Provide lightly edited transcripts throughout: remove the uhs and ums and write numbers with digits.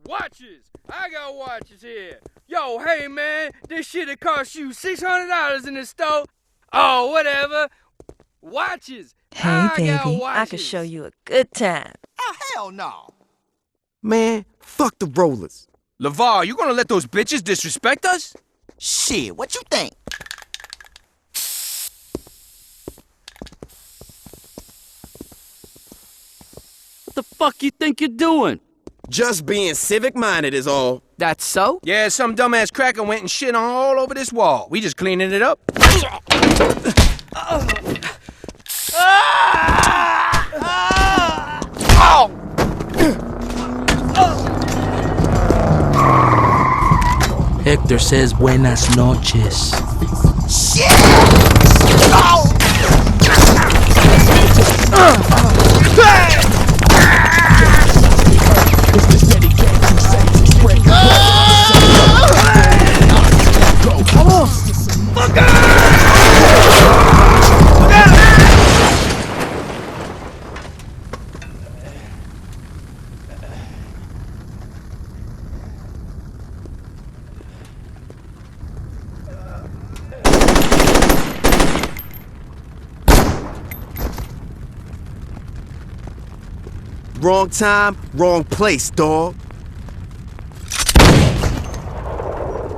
Watches! I got watches here. Yo, hey man, this shit'll cost you $600 in the store. Oh, whatever. Watches! Hey, baby, watches. I can show you a good time. Oh, hell no. Man, fuck the rollers. LeVar, you gonna let those bitches disrespect us? Shit, what you think? What the fuck you think you're doing? Just being civic-minded is all. That's so? Yeah, some dumbass cracker went and shit all over this wall. We just cleaning it up. Hector says buenas noches. Shit! Oh! Wrong time, wrong place, dawg.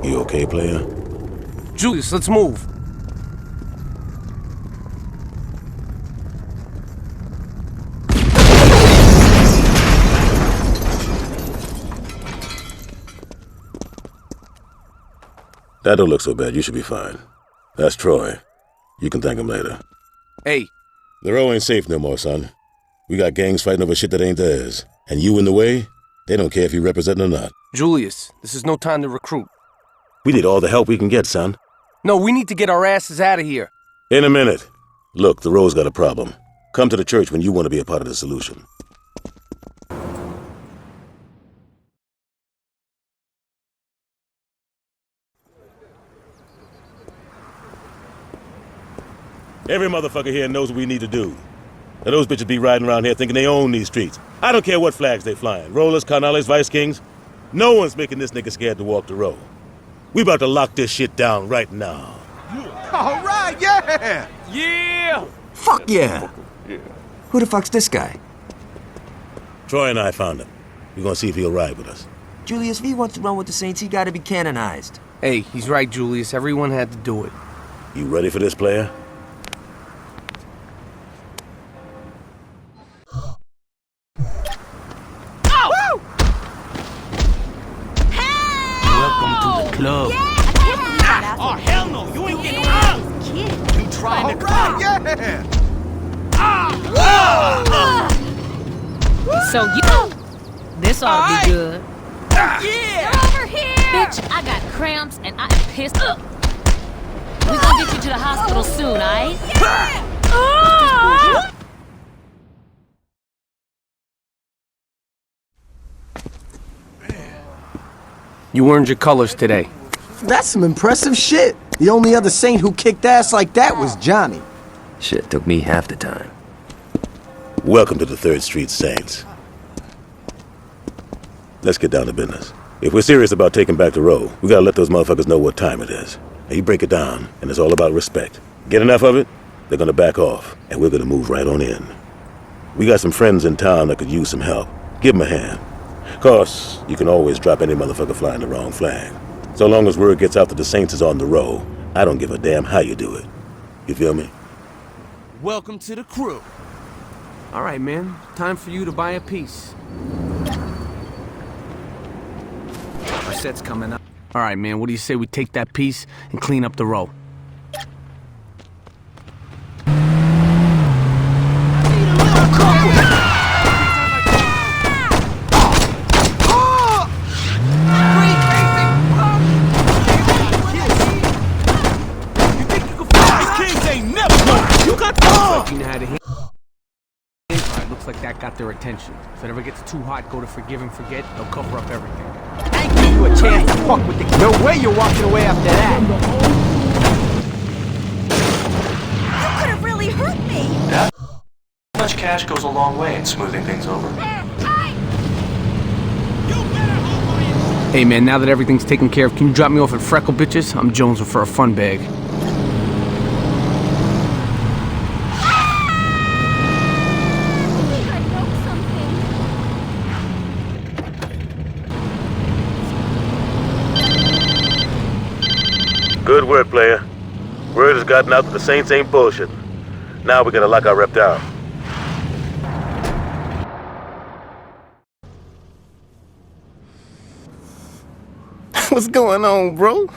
You okay, player? Julius, let's move. That don't look so bad. You should be fine. That's Troy. You can thank him later. Hey. The row ain't safe no more, son. We got gangs fighting over shit that ain't theirs. And you in the way, they don't care if you represent or not. Julius, this is no time to recruit. We need all the help we can get, son. No, we need to get our asses out of here. In a minute. Look, the row's got a problem. Come to the church when you want to be a part of the solution. Every motherfucker here knows what we need to do. Now those bitches be riding around here thinking they own these streets. I don't care what flags they flying. Rollers, Carnales, Vice Kings. No one's making this nigga scared to walk the road. We about to lock this shit down right now. All right, yeah! Yeah! Fuck yeah! Who the fuck's this guy? Troy and I found him. We're gonna see if he'll ride with us. Julius, if he wants to run with the Saints, he gotta be canonized. Hey, he's right, Julius. Everyone had to do it. You ready for this, player? Club. Yeah. Oh, hell no! You ain't getting around! You trying to climb? Yeah! So you... This ought to be good. Yeah! You're over here! Bitch, I got cramps and I am pissed. We gonna get you to the hospital soon, aight? Yeah! You earned your colors today. That's some impressive shit. The only other Saint who kicked ass like that was Johnny. Shit took me half the time. Welcome to the 3rd Street Saints. Let's get down to business. If we're serious about taking back the row, we gotta let those motherfuckers know what time it is. Now you break it down, and it's all about respect. Get enough of it, they're gonna back off, and we're gonna move right on in. We got some friends in town that could use some help. Give them a hand. Course, you can always drop any motherfucker flying the wrong flag. So long as word gets out that the Saints is on the row, I don't give a damn how you do it. You feel me? Welcome to the crew. All right, man. Time for you to buy a piece. Our set's coming up. All right, man. What do you say we take that piece and clean up the row? Looks like that got their attention. If it ever gets too hot, go to forgive and forget. They'll cover up everything. I ain't give you a chance to fuck with the... No way you're walking away after that. You could have really hurt me. That much cash goes a long way in smoothing things over. You better Hey man, now that everything's taken care of, can you drop me off at Freckle Bitches? I'm jonesing for a fun bag. Good word, player. Word has gotten out that the Saints ain't bullshitting. Now we gotta lock our rep down. What's going on, bro?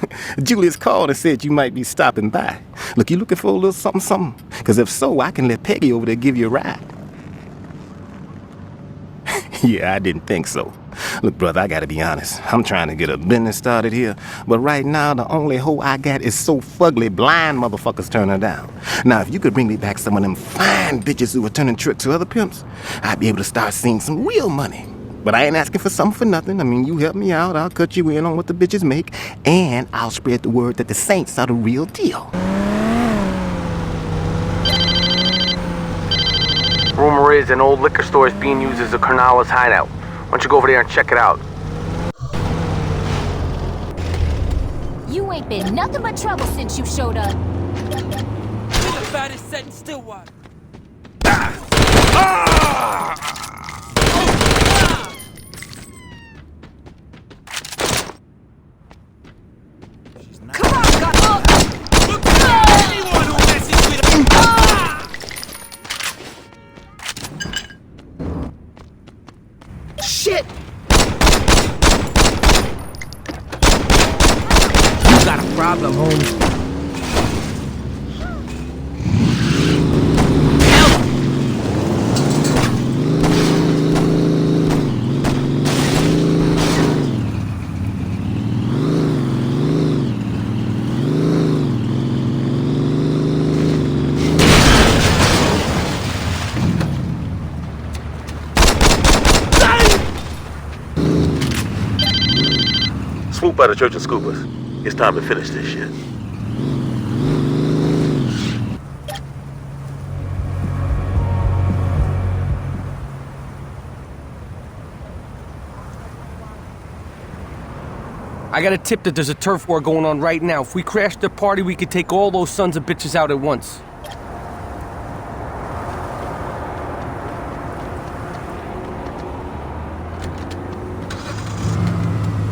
Julius called and said you might be stopping by. Look, you looking for a little something? Because if so, I can let Peggy over there give you a ride. Yeah, I didn't think so. Look, brother, I gotta be honest. I'm trying to get a business started here, but right now the only hoe I got is so fugly blind motherfuckers turn her down. Now, if you could bring me back some of them fine bitches who were turning tricks to other pimps, I'd be able to start seeing some real money. But I ain't asking for something for nothing. I mean, you help me out, I'll cut you in on what the bitches make, and I'll spread the word that the Saints are the real deal. Rumor is an old liquor store is being used as a Carnales hideout. Why don't you go over there and check it out? You ain't been nothing but trouble since you showed up. You're the fattest set in Stillwater. Shit! You got a problem, Holmes. Swoop by the Church of Scoopers. It's time to finish this shit. I got a tip that there's a turf war going on right now. If we crash the party, we could take all those sons of bitches out at once.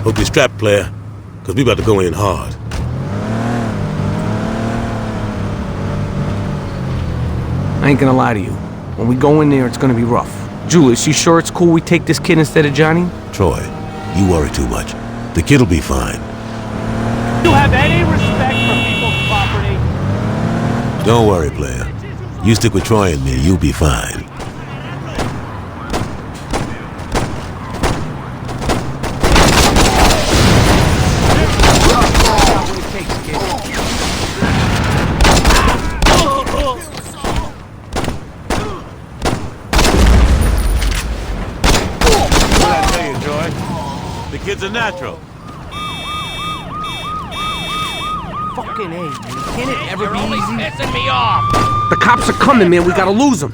Hope you're strapped, player, because we about to go in hard. I ain't gonna lie to you. When we go in there, it's gonna be rough. Julius, you sure it's cool we take this kid instead of Johnny? Troy, you worry too much. The kid'll be fine. You have any respect for people's property? Don't worry, player. You stick with Troy and me, you'll be fine. The kid's a natural. Fucking A, man. Can it ever be Only easy? pissing me off. The cops are coming, man. We gotta lose them.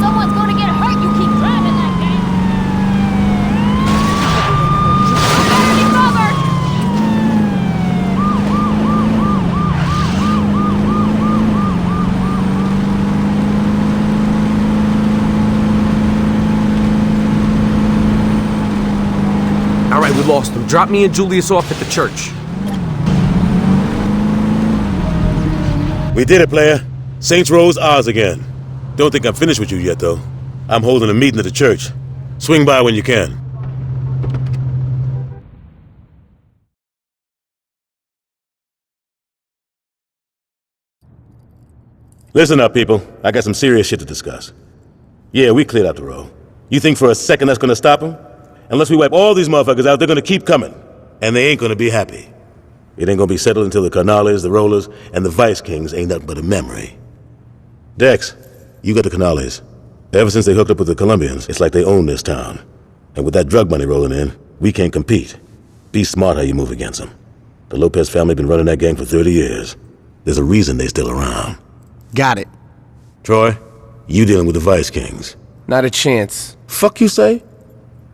Someone's gonna get hurt. You keep driving that game. Already covered. All right, we lost them. Drop me and Julius off at the church. We did it, player. Saints Row's ours again. Don't think I'm finished with you yet, though. I'm holding a meeting at the church. Swing by when you can. Listen up, people. I got some serious shit to discuss. Yeah, we cleared out the row. You think for a second that's gonna stop them? Unless we wipe all these motherfuckers out, they're gonna keep coming. And they ain't gonna be happy. It ain't gonna be settled until the Carnales, the Rollers, and the Vice Kings ain't nothing but a memory. Dex, you got the Carnales. Ever since they hooked up with the Colombians, it's like they own this town. And with that drug money rolling in, We can't compete. Be smart how you move against them. The Lopez family been running that gang for 30 years. There's a reason they still around. Got it. Troy, you dealing with the Vice Kings. Not a chance. Fuck you say?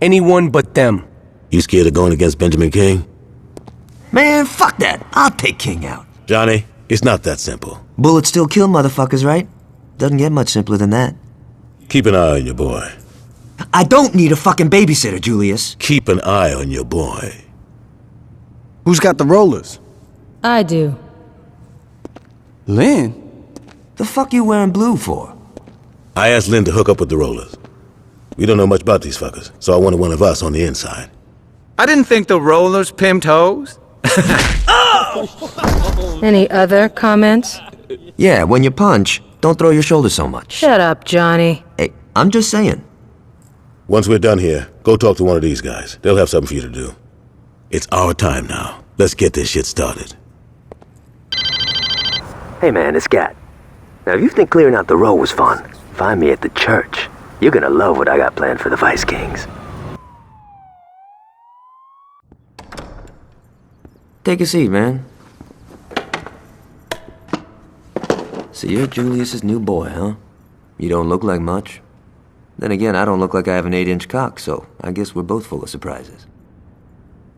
Anyone but them. You scared of going against Benjamin King? Man, fuck that. I'll take King out. Johnny, it's not that simple. Bullets still kill motherfuckers, right? Doesn't get much simpler than that. Keep an eye on your boy. I don't need a fucking babysitter, Julius. Keep an eye on your boy. Who's got the rollers? I do. Lynn? The fuck you wearing blue for? I asked Lynn to hook up with the rollers. We don't know much about these fuckers, so I wanted one of us on the inside. I didn't think the rollers pimped hoes. Any other comments? Yeah, when you punch, don't throw your shoulders so much. Shut up, Johnny. Hey, I'm just saying. Once we're done here, go talk to one of these guys. They'll have something for you to do. It's our time now. Let's get this shit started. Hey man, it's Gat. Now if you think clearing out the road was fun, find me at the church. You're gonna love what I got planned for the Vice Kings. Take a seat, man. So you're Julius's new boy, huh? You don't look like much. Then again, I don't look like I have an 8-inch cock, so I guess we're both full of surprises.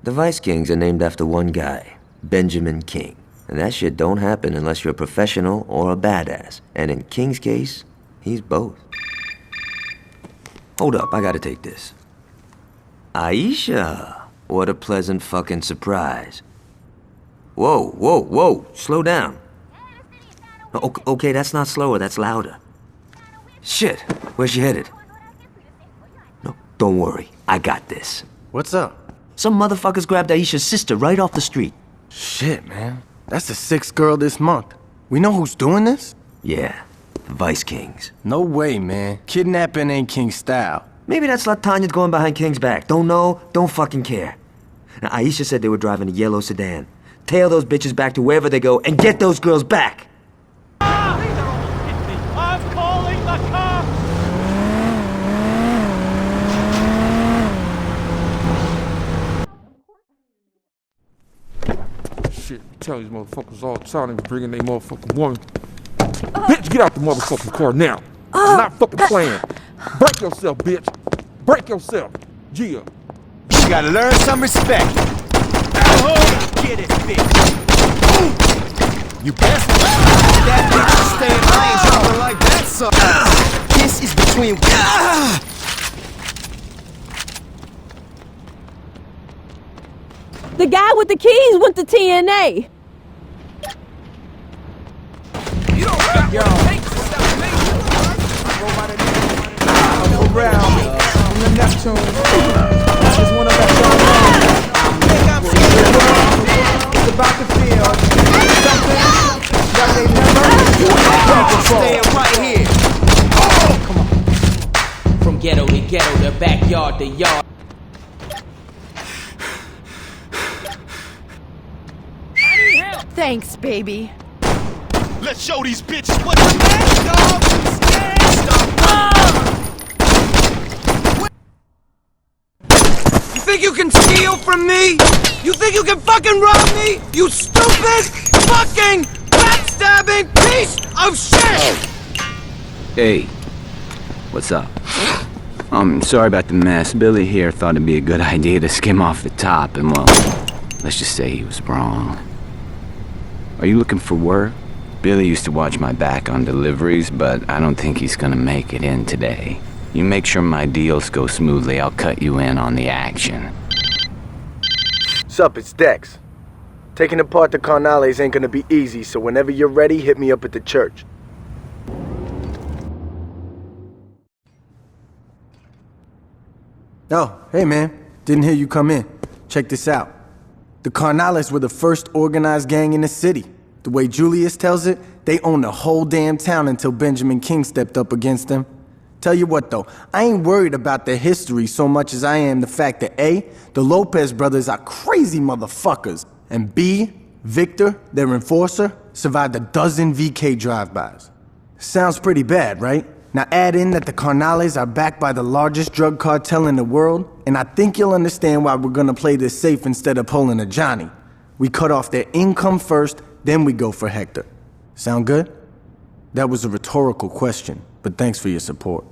The Vice Kings are named after one guy, Benjamin King. And that shit don't happen unless you're a professional or a badass. And in King's case, he's both. Hold up, I gotta take this. Aisha! What a pleasant fucking surprise. Whoa, whoa, whoa, slow down. Okay, that's not slower, that's louder. Shit, where's she headed? No, don't worry, I got this. What's up? Some motherfuckers grabbed Aisha's sister right off the street. Shit, man. That's the 6th girl this month. We know who's doing this? Yeah, the Vice Kings. No way, man. Kidnapping ain't King style. Maybe that's Latanya's going behind King's back. Don't know, don't fucking care. Now, Aisha said they were driving a yellow sedan. Tail those bitches back to wherever they go and get those girls back. I'm calling the cops! Shit, tell these motherfuckers all the time they bringing their motherfucking woman. Bitch, get out the motherfucking car now. I'm not fucking playing. Break yourself, bitch. Break yourself. Yeah. You gotta learn some respect. Get it, bitch. You best that bitch stay in lane dropping like that, son. This is between. The guy with the keys went to TNA. You don't got what it takes to stop me. Around on the Neptune. I just wanna let y'all know. It's about to feel something that they never Staying right here. Come on. From ghetto to ghetto, to backyard to yard. Thanks, baby. Let's show these bitches what the man, dog. You think you can steal from me? You think you can fucking rob me? You stupid, fucking, backstabbing piece of shit! Hey, what's up? Sorry about the mess. Billy here thought it'd be a good idea to skim off the top, and well, let's just say he was wrong. Are you looking for work? Billy used to watch my back on deliveries, but I don't think he's gonna make it in today. You make sure my deals go smoothly, I'll cut you in on the action. Sup, it's Dex. Taking apart the Carnales ain't gonna be easy, so whenever you're ready, hit me up at the church. Oh, hey man. Didn't hear you come in. Check this out. The Carnales were the first organized gang in the city. The way Julius tells it, they owned the whole damn town until Benjamin King stepped up against them. Tell you what though, I ain't worried about their history so much as I am the fact that A, the Lopez brothers are crazy motherfuckers, and B, Victor, their enforcer, survived a dozen VK drive-bys. Sounds pretty bad, right? Now add in that the Carnales are backed by the largest drug cartel in the world, and I think you'll understand why we're gonna play this safe instead of pulling a Johnny. We cut off their income first, then we go for Hector. Sound good? That was a rhetorical question, but thanks for your support.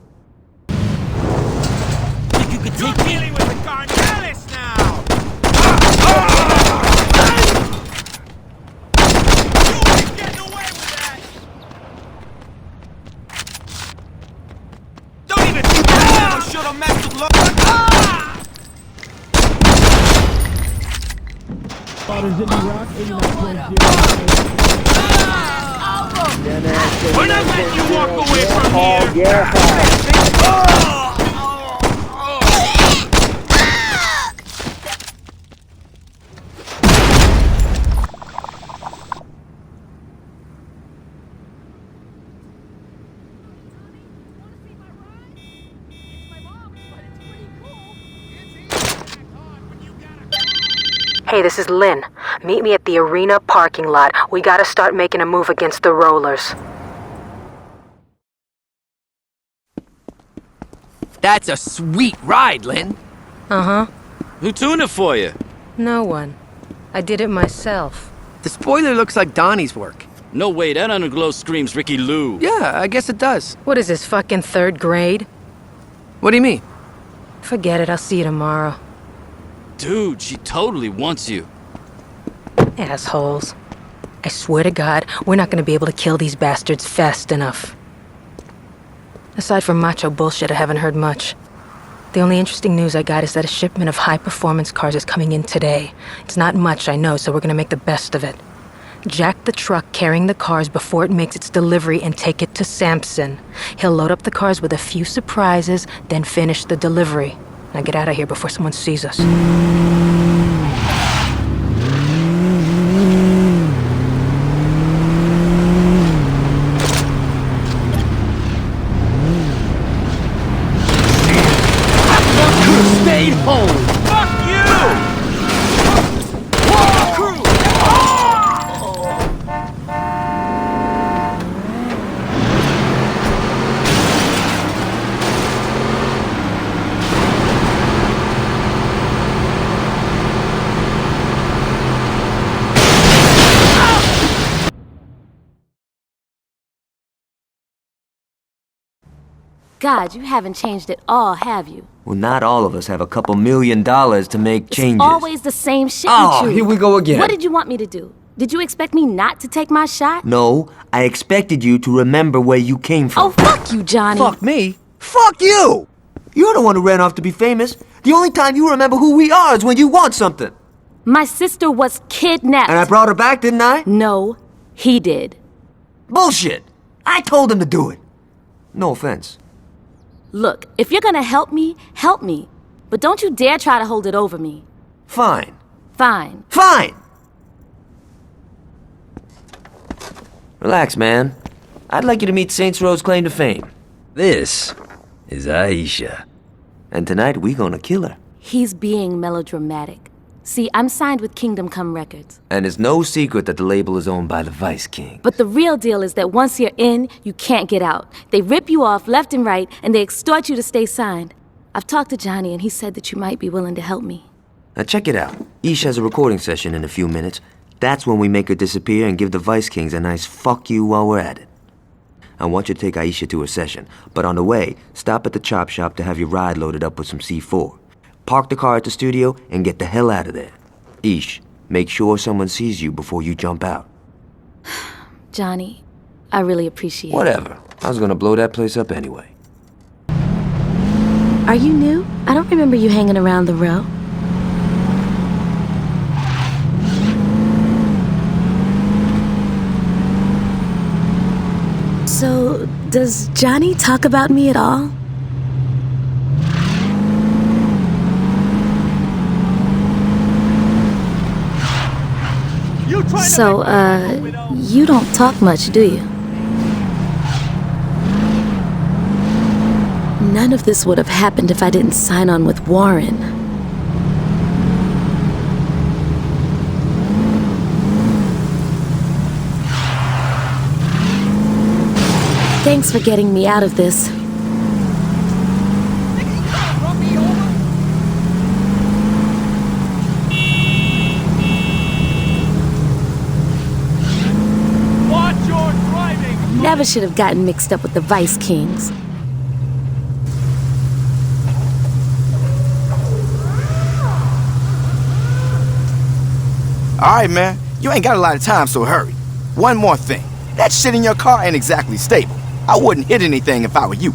You're dealing with the Carnales now! You ain't getting away with that! Don't even think I should have messed with Lord! We're not letting you walk away from here! Hey, this is Lynn. Meet me at the arena parking lot. We gotta start making a move against the Rollers. That's a sweet ride, Lynn. Uh-huh. Who tuned it for you? No one. I did it myself. The spoiler looks like Donnie's work. No way, that underglow screams Ricky Lou. Yeah, I guess it does. What is this, fucking 3rd grade? What do you mean? Forget it, I'll see you tomorrow. Dude, she totally wants you. Assholes. I swear to God, we're not gonna be able to kill these bastards fast enough. Aside from macho bullshit, I haven't heard much. The only interesting news I got is that a shipment of high-performance cars is coming in today. It's not much, I know, so we're gonna make the best of it. Jack the truck carrying the cars before it makes its delivery and take it to Sampson. He'll load up the cars with a few surprises, then finish the delivery. Now get out of here before someone sees us. Stayed home. Fuck you! God, you haven't changed at all, have you? Well, not all of us have a couple $1 million to make changes. Always the same shit Oh, with you. here we go again. What did you want me to do? Did you expect me not to take my shot? No, I expected you to remember where you came from. Oh, fuck you, Johnny. Fuck me? Fuck you! You're the one who ran off to be famous. The only time you remember who we are is when you want something. My sister was kidnapped. And I brought her back, didn't I? No, he did. Bullshit! I told him to do it. No offense. Look, if you're gonna help me, help me. But don't you dare try to hold it over me. Fine. Fine. Fine! Relax, man. I'd like you to meet Saints Row's claim to fame. This is Aisha. And tonight we gonna kill her. He's being melodramatic. See, I'm signed with Kingdom Come Records. And it's no secret that the label is owned by the Vice King. But the real deal is that once you're in, you can't get out. They rip you off left and right, and they extort you to stay signed. I've talked to Johnny, and he said that you might be willing to help me. Now check it out. Ish has a recording session in a few minutes. That's when we make her disappear and give the Vice Kings a nice fuck you while we're at it. I want you to take Aisha to her session, but on the way, stop at the chop shop to have your ride loaded up with some C4. Park the car at the studio and get the hell out of there. Ish, make sure someone sees you before you jump out. Johnny, I really appreciate it. Whatever. I was gonna blow that place up anyway. Are you new? I don't remember you hanging around the row. So, does Johnny talk about me at all? So, you don't talk much, do you? None of this would have happened if I didn't sign on with Warren. Thanks for getting me out of this. never should have gotten mixed up with the Vice Kings. Alright, man. You ain't got a lot of time, so hurry. One more thing. That shit in your car ain't exactly stable. I wouldn't hit anything if I were you.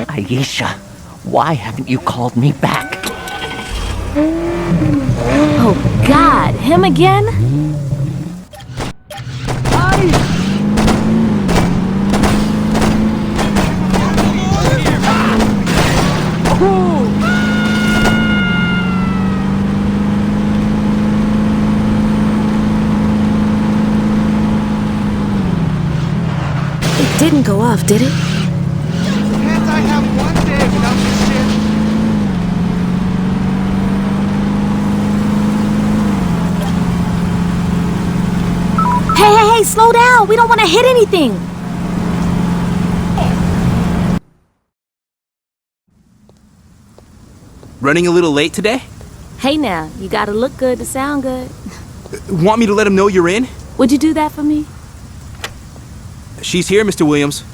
Aisha, why haven't you called me back? Oh, God, him again? It didn't go off, did it? Can't I have one day without this shit? Hey, slow down. We don't want to hit anything. Running a little late today? Hey now, you gotta look good to sound good. Want me to let him know you're in? Would you do that for me? She's here, Mr. Williams.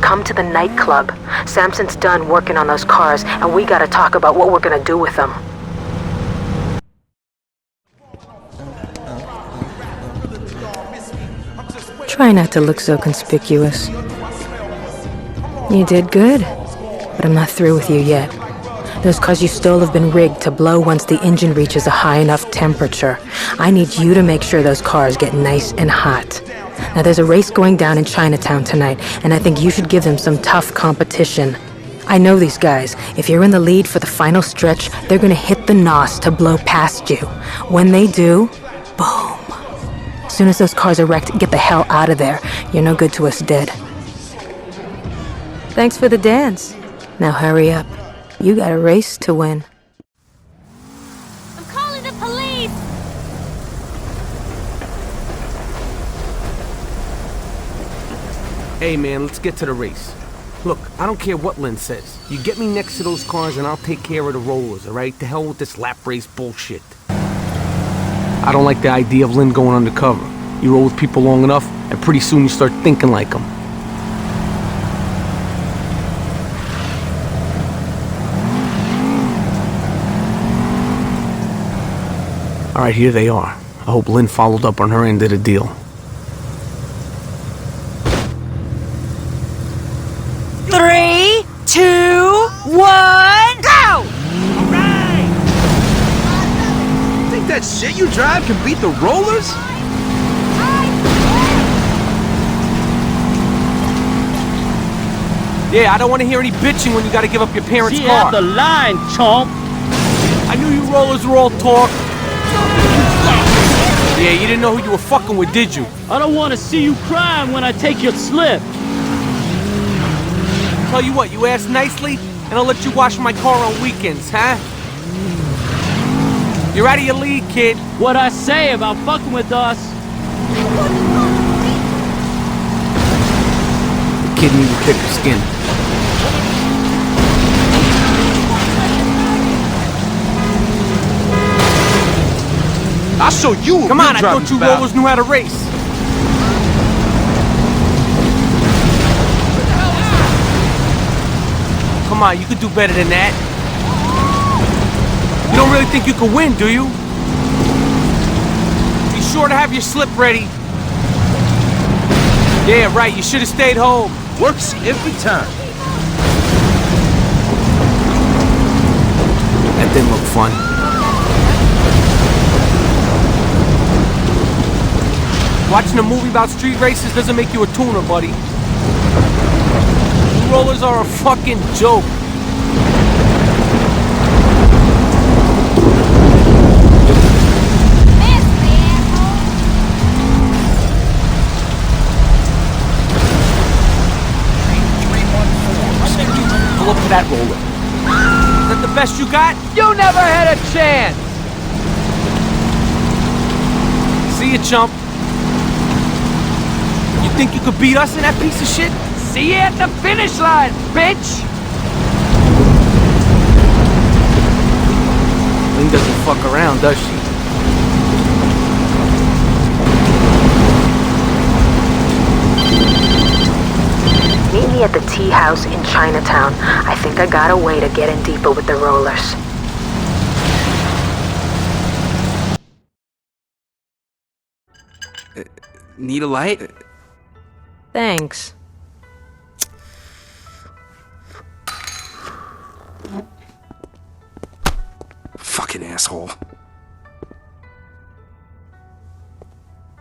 Come to the nightclub. Samson's done working on those cars, and we gotta talk about what we're gonna do with them. Try not to look so conspicuous. You did good, but I'm not through with you yet. Those cars you stole have been rigged to blow once the engine reaches a high enough temperature. I need you to make sure those cars get nice and hot. Now there's a race going down in Chinatown tonight, and I think you should give them some tough competition. I know these guys. If you're in the lead for the final stretch, they're gonna hit the NOS to blow past you. When they do, boom. As soon as those cars are wrecked, get the hell out of there. You're no good to us dead. Thanks for the dance. Now hurry up. You got a race to win. I'm calling the police! Hey man, let's get to the race. Look, I don't care what Lynn says. You get me next to those cars and I'll take care of the rollers, alright? To hell with this lap race bullshit. I don't like the idea of Lynn going undercover. You roll with people long enough, and pretty soon you start thinking like them. Alright, here they are. I hope Lynn followed up on her end of the deal. Three, 2, 1, go! Think that shit you drive can beat the rollers? Yeah, I don't want to hear any bitching when you gotta give up your parents' Get car. out the line, chomp! I knew you rollers were all talk. Yeah, you didn't know who you were fucking with, did you? I don't want to see you crying when I take your slip. Tell you what, you ask nicely, and I'll let you wash my car on weekends, huh? You're out of your league, kid. What I say about fucking with us? The kid needs a thicker skin. I'll show you. Come on, I thought you rollers knew how to race. Come on, you could do better than that. You don't really think you could win, do you? Be sure to have your slip ready. Yeah, right, you should have stayed home. Works every time. That didn't look fun. Watching a movie about street races doesn't make you a tuner, buddy. You rollers are a fucking joke. Pull up to that roller. best you got? You never had a chance! See you, chump. You think you could beat us in that piece of shit? See you at the finish line, bitch! Lynn doesn't fuck around, does she? Meet me at the tea house in Chinatown. I think I got a way to get in deeper with the rollers. Need a light? Thanks. Fucking asshole.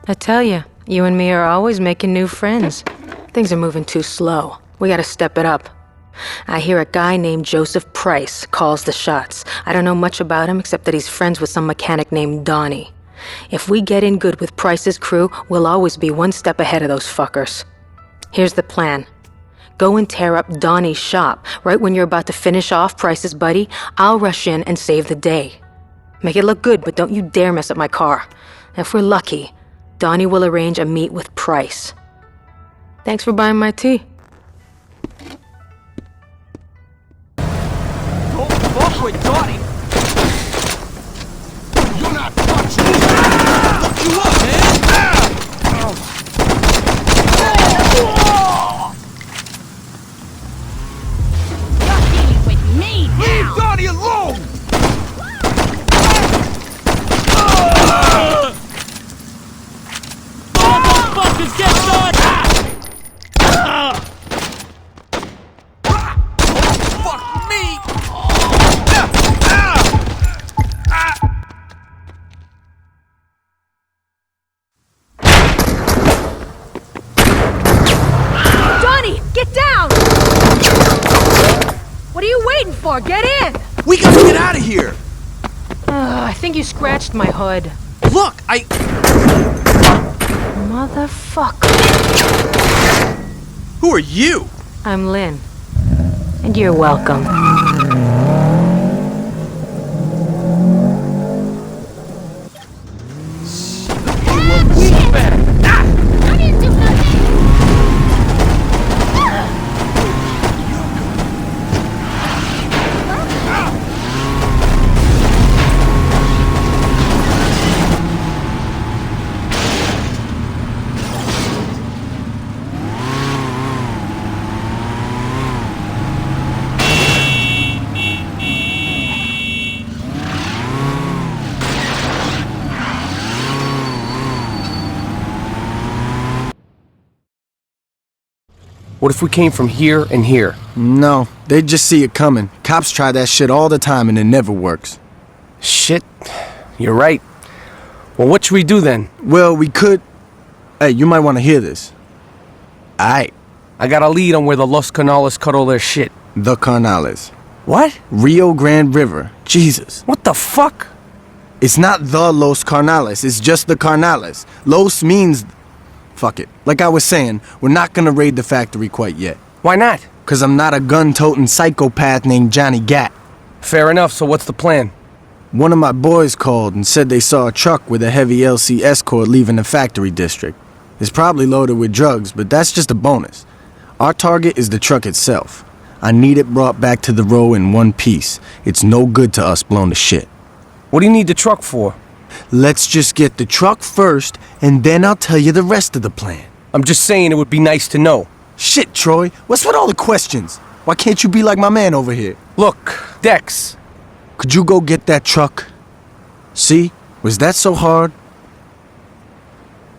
I tell you, you and me are always making new friends. Things are moving too slow. We gotta step it up. I hear a guy named Joseph Price calls the shots. I don't know much about him except that he's friends with some mechanic named Donnie. If we get in good with Price's crew, we'll always be one step ahead of those fuckers. Here's the plan. Go and tear up Donnie's shop. Right when you're about to finish off Price's buddy, I'll rush in and save the day. Make it look good, but don't you dare mess up my car. If we're lucky, Donnie will arrange a meet with Price. Thanks for buying my tea. Don't fuck with Donnie! You're not touching me! Fuck you up, man! With me now. Leave Donnie alone! Motherfuckers get started! Fuck me! Johnny, get down! What are you waiting for? Get in! We gotta get out of here! I think you scratched my hood. Look, Motherfucker. Who are you? I'm Lynn. And you're welcome. I didn't do nothing! What if we came from here and here? No, they just see it coming. Cops try that shit all the time and it never works. Shit, you're right. Well, what should we do then? Well, we could... Hey, you might want to hear this. Aight. I got a lead on where the Los Canales cut all their shit. The Carnales. What? Rio Grande River. Jesus. What the fuck? It's not the Los Carnales, it's just the Carnales. Los means... Fuck it. Like I was saying, we're not gonna raid the factory quite yet. Why not? Cause I'm not a gun-toting psychopath named Johnny Gat. Fair enough, so what's the plan? One of my boys called and said they saw a truck with a heavy LC escort leaving the factory district. It's probably loaded with drugs, but that's just a bonus. Our target is the truck itself. I need it brought back to the row in one piece. It's no good to us blown to shit. What do you need the truck for? Let's just get the truck first, and then I'll tell you the rest of the plan. I'm just saying it would be nice to know. Shit, Troy, what's with all the questions? Why can't you be like my man over here? Look, Dex. Could you go get that truck? See? Was that so hard?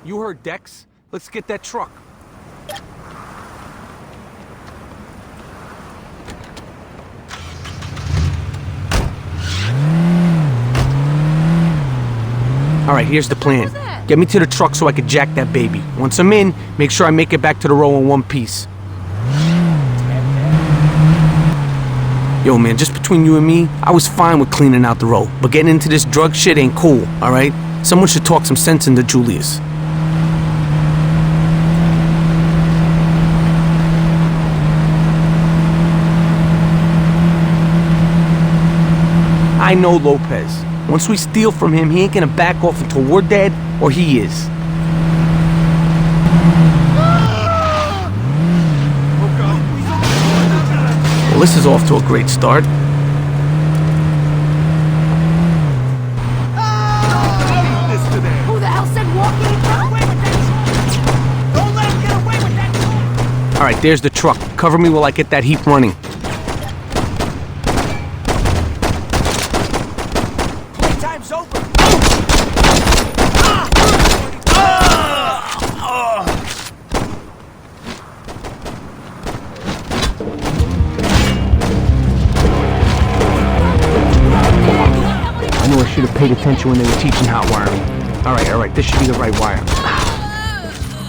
You heard Dex. Let's get that truck. Alright, here's the plan. Get me to the truck so I can jack that baby. Once I'm in, make sure I make it back to the row in one piece. Yo, man, just between you and me, I was fine with cleaning out the row, but getting into this drug shit ain't cool, alright? Someone should talk some sense into Julius. I know Lopez. Once we steal from him, he ain't gonna back off until we're dead or he is. Well, this is off to a great start. Who the hell said walking in front? Don't let him get away with that! All right, there's the truck. Cover me while I get that heap running. Playtime's over. I knew I should have paid attention when they were teaching hot wiring. All right, this should be the right wire.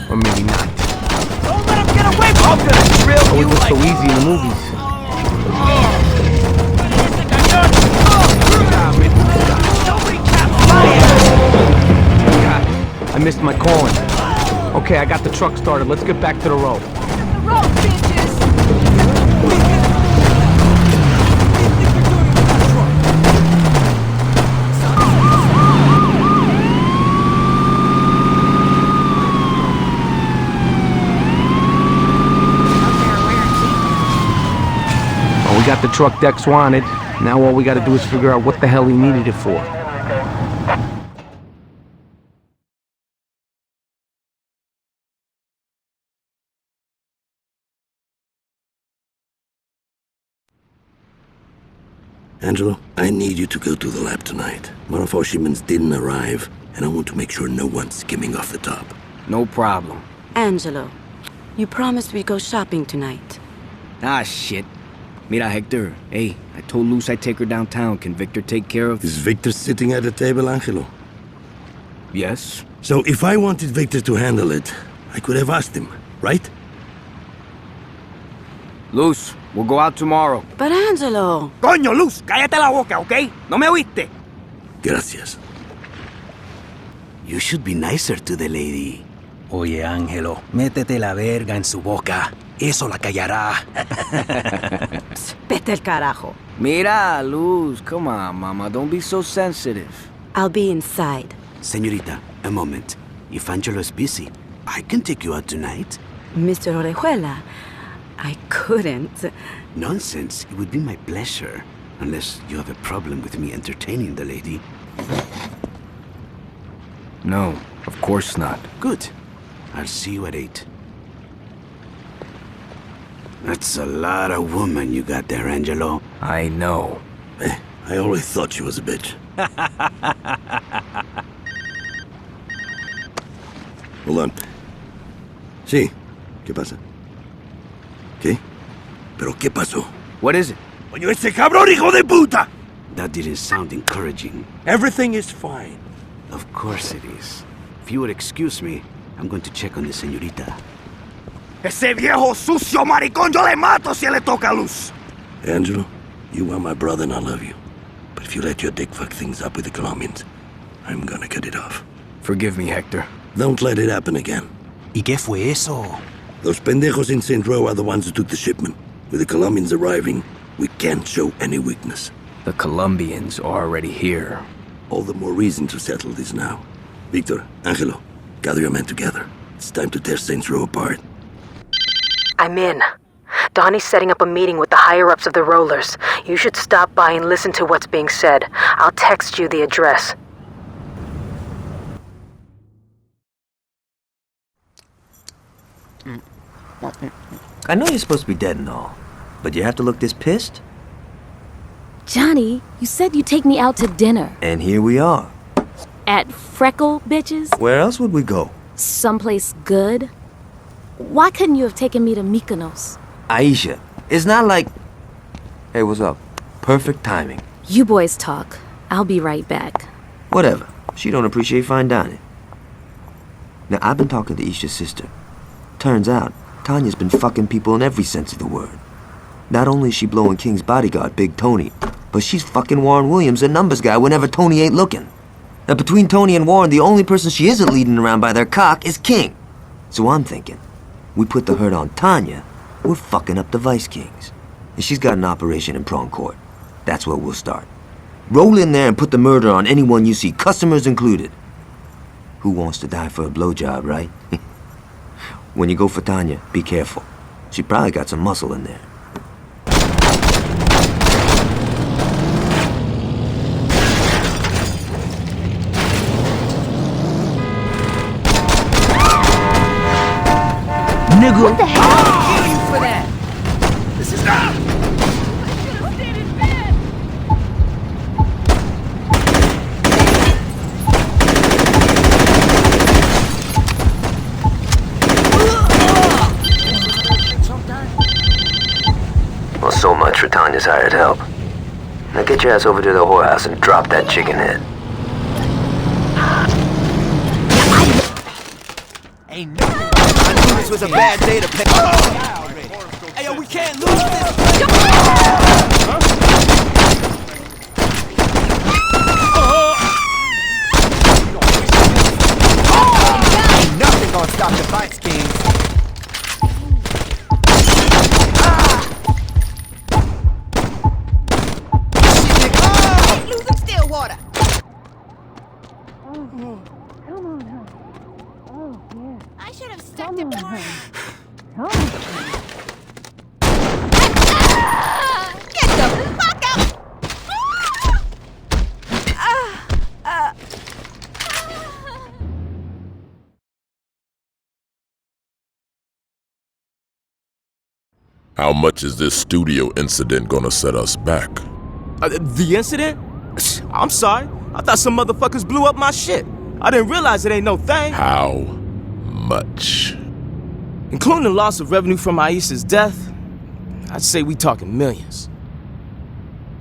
Or maybe not. Don't let him get away from me! I'm gonna drill Oh, it you was like... so easy in the movies. God, I missed my calling. Okay, I got the truck started. Let's get back to the road. The road, bitches! Well, we got the truck Dex wanted. Now all we gotta do is figure out what the hell he needed it for. Angelo, I need you to go to the lab tonight. One of our shipments didn't arrive, and I want to make sure no one's skimming off the top. No problem. Angelo, you promised we'd go shopping tonight. Ah, shit. Mira, Hector. Hey, I told Luz I'd take her downtown. Can Victor take care of... Is Victor sitting at the table, Angelo? Yes. So if I wanted Victor to handle it, I could have asked him, right? Luz, we'll go out tomorrow. But Angelo... Coño, Luz, cállate la boca, ¿ok? ¿No me oíste? Gracias. You should be nicer to the lady. Oye, Ángelo, métete la verga en su boca. Eso la callará. Vete al carajo. Mira, Luz, come on, mama. Don't be so sensitive. I'll be inside. Señorita, a moment. If Angelo is busy, I can take you out tonight. Mr. Orejuela, I couldn't. Nonsense. It would be my pleasure. Unless you have a problem with me entertaining the lady. No, of course not. Good. I'll see you at 8. That's a lot of woman you got there, Angelo. I know. I always thought she was a bitch. Hold on. Sí. ¿Qué pasa? ¿Qué? ¿Pero qué pasó? What is it? Coño, ese cabrón, hijo de puta! That didn't sound encouraging. Everything is fine. Of course it is. If you would excuse me, I'm going to check on the señorita. Ese viejo sucio maricón, yo le mato si le toca luz. Angelo, you are my brother and I love you. But if you let your dick fuck things up with the Colombians, I'm gonna cut it off. Forgive me, Hector. Don't let it happen again. ¿Y qué fue eso? Those pendejos in St. Row are the ones who took the shipment. With the Colombians arriving, we can't show any weakness. The Colombians are already here. All the more reason to settle this now. Victor, Angelo, gather your men together. It's time to tear Saints Row apart. I'm in. Donnie's setting up a meeting with the higher-ups of the Rollers. You should stop by and listen to what's being said. I'll text you the address. I know you're supposed to be dead and all, but you have to look this pissed? Johnny, you said you'd take me out to dinner. And here we are. At Freckle Bitches? Where else would we go? Someplace good? Why couldn't you have taken me to Mykonos? Aisha, it's not like... Hey, what's up? Perfect timing. You boys talk. I'll be right back. Whatever. She don't appreciate fine dining. Now, I've been talking to Isha's sister. Turns out, Tanya's been fucking people in every sense of the word. Not only is she blowing King's bodyguard, Big Tony, but she's fucking Warren Williams, a numbers guy, whenever Tony ain't looking. Now, between Tony and Warren, the only person she isn't leading around by their cock is King. So I'm thinking, we put the hurt on Tanya, we're fucking up the Vice Kings. And she's got an operation in Prong Court. That's where we'll start. Roll in there and put the murder on anyone you see, customers included. Who wants to die for a blowjob, right? When you go for Tanya, be careful. She probably got some muscle in there. Nigga. What the hell? I'll kill you for that. This is not. Well, so much for Tanya's hired help. Now get your ass over to the whorehouse and drop that chicken head. Ain't nothing. I knew this was a bad day to pick. Hey, yo, we can't lose this. Ain't nothing gonna stop the fights, King. Losing Stillwater. I should have stepped it more. Get the fuck out! How much is this studio incident gonna set us back? The incident? I'm sorry. I thought some motherfuckers blew up my shit. I didn't realize it ain't no thing. How much? Including the loss of revenue from Aisha's death, I'd say we talking millions.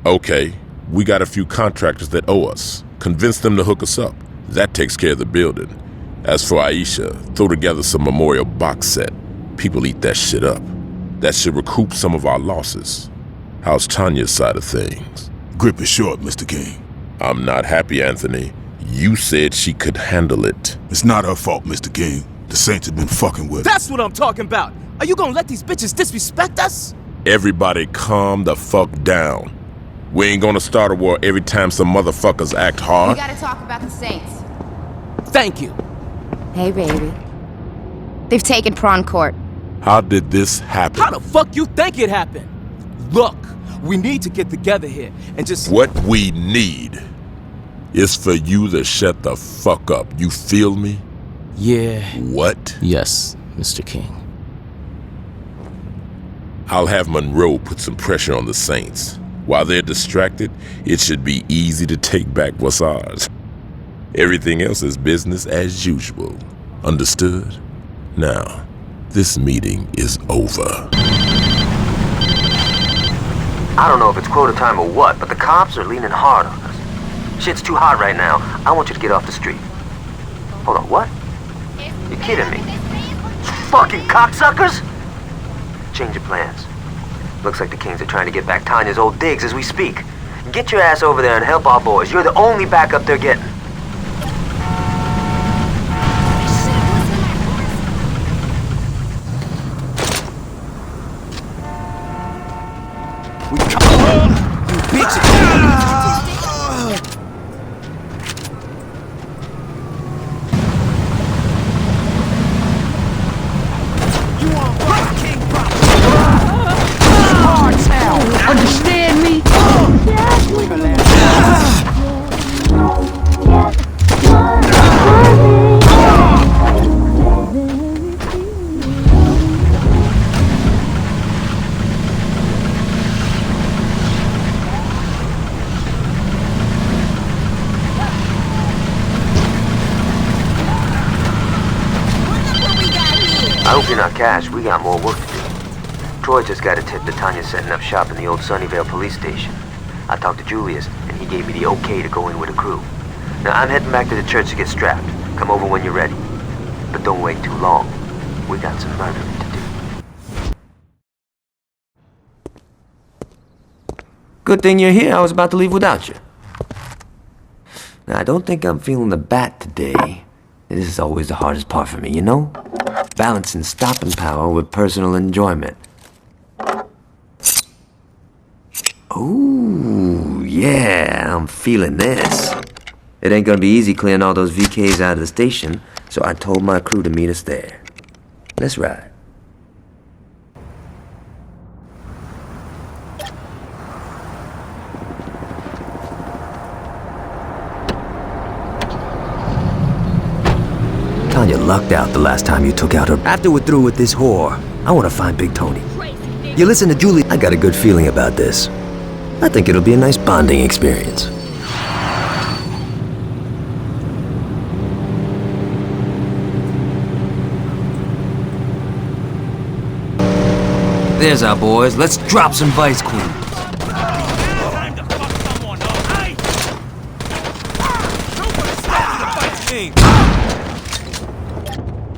Okay, we got a few contractors that owe us. Convince them to hook us up. That takes care of the building. As for Aisha, throw together some memorial box set. People eat that shit up. That should recoup some of our losses. How's Tanya's side of things? Grip is short, Mr. King. I'm not happy, Anthony. You said she could handle it. It's not her fault, Mr. King. The Saints have been fucking with her. That's what I'm talking about. Are you gonna let these bitches disrespect us? Everybody calm the fuck down. We ain't gonna start a war every time some motherfuckers act We hard. gotta talk about the Saints. Thank you. Hey, baby. They've taken Prawn Court. How did this happen? How the fuck you think it happened? Look, we need to get together here and just... What we need is for you to shut the fuck up. You feel me? Yeah. What? Yes, Mr. King. I'll have Monroe put some pressure on the Saints. While they're distracted, it should be easy to take back what's ours. Everything else is business as usual. Understood? Now, this meeting is over. I don't know if it's quota time or what, but the cops are leaning hard on us. Shit's too hot right now. I want you to get off the street. Hold on, what? You're kidding me? Fucking cocksuckers! Change your plans. Looks like the Kings are trying to get back Tanya's old digs as we speak. Get your ass over there and help our boys. You're the only backup they're getting. We come on, you bitches. You want what, King Cartel, understand me? I hope you're not Cash. We got more work to do. Troy just got a tip that Tanya's setting up shop in the old Sunnyvale police station. I talked to Julius, and he gave me the okay to go in with a crew. Now, I'm heading back to the church to get strapped. Come over when you're ready. But don't wait too long. We got some murdering to do. Good thing you're here. I was about to leave without you. Now, I don't think I'm feeling the bat today. This is always the hardest part for me, you know? Balancing stopping power with personal enjoyment. Ooh, yeah, I'm feeling this. It ain't gonna be easy clearing all those VKs out of the station, so I told my crew to meet us there. Let's ride. Tanya lucked out the last time you took out her. After we're through with this whore, I want to find Big Tony. You listen to Julie, I got a good feeling about this. I think it'll be a nice bonding experience. There's our boys. Let's drop some Vice Queen.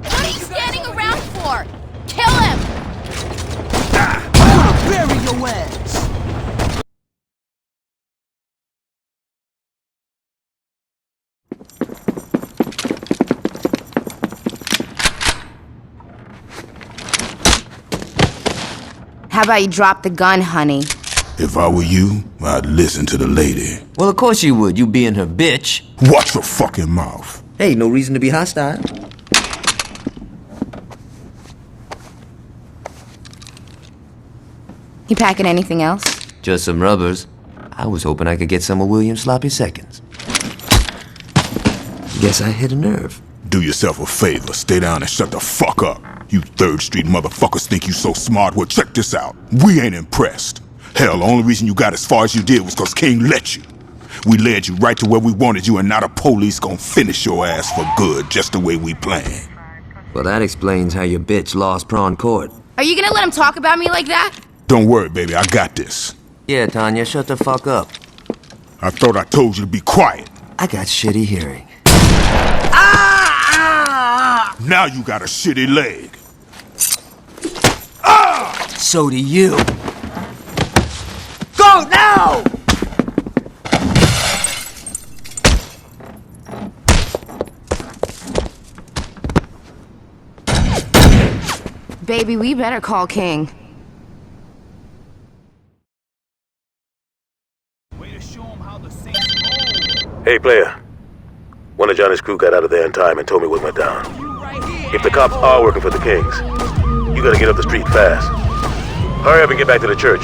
What are you standing around for? Kill him! I'm gonna bury your ass! How about you drop the gun, honey? If I were you, I'd listen to the lady. Well, of course you would, you being her bitch. Watch your fucking mouth. Hey, no reason to be hostile. You packing anything else? Just some rubbers. I was hoping I could get some of William's sloppy seconds. Guess I hit a nerve. Do yourself a favor, stay down and shut the fuck up. You 3rd Street motherfuckers think you so smart, well check this out. We ain't impressed. Hell, the only reason you got as far as you did was cause King let you. We led you right to where we wanted you, and now the police gonna finish your ass for good, just the way we planned. Well, that explains how your bitch lost Prawn Court. Are you gonna let him talk about me like that? Don't worry, baby, I got this. Yeah, Tanya, shut the fuck up. I thought I told you to be quiet. I got shitty hearing. Now you got a shitty leg. So do you. Go now! Baby, we better call King. Hey, player. One of Johnny's crew got out of there in time and told me we went down. If the cops are working for the Kings, you gotta get up the street fast. Hurry up and get back to the church.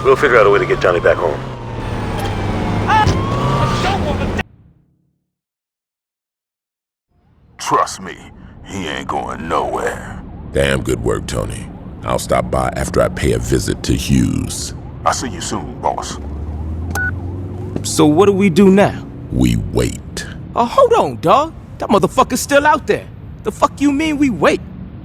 We'll figure out a way to get Johnny back home. Trust me, he ain't going nowhere. Damn good work, Tony. I'll stop by after I pay a visit to Hughes. I'll see you soon, boss. So what do we do now? We wait. Oh, hold on, dawg. That motherfucker's still out there. The fuck you mean we wait?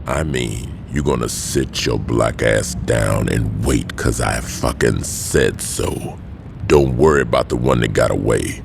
I mean, you're gonna sit your black ass down and wait 'cause I fucking said so. Don't worry about the one that got away.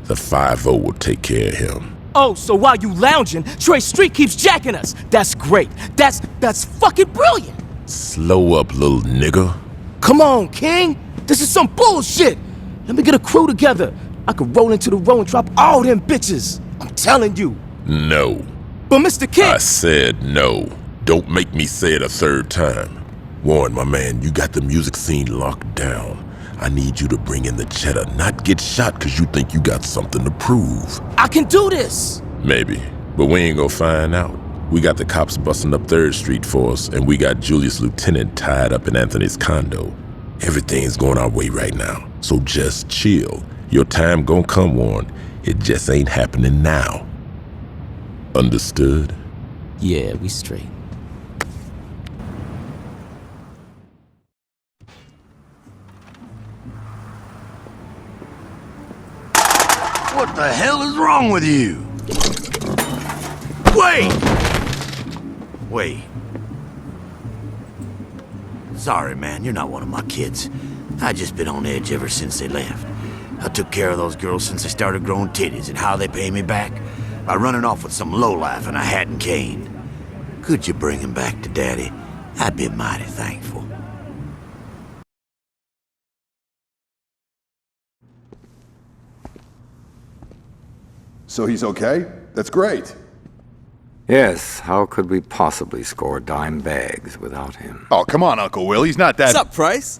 The 5-0 will take care of him. Oh, so while you lounging, Trey Street keeps jacking us. That's great. That's fucking brilliant. Slow up, little nigga. Come on, King. This is some bullshit. Let me get a crew together. I could roll into the row and drop all them bitches. I'm telling you. No. But Mr. King... I said no. Don't make me say it a 3rd time. Warren, my man, you got the music scene locked down. I need you to bring in the cheddar, not get shot 'cause you think you got something to prove. I can do this. Maybe, but we ain't gonna find out. We got the cops busting up 3rd Street for us, and we got Julius Lieutenant tied up in Anthony's condo. Everything's going our way right now, so just chill. Your time gonna come, Warren. It just ain't happening now. Understood? Yeah, we straight. What the hell is wrong with you? Wait! Wait. Sorry, man, you're not one of my kids. I just been on edge ever since they left. I took care of those girls since they started growing titties, and how they pay me back? By running off with some lowlife and a hat and cane. Could you bring him back to Daddy? I'd be mighty thankful. So he's okay? That's great. Yes, how could we possibly score dime bags without him? Oh, come on, Uncle Will. He's not that... What's up, Price?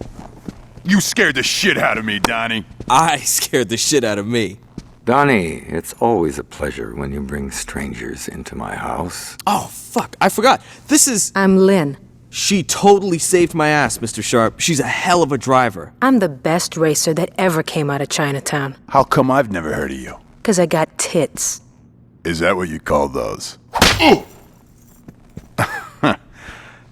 You scared the shit out of me, Donnie. I scared the shit out of me. Donnie, it's always a pleasure when you bring strangers into my house. Oh, fuck, I forgot. This is... I'm Lynn. She totally saved my ass, Mr. Sharp. She's a hell of a driver. I'm the best racer that ever came out of Chinatown. How come I've never heard of you? 'Cause I got tits. Is that what you call those?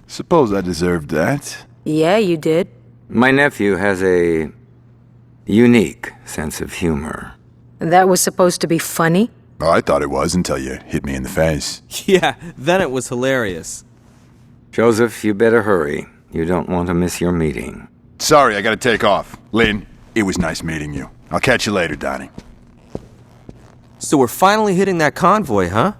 Suppose I deserved that. Yeah, you did. My nephew has a unique sense of humor. That was supposed to be funny? Oh, I thought it was until you hit me in the face. Yeah, then it was hilarious. Joseph, you better hurry. You don't want to miss your meeting. Sorry, I gotta take off. Lynn, it was nice meeting you. I'll catch you later, Donnie. So we're finally hitting that convoy, huh?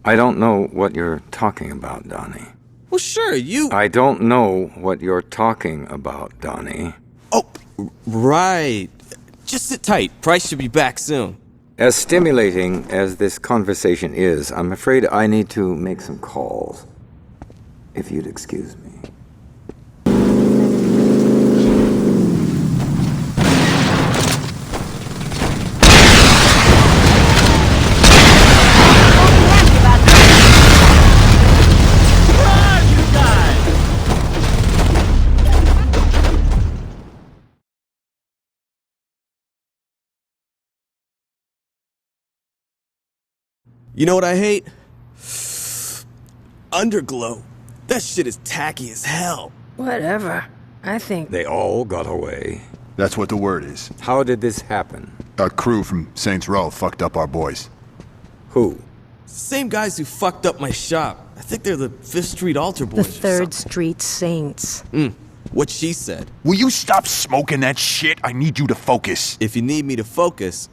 I don't know what you're talking about, Donnie. Well, sure, you... I don't know what you're talking about, Donnie. Oh, right. Just sit tight. Price should be back soon. As stimulating as this conversation is, I'm afraid I need to make some calls. If you'd excuse me. You know what I hate? Underglow. That shit is tacky as hell. Whatever. I think... They all got away. That's what the word is. How did this happen? A crew from Saints Row fucked up our boys. Who? Same guys who fucked up my shop. I think they're the 5th Street Altar Boys. The 3rd Street Saints. What she said. Will you stop smoking that shit? I need you to focus. If you need me to focus,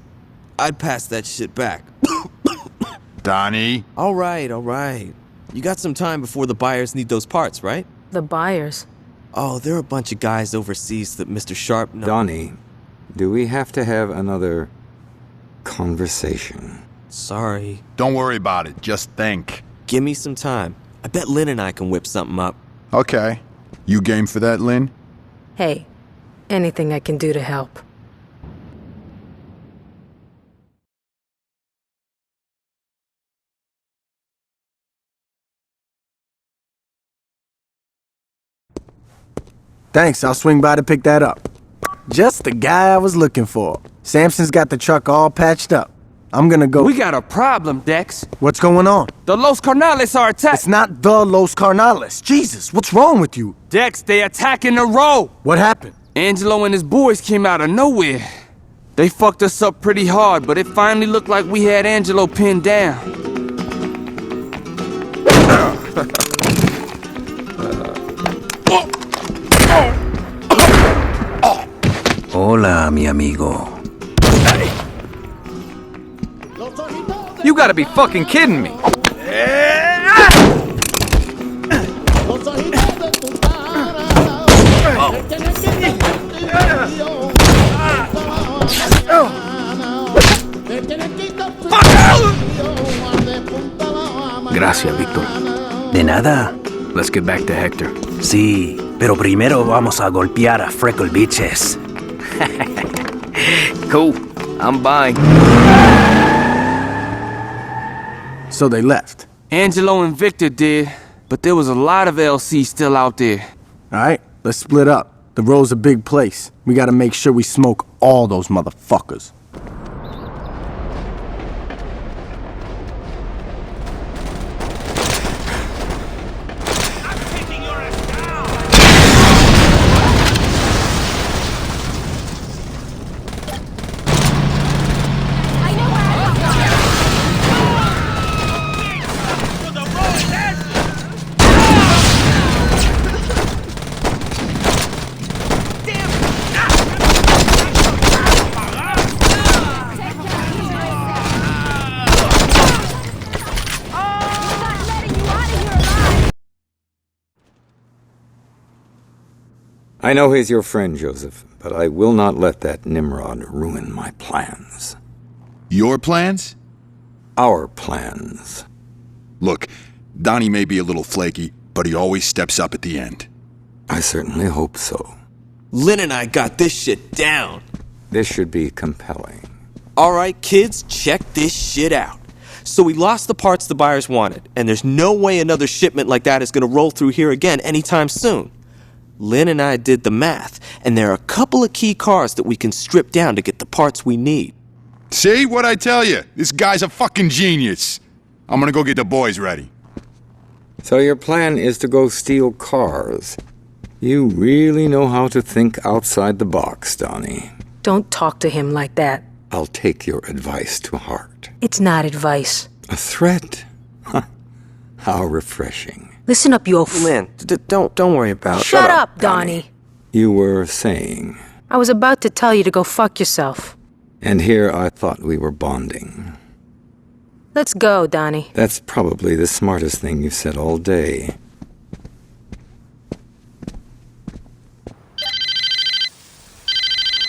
I'd pass that shit back. Donnie. All right. You got some time before the buyers need those parts, right? The buyers? Oh, there are a bunch of guys overseas that Mr. Sharp knows. Donnie, do we have to have another conversation? Sorry. Don't worry about it. Just think. Give me some time. I bet Lynn and I can whip something up. Okay. You game for that, Lynn? Hey, anything I can do to help. Thanks, I'll swing by to pick that up. Just the guy I was looking for. Samson's got the truck all patched up. I'm gonna go... We got a problem, Dex. What's going on? The Los Carnales are attacking. It's not the Los Carnales. Jesus, what's wrong with you? Dex, they attacking the road. What happened? Angelo and his boys came out of nowhere. They fucked us up pretty hard, but it finally looked like we had Angelo pinned down. Hola, mi amigo. You gotta be fucking kidding me. Gracias, Víctor. De nada. Let's get back to Hector. Sí, pero primero vamos a golpear a Freckle Bitches. Cool. I'm buying. So they left. Angelo and Victor did, but there was a lot of LC still out there. Alright, let's split up. The road's a big place. We gotta make sure we smoke all those motherfuckers. I know he's your friend, Joseph, but I will not let that Nimrod ruin my plans. Your plans? Our plans. Look, Donnie may be a little flaky, but he always steps up at the end. I certainly hope so. Lynn and I got this shit down. This should be compelling. All right, kids, check this shit out. So we lost the parts the buyers wanted, and there's no way another shipment like that is going to roll through here again anytime soon. Lynn and I did the math, and there are a couple of key cars that we can strip down to get the parts we need. See what I tell you? This guy's a fucking genius. I'm gonna go get the boys ready. So your plan is to go steal cars. You really know how to think outside the box, Donnie. Don't talk to him like that. I'll take your advice to heart. It's not advice. A threat? How refreshing. Listen up, you Lynn, don't worry about it. Shut up, Donnie. You were saying... I was about to tell you to go fuck yourself. And here I thought we were bonding. Let's go, Donnie. That's probably the smartest thing you've said all day.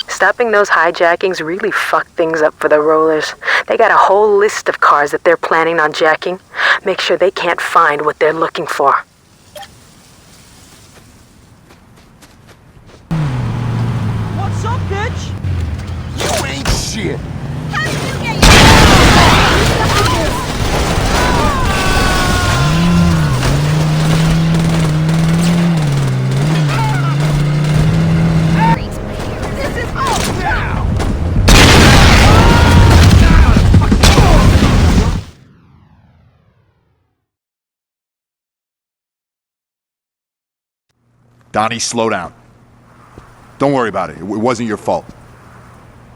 Stopping those hijackings really fucked things up for the rollers. They got a whole list of cars that they're planning on jacking. Make sure they can't find what they're looking for. What's up, bitch? You ain't shit. How did you get This is all now! Donnie, slow down. Don't worry about it. It wasn't your fault.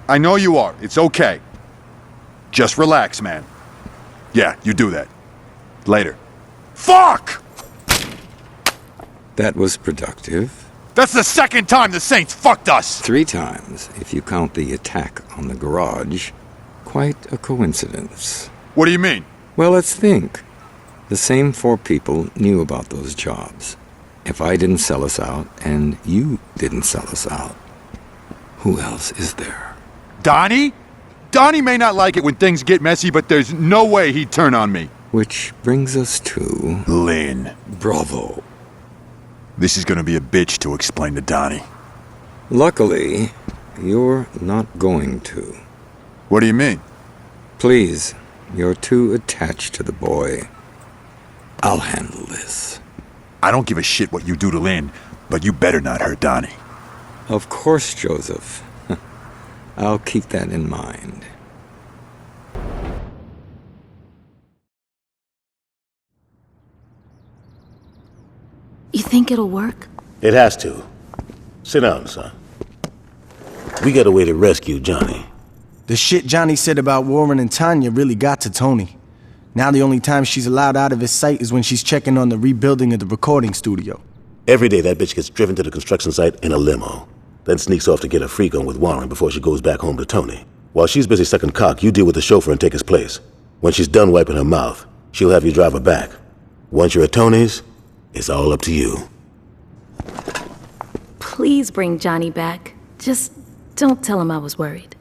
I know you are. It's okay. Just relax, man. Yeah, you do that. Later. Fuck! That was productive. That's the second time the Saints fucked us! 3 times, if you count the attack on the garage. Quite a coincidence. What do you mean? Well, let's think. The same 4 people knew about those jobs. If I didn't sell us out, and you didn't sell us out, who else is there? Donnie? Donnie may not like it when things get messy, but there's no way he'd turn on me. Which brings us to... Lynn. Bravo. This is gonna be a bitch to explain to Donnie. Luckily, you're not going to. What do you mean? Please, you're too attached to the boy. I'll handle this. I don't give a shit what you do to Lynn, but you better not hurt Donnie. Of course, Joseph. I'll keep that in mind. You think it'll work? It has to. Sit down, son. We got a way to rescue Johnny. The shit Johnny said about Warren and Tanya really got to Tony. Now the only time she's allowed out of his sight is when she's checking on the rebuilding of the recording studio. Every day that bitch gets driven to the construction site in a limo, then sneaks off to get a freak on with Warren before she goes back home to Tony. While she's busy sucking cock, you deal with the chauffeur and take his place. When she's done wiping her mouth, she'll have you drive her back. Once you're at Tony's, it's all up to you. Please bring Johnny back. Just don't tell him I was worried.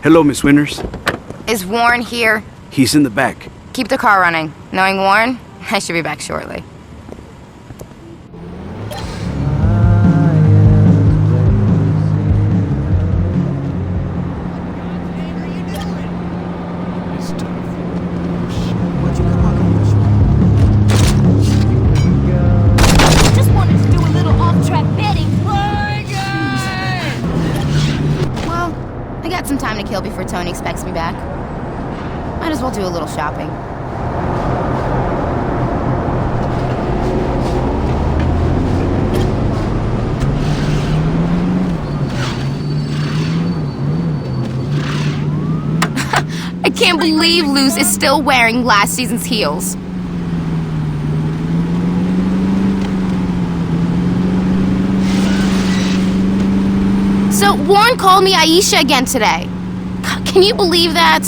Hello, Miss Winters. Is Warren here? He's in the back. Keep the car running. Knowing Warren, I should be back shortly. Just wanted to do a little off-track betting. Well, I got some time to kill before Tony expects me back. Might as well do a little shopping. I can't believe Luz is still wearing last season's heels. So, Warren called me Aisha again today. Can you believe that?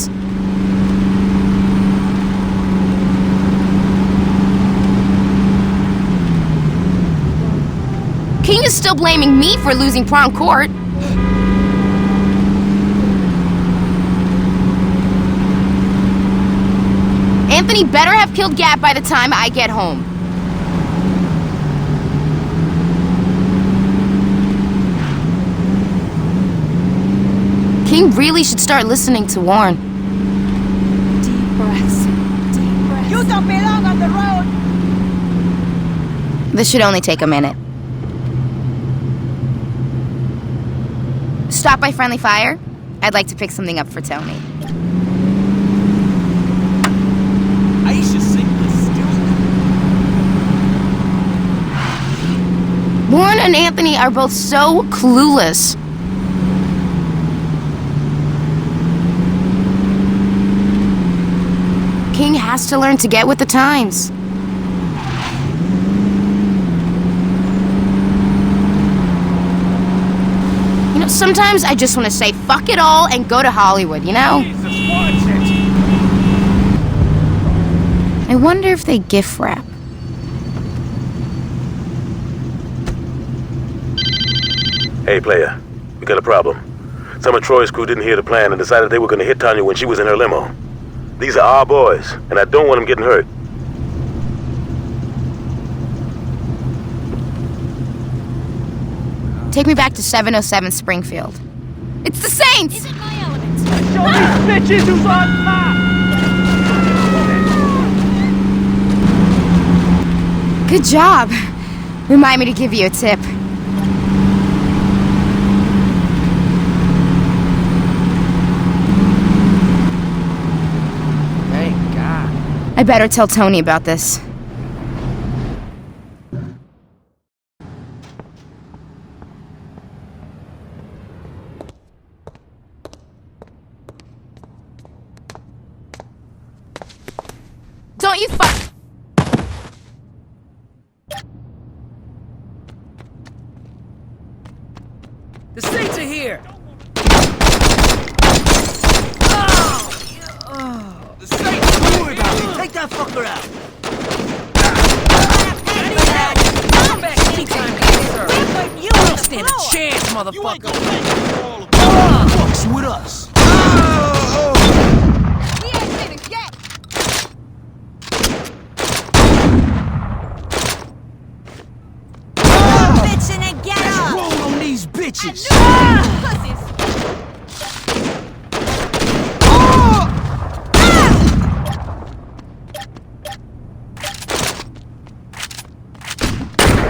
King is still blaming me for losing prom court. Anthony better have killed Gap by the time I get home. King really should start listening to Warren. Deep breaths. Deep breaths. You don't belong on the road! This should only take a minute. Stop by Friendly Fire? I'd like to pick something up for Tony. Aisha Sigma still. Warren and Anthony are both so clueless. King has to learn to get with the times. You know, sometimes I just want to say fuck it all and go to Hollywood, you know? I wonder if they gift wrap. Hey, player. We got a problem. Some of Troy's crew didn't hear the plan and decided they were going to hit Tanya when she was in her limo. These are our boys, and I don't want them getting hurt. Take me back to 707 Springfield. It's the Saints! Show these bitches who's on top! Good job. Remind me to give you a tip. I better tell Tony about this. Don't you fuck... The Saints are here! Don't worry about it. Take that fucker out. Come back anytime, sir. You don't stand a chance, motherfucker. Fucks with us. Bitchin' and get up. Roll on these bitches.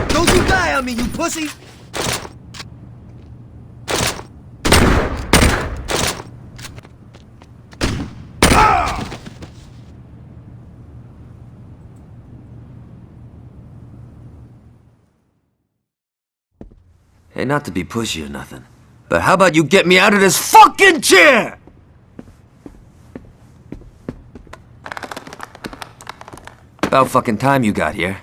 Don't you die on me, you pussy! Hey, not to be pushy or nothing, but how about you get me out of this fucking chair? About fucking time you got here.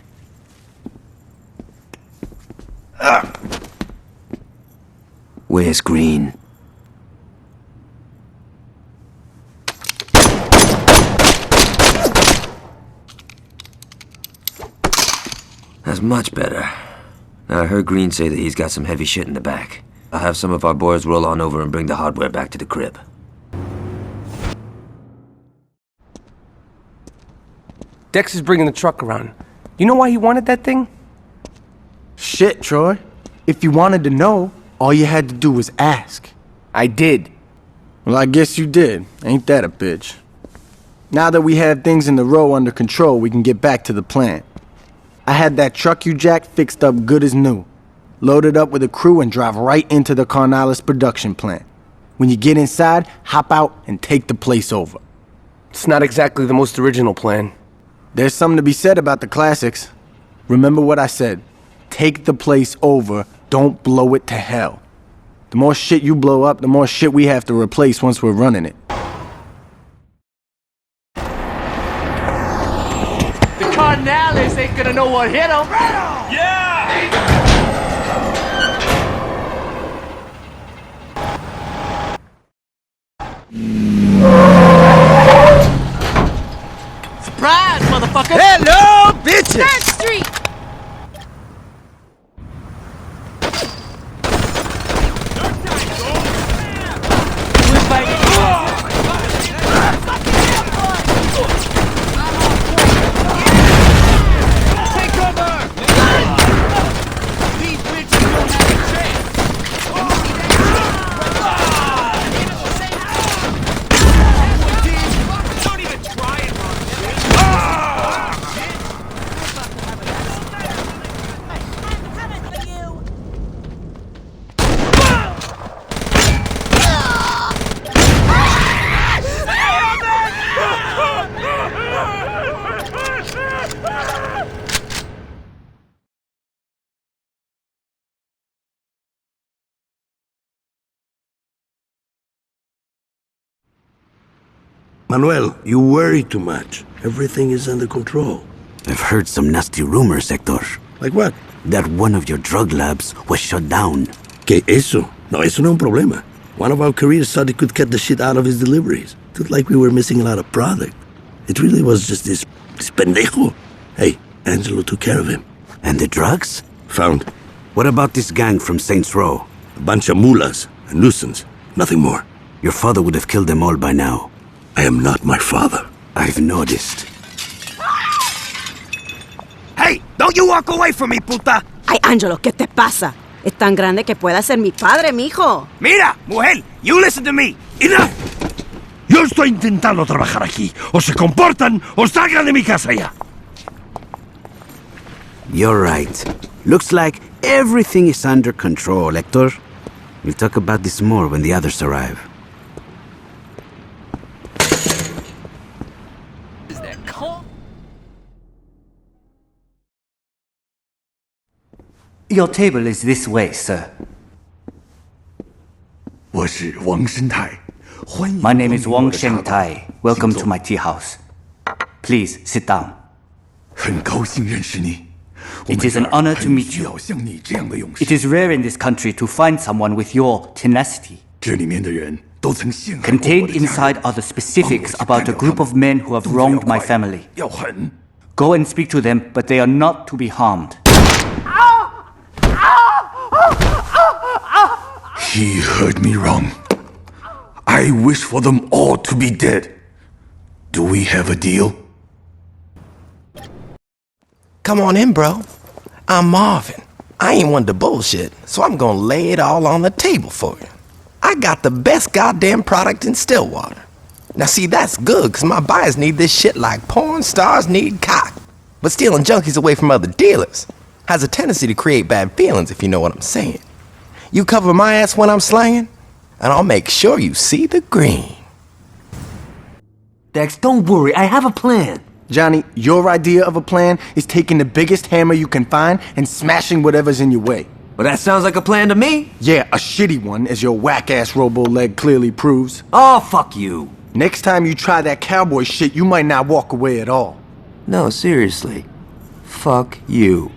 Where's Green? That's much better. Now, I heard Green say that he's got some heavy shit in the back. I'll have some of our boys roll on over and bring the hardware back to the crib. Dex is bringing the truck around. You know why he wanted that thing? Shit, Troy. If you wanted to know, all you had to do was ask. I did. Well, I guess you did. Ain't that a bitch? Now that we have things in the row under control, we can get back to the plan. I had that truck you jacked fixed up good as new. Loaded up with a crew and drive right into the Carnalis production plant. When you get inside, hop out and take the place over. It's not exactly the most original plan. There's something to be said about the classics. Remember what I said. Take the place over, don't blow it to hell. The more shit you blow up, the more shit we have to replace once we're running it. The Carnalis ain't gonna know what hit them. Yeah! Surprise, motherfucker! Hello, bitches! 3rd Street! Manuel, you worry too much. Everything is under control. I've heard some nasty rumors, Hector. Like what? That one of your drug labs was shut down. ¿Qué eso? No, eso no es un problema. One of our careers thought he could cut the shit out of his deliveries. It looked like we were missing a lot of product. It really was just this pendejo. Hey, Angelo took care of him. And the drugs? Found. What about this gang from Saints Row? A bunch of mulas and nuisance. Nothing more. Your father would have killed them all by now. I am not my father. I've noticed. Hey, don't you walk away from me, puta! Ay, Angelo, ¿qué te pasa? Es tan grande que pueda ser mi padre, mijo. Mira, mujer, you listen to me. ¡Enough! Yo estoy intentando trabajar aquí. O se comportan o salgan de mi casa ya. You're right. Looks like everything is under control, Hector. We'll talk about this more when the others arrive. Is that call? Your table is this way, sir. 我是王生态，欢迎 My name is 光 Wang 临我的茶馆 Shengtai. Welcome to my tea house. Please sit down. 很高兴认识你。 It is an honor to meet 需 you. 要像你这样的勇士。 It is rare in this country to find someone with your tenacity. 这里面的人都曾陷害过我 Contained 的家人 inside are the specifics about a group of men who have wronged my family. 要狠。 Go and speak to them, but they are not to be harmed. He heard me wrong. I wish for them all to be dead. Do we have a deal? Come on in, bro. I'm Marvin. I ain't one to bullshit, so I'm gonna lay it all on the table for you. I got the best goddamn product in Stillwater. Now see, that's good, cause my buyers need this shit like porn stars need cock. But stealing junkies away from other dealers has a tendency to create bad feelings, if you know what I'm saying. You cover my ass when I'm slanging, and I'll make sure you see the green. Dex, don't worry, I have a plan. Johnny, your idea of a plan is taking the biggest hammer you can find and smashing whatever's in your way. Well, that sounds like a plan to me. Yeah, a shitty one, as your whack-ass robo-leg clearly proves. Oh, fuck you. Next time you try that cowboy shit, you might not walk away at all. No, seriously. Fuck you.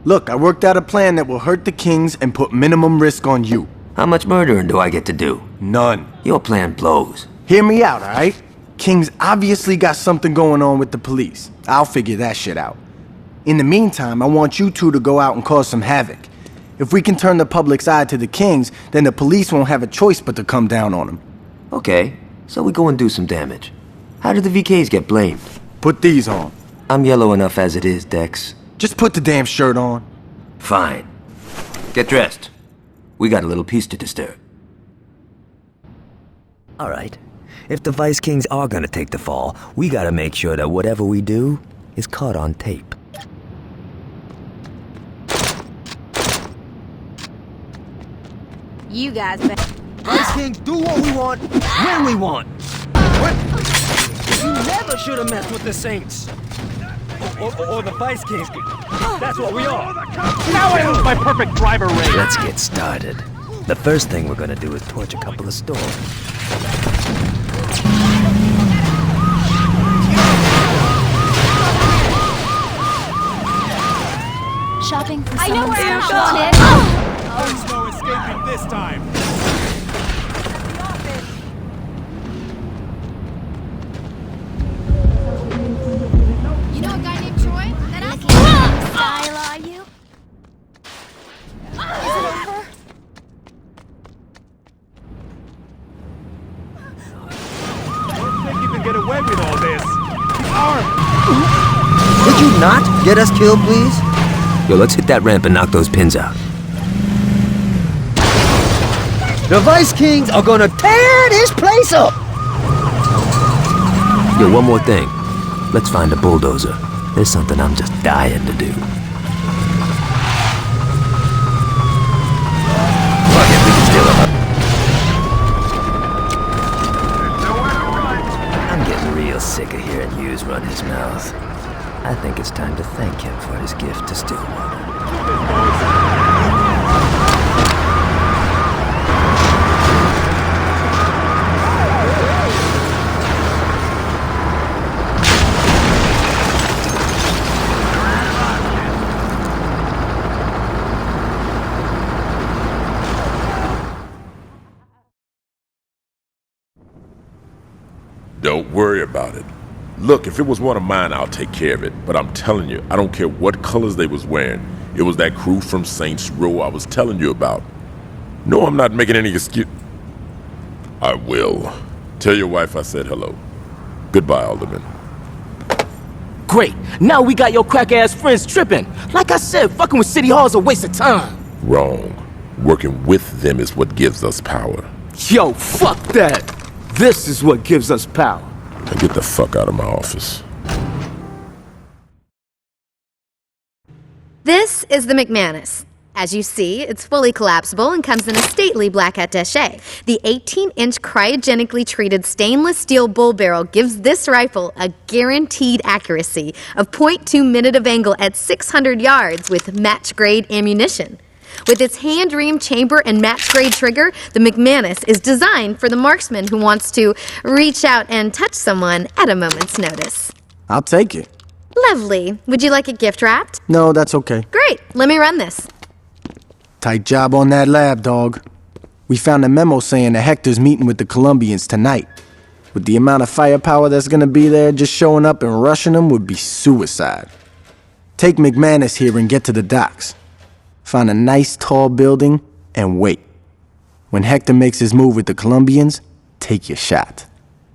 Look, I worked out a plan that will hurt the Kings and put minimum risk on you. How much murdering do I get to do? None. Your plan blows. Hear me out, alright? Kings obviously got something going on with the police. I'll figure that shit out. In the meantime, I want you two to go out and cause some havoc. If we can turn the public's eye to the Kings, then the police won't have a choice but to come down on them. Okay, so we go and do some damage. How did the VKs get blamed? Put these on. I'm yellow enough as it is, Dex. Just put the damn shirt on. Fine. Get dressed. We got a little piece to disturb. All right. If the Vice Kings are gonna take the fall, we gotta make sure that whatever we do is caught on tape. You guys Vice Kings do what we want, when we want. What? You never should have messed with the Saints. Or the Vice Kings. That's what we are. Now I lose my perfect driver range. Let's get started. The first thing we're gonna do is torch a couple of stores. Shopping for I know someone where I'm special going. today? There's no escaping this time. You know a guy named Troy? That I Style, are you? Is it over? Don't think you can get away with all this. Arm! Would you not get us killed, please? Yo, let's hit that ramp and knock those pins out. The Vice Kings are gonna tear this place up! Yo, one more thing. Let's find a bulldozer. There's something I'm just dying to do. Fuck it, we can steal it. I'm getting real sick of hearing Hughes run his mouth. I think it's time to thank him for his gift to Stillwater. worry about it. Look, if it was one of mine, I'll take care of it. But I'm telling you, I don't care what colors they was wearing. It was that crew from Saints Row I was telling you about. No, I'm not making any excuse. I will. Tell your wife I said hello. Goodbye, Alderman. Great. Now we got your crack-ass friends tripping. Like I said, fucking with City Hall is a waste of time. Wrong. Working with them is what gives us power. Yo, fuck that. This is what gives us power. Now get the fuck out of my office. This is the McManus. As you see, it's fully collapsible and comes in a stately black attaché. The 18-inch cryogenically treated stainless steel bull barrel gives this rifle a guaranteed accuracy of .2 minute of angle at 600 yards with match-grade ammunition. With its hand-reamed chamber and match-grade trigger, the McManus is designed for the marksman who wants to reach out and touch someone at a moment's notice. I'll take it. Lovely. Would you like it gift-wrapped? No, that's okay. Great. Let me run this. Tight job on that lab, dog. We found a memo saying that Hector's meeting with the Colombians tonight. With the amount of firepower that's gonna be there, just showing up and rushing them would be suicide. Take McManus here and get to the docks. Find a nice tall building and wait. When Hector makes his move with the Colombians, take your shot.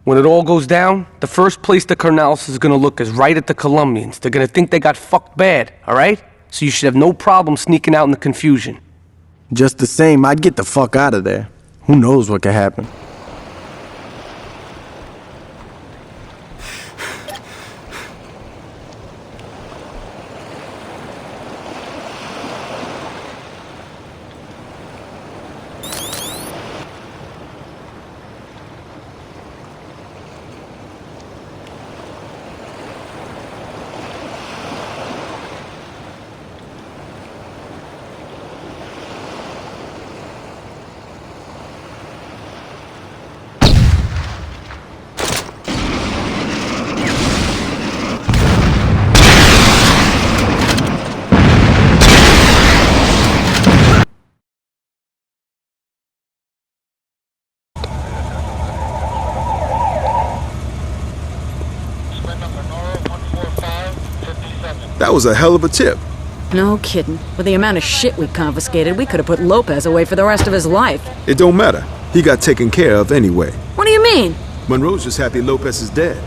When it all goes down, the first place the Cornels is gonna look is right at the Colombians. They're gonna think they got fucked bad, alright? So you should have no problem sneaking out in the confusion. Just the same, I'd get the fuck out of there. Who knows what could happen? That was a hell of a tip. No kidding. With the amount of shit we confiscated, we could have put Lopez away for the rest of his life. It don't matter. He got taken care of anyway. What do you mean? Monroe's just happy Lopez is dead.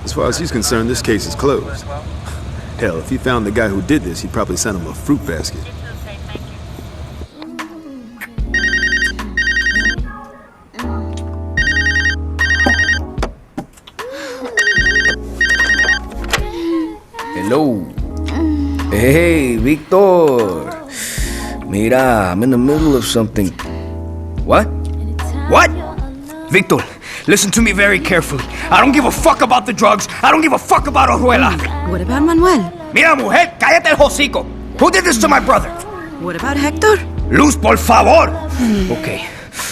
As far as he's concerned, this case is closed. Hell, if he found the guy who did this, he'd probably send him a fruit basket. Hello. Hey, Victor. Mira, I'm in the middle of something. What? What? Victor, listen to me very carefully. I don't give a fuck about the drugs. I don't give a fuck about Oruela. What about Manuel? Mira, mujer, cállate el hocico. Who did this to my brother? What about Hector? Luz, por favor.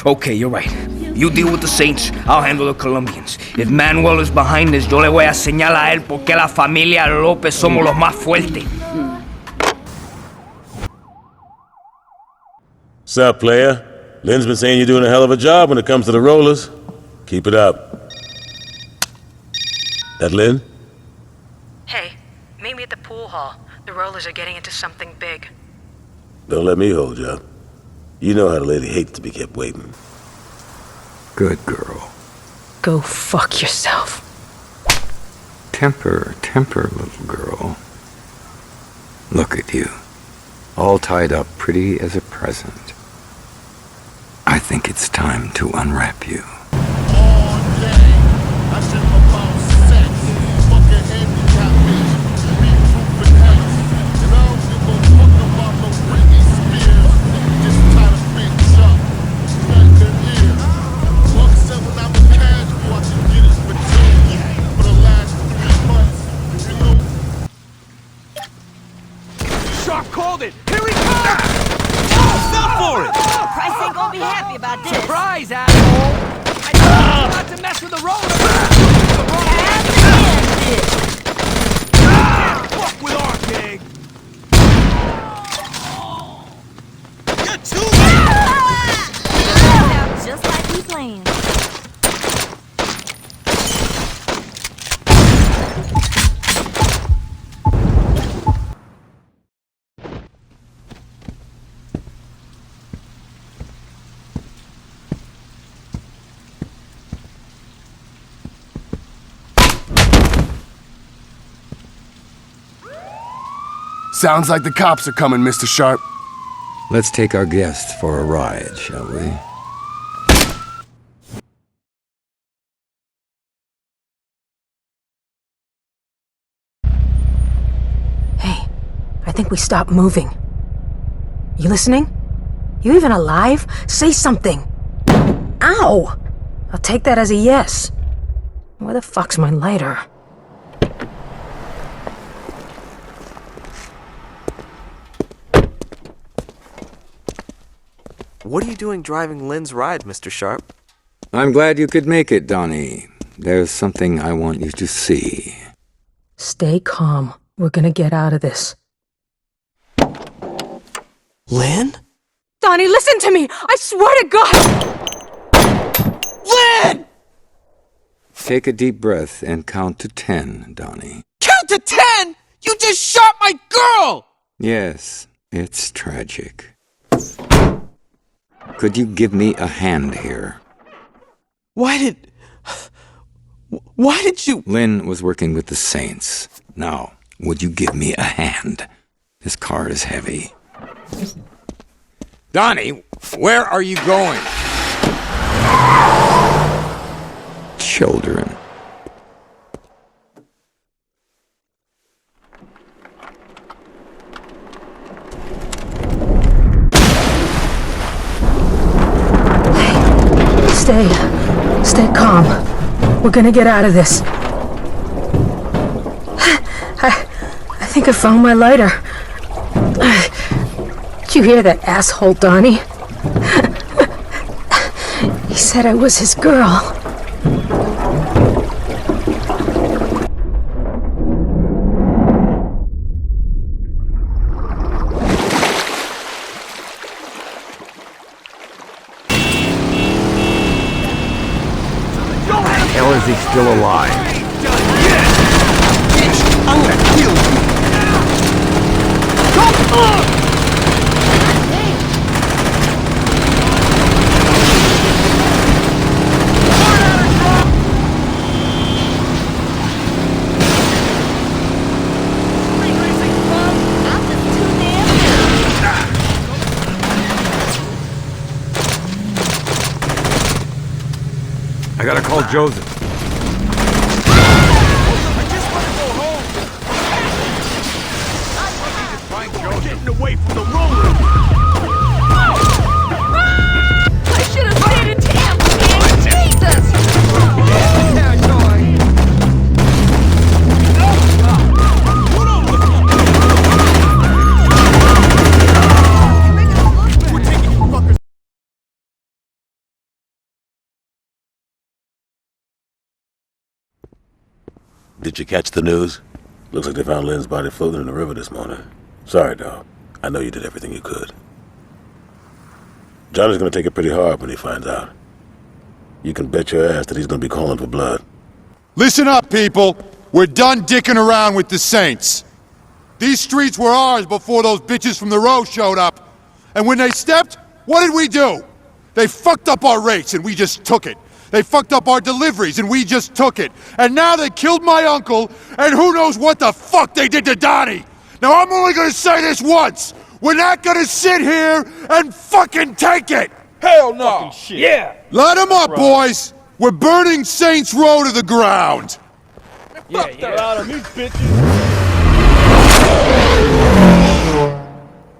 Okay, you're right. You deal with the Saints, I'll handle the Colombians. If Manuel is behind this, yo le voy a señalar a él porque la familia López somos los más fuertes. What's up, player? Lynn's been saying you're doing a hell of a job when it comes to the rollers. Keep it up. That Lynn? Hey, meet me at the pool hall. The rollers are getting into something big. Don't let me hold you up. You know how the lady hates to be kept waiting. Good girl. Go fuck yourself. Temper, little girl. Look at you. All tied up pretty as a present. I think it's time to unwrap you. Sharp called it! Here he comes! Stop for it! Price ain't gonna be happy about this. Surprise, asshole! I told you not to mess with the roller! Fuck with our king! You're too late! Just like we planned. Sounds like the cops are coming, Mr. Sharp. Let's take our guest for a ride, shall we? Hey, I think we stopped moving. You listening? You even alive? Say something! Ow! I'll take that as a yes. Where the fuck's my lighter? What are you doing driving Lynn's ride, Mr. Sharp? I'm glad you could make it, Donnie. There's something I want you to see. Stay calm. We're gonna get out of this. Lynn? Donnie, listen to me! I swear to God! Lynn! Take a deep breath and count to 10, Donnie. Count to 10?! You just shot my girl! Yes, it's tragic. Could you give me a hand here? Why did you... Lynn was working with the Saints. Now, would you give me a hand? This car is heavy. Donnie, where are you going? Children. Stay calm. We're gonna get out of this. I think I found my lighter. Did you hear that asshole, Donnie? He said I was his girl. How is he still alive? I'm gonna kill you! Come on! I gotta call Joseph. Getting away from the roller! I should have stayed in Tampa, man! Jesus! Did you catch the news? Looks like they found Lynn's body floating in the river this morning. Sorry, dog. I know you did everything you could. Johnny's gonna take it pretty hard when he finds out. You can bet your ass that he's gonna be calling for blood. Listen up, people! We're done dicking around with the Saints. These streets were ours before those bitches from the row showed up. And when they stepped, what did we do? They fucked up our rates and we just took it. They fucked up our deliveries and we just took it. And now they killed my uncle, and who knows what the fuck they did to Donnie. Now I'm only gonna say this once. We're not gonna sit here and fucking take it! Hell no! Yeah! Let them up, boys! We're burning Saints Row to the ground! Yeah. Out of these bitches.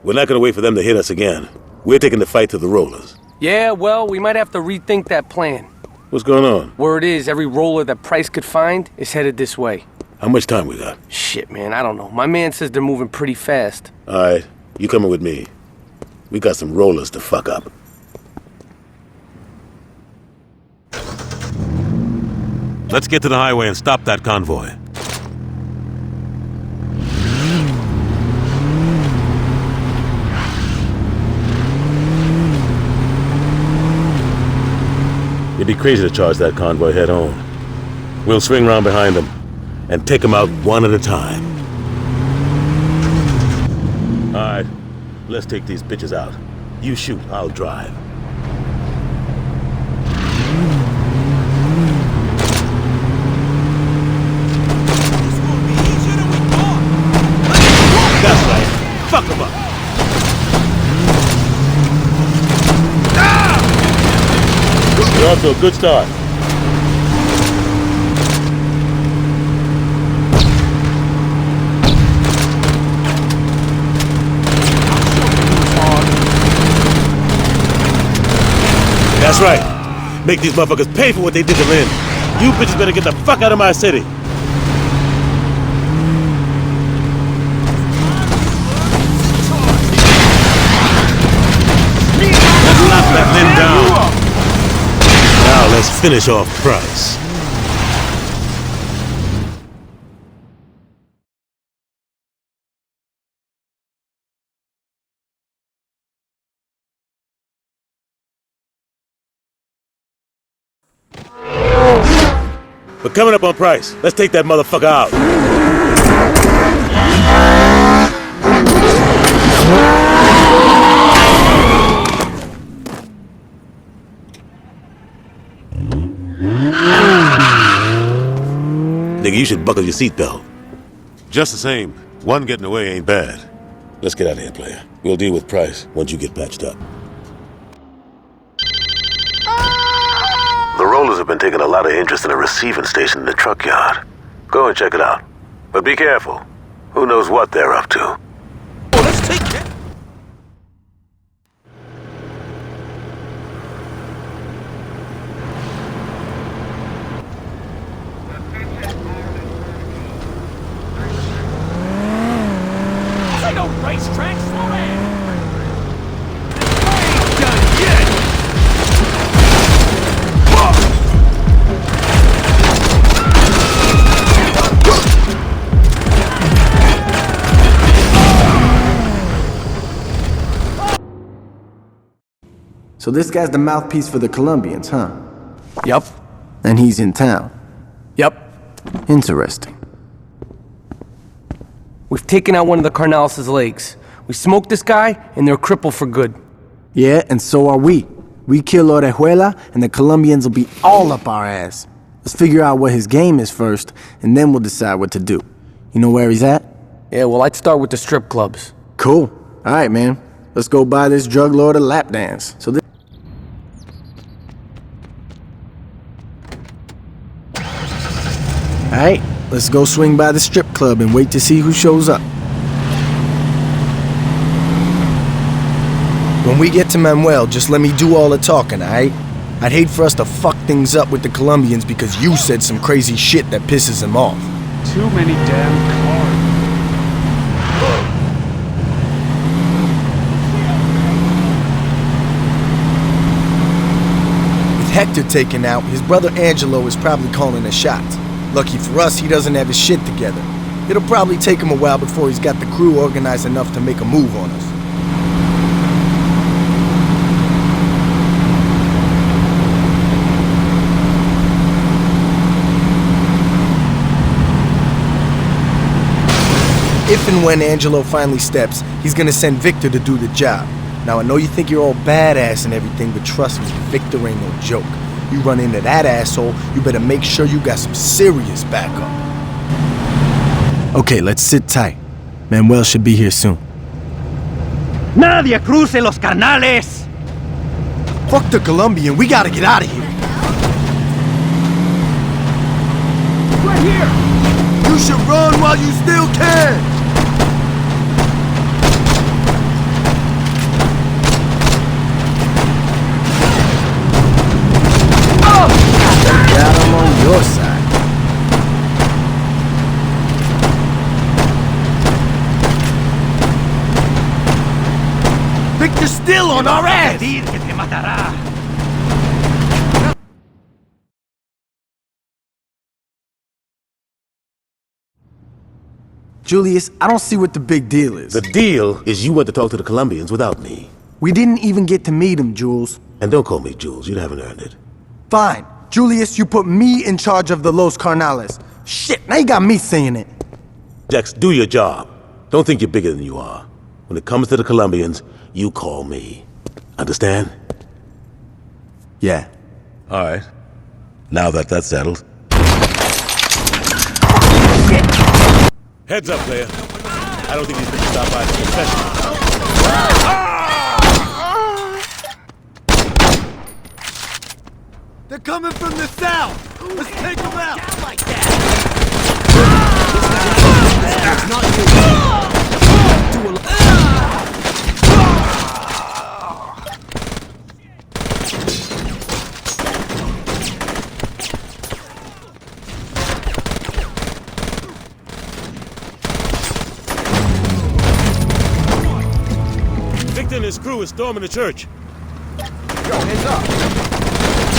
We're not gonna wait for them to hit us again. We're taking the fight to the rollers. Yeah, well, we might have to rethink that plan. What's going on? Word is, every roller that Price could find is headed this way. How much time we got? Shit, man, I don't know. My man says they're moving pretty fast. Alright, you coming with me. We got some rollers to fuck up. Let's get to the highway and stop that convoy. It'd be crazy to charge that convoy head on. We'll swing round behind them and take them out one at a time. Alright, let's take these bitches out. You shoot, I'll drive. That's right. fuck him up. You're off to a good start. That's right. Make these motherfuckers pay for what they did to Lynn. You bitches better get the fuck out of my city. Knock that Lynn down. Now let's finish off Price. We're coming up on Price. Let's take that motherfucker out. Nigga, you should buckle your seatbelt. Just the same, one getting away ain't bad. Let's get out of here, player. We'll deal with Price once you get patched up. The Rollers have been taking a lot of interest in a receiving station in the truck yard. Go and check it out. But be careful. Who knows what they're up to. Oh, let's take that. This ain't no racetrack. Slow down. Ain't done yet. So this guy's the mouthpiece for the Colombians, huh? Yup. And he's in town. Yup. Interesting. We've taken out one of the Carnales' legs. We smoked this guy, and they're crippled for good. Yeah, and so are we. We kill Orejuela, and the Colombians will be all up our ass. Let's figure out what his game is first, and then we'll decide what to do. You know where he's at? Yeah, well, I'd start with the strip clubs. Cool. All right, man. Let's go buy this drug lord a lap dance. Alright, let's go swing by the strip club and wait to see who shows up. When we get to Manuel, just let me do all the talking, alright? I'd hate for us to fuck things up with the Colombians because you said some crazy shit that pisses them off. Too many damn With Hector taken out, his brother Angelo is probably calling the shots. Lucky for us, he doesn't have his shit together. It'll probably take him a while before he's got the crew organized enough to make a move on us. If and when Angelo finally steps, he's gonna send Victor to do the job. Now, I know you think you're all badass and everything, but trust me, Victor ain't no joke. You run into that asshole, you better make sure you got some serious backup. Okay, let's sit tight. Manuel should be here soon. Nadie cruce los carnales! Fuck the Colombian, we gotta get out of here. Right here! You should run while you still can! Got him on your side. Victor's still on our ass! Julius, I don't see what the big deal is. The deal is you went to talk to the Colombians without me. We didn't even get to meet him, Jules. And don't call me Jules, you haven't earned it. Fine. Julius, you put me in charge of the Los Carnales. Shit, now you got me saying it. Jax, do your job. Don't think you're bigger than you are. When it comes to the Colombians, you call me. Understand? Yeah. All right. Now that that's settled. Heads up, player. I don't think these bitches stop by the confession. They're coming from the south! Let's take them out! Down like that! It's not you. Victor and his crew is storming the church. Yo, heads up!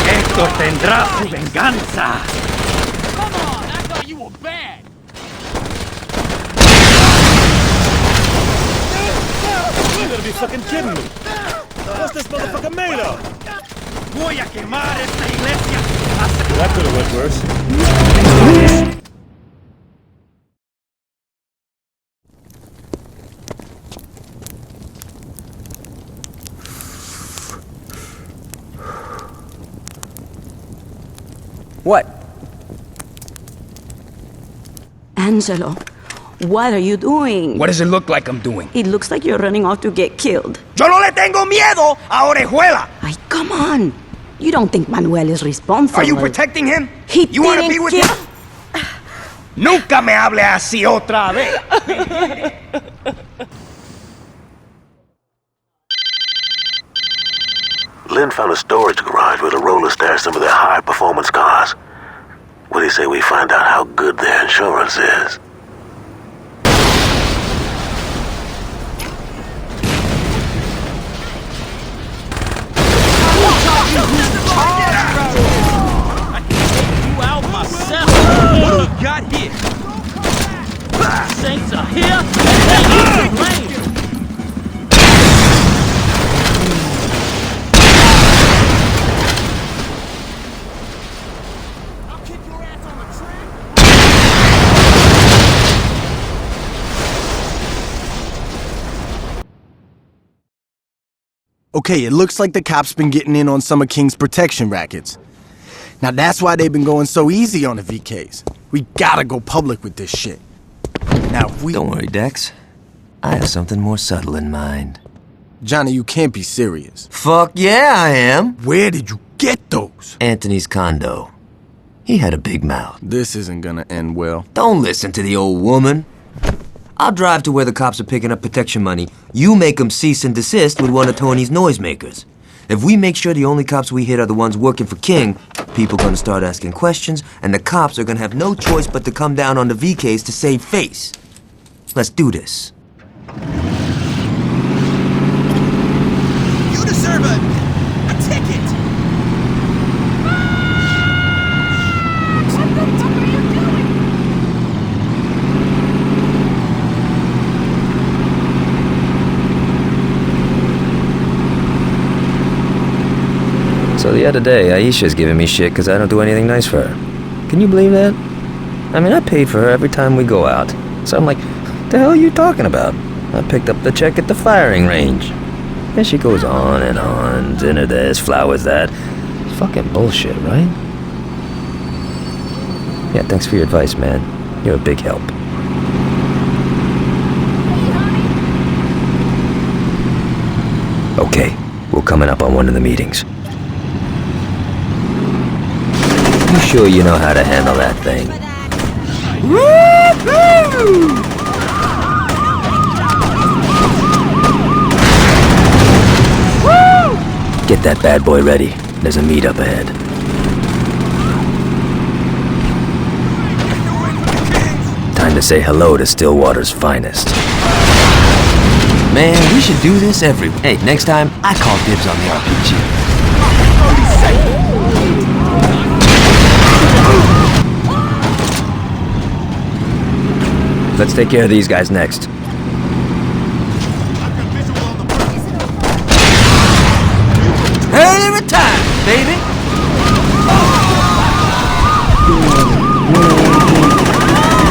Héctor tendrá su venganza. Come on! I thought you were bad! You gotta be fucking kidding me! What's this motherfucker made of? Voy a quemar esta iglesia. That could've went worse. What? Angelo, what are you doing? What does it look like I'm doing? It looks like you're running off to get killed. Yo no le tengo miedo a Orejuela! Ay, come on. You don't think Manuel is responsible. Are you protecting him? He You want to didn't be with kill- him? Nunca me hable así otra vez. Lynn found a storage garage where the rollers stash some of their high-performance cars. What do you say we find out how good their insurance is? You out myself! What do we got here? Saints are here, and they need the rain! Okay, it looks like the cops been getting in on some of King's protection rackets. Now that's why they've been going so easy on the VKs. We gotta go public with this shit. Now if we... Don't worry, Dex. I have something more subtle in mind. Johnny, you can't be serious. Fuck yeah, I am. Where did you get those? Anthony's condo. He had a big mouth. This isn't gonna end well. Don't listen to the old woman. I'll drive to where the cops are picking up protection money. You make them cease and desist with one of Tony's noisemakers. If we make sure the only cops we hit are the ones working for King, people gonna start asking questions, and the cops are gonna have no choice but to come down on the VKs to save face. Let's do this. You deserve a ticket! So the other day, Aisha's giving me shit because I don't do anything nice for her. Can you believe that? I mean, I paid for her every time we go out. So I'm like, what the hell are you talking about? I picked up the check at the firing range. And she goes on and on, dinner this, flowers that. It's fucking bullshit, right? Yeah, thanks for your advice, man. You're a big help. Okay, we're coming up on one of the meetings. You sure you know how to handle that thing? Woo-hoo! Get that bad boy ready. There's a meet up ahead. Time to say hello to Stillwater's finest. Man, we should do this every... Hey, next time, I call dibs on the RPG. Let's take care of these guys next. Early retirement, baby!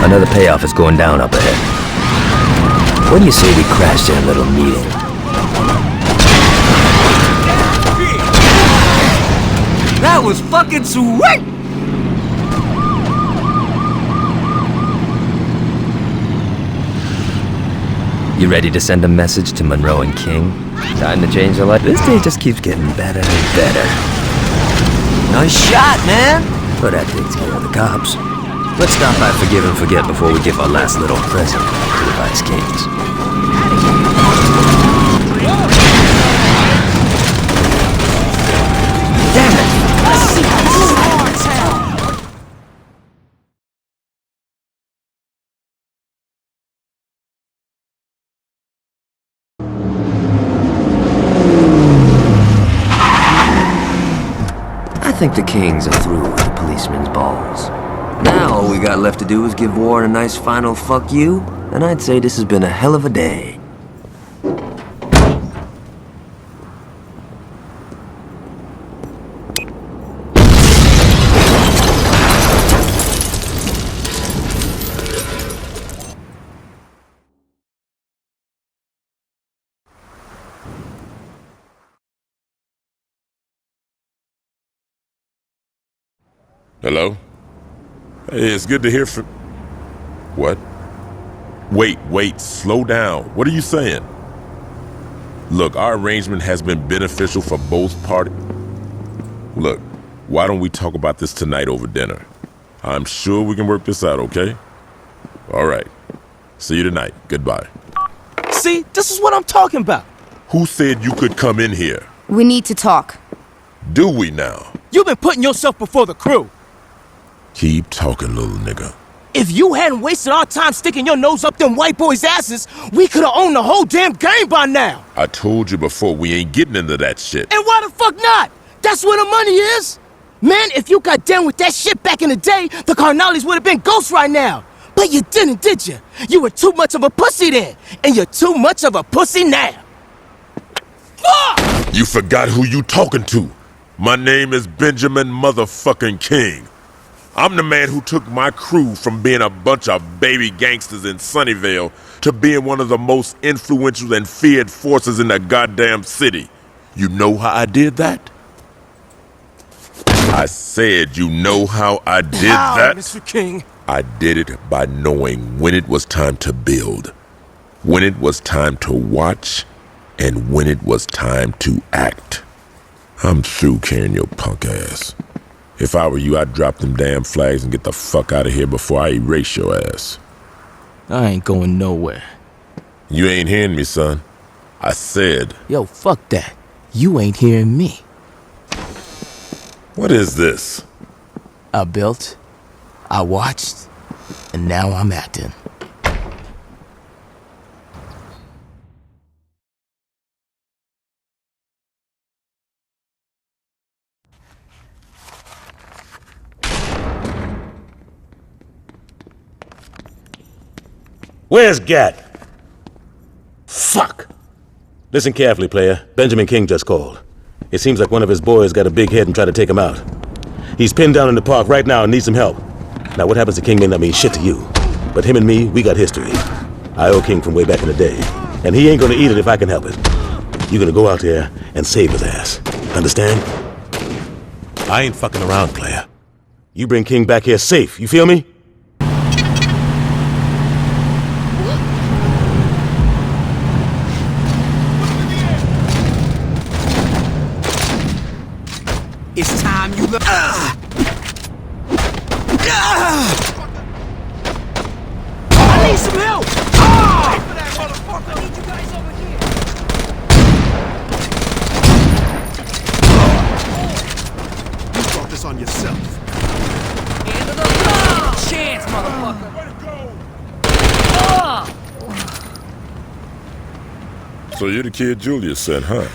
Another payoff is going down up ahead. What do you say we crash their little meeting? That was fucking sweet! You ready to send a message to Monroe and King? Time to change their life? This day just keeps getting better and better. Nice shot, man! But that takes care of the cops. Let's stop by Forgive and Forget before we give our last little present to the Vice Kings. Damn it! Let's see how this starts out! I think the Kings are through with the policeman's balls. Now all we got left to do is give Warren a nice final fuck you, and I'd say this has been a hell of a day. Hello? Hey, it's good to hear from... What? Wait, slow down. What are you saying? Look, our arrangement has been beneficial for both parties. Look, why don't we talk about this tonight over dinner? I'm sure we can work this out, okay? All right. See you tonight. Goodbye. See, this is what I'm talking about. Who said you could come in here? We need to talk. Do we now? You've been putting yourself before the crew. Keep talking, little nigga. If you hadn't wasted our time sticking your nose up them white boys' asses, we could have owned the whole damn game by now. I told you before, we ain't getting into that shit. And why the fuck not? That's where the money is. Man, if you got down with that shit back in the day, the Carnales would have been ghosts right now. But you didn't, did you? You were too much of a pussy then, and you're too much of a pussy now. Fuck! You forgot who you talking to. My name is Benjamin motherfucking King. I'm the man who took my crew from being a bunch of baby gangsters in Sunnyvale to being one of the most influential and feared forces in the goddamn city. You know how I did that? I said you know how I did that? Mr. King? I did it by knowing when it was time to build, when it was time to watch, and when it was time to act. I'm through carrying your punk ass. If I were you, I'd drop them damn flags and get the fuck out of here before I erase your ass. I ain't going nowhere. You ain't hearing me, son. I said... Yo, fuck that. You ain't hearing me. What is this? I built, I watched, and now I'm acting. Where's Gat? Fuck! Listen carefully, player. Benjamin King just called. It seems like one of his boys got a big head and tried to take him out. He's pinned down in the park right now and needs some help. Now, what happens to King may not mean shit to you. But him and me, we got history. I owe King from way back in the day. And he ain't gonna eat it if I can help it. You're gonna go out there and save his ass. Understand? I ain't fucking around, player. You bring King back here safe, you feel me? It's time you look. I need some help! I need you guys over here! You brought this on yourself. End of the chance, motherfucker! So you're the kid Julius sent, huh?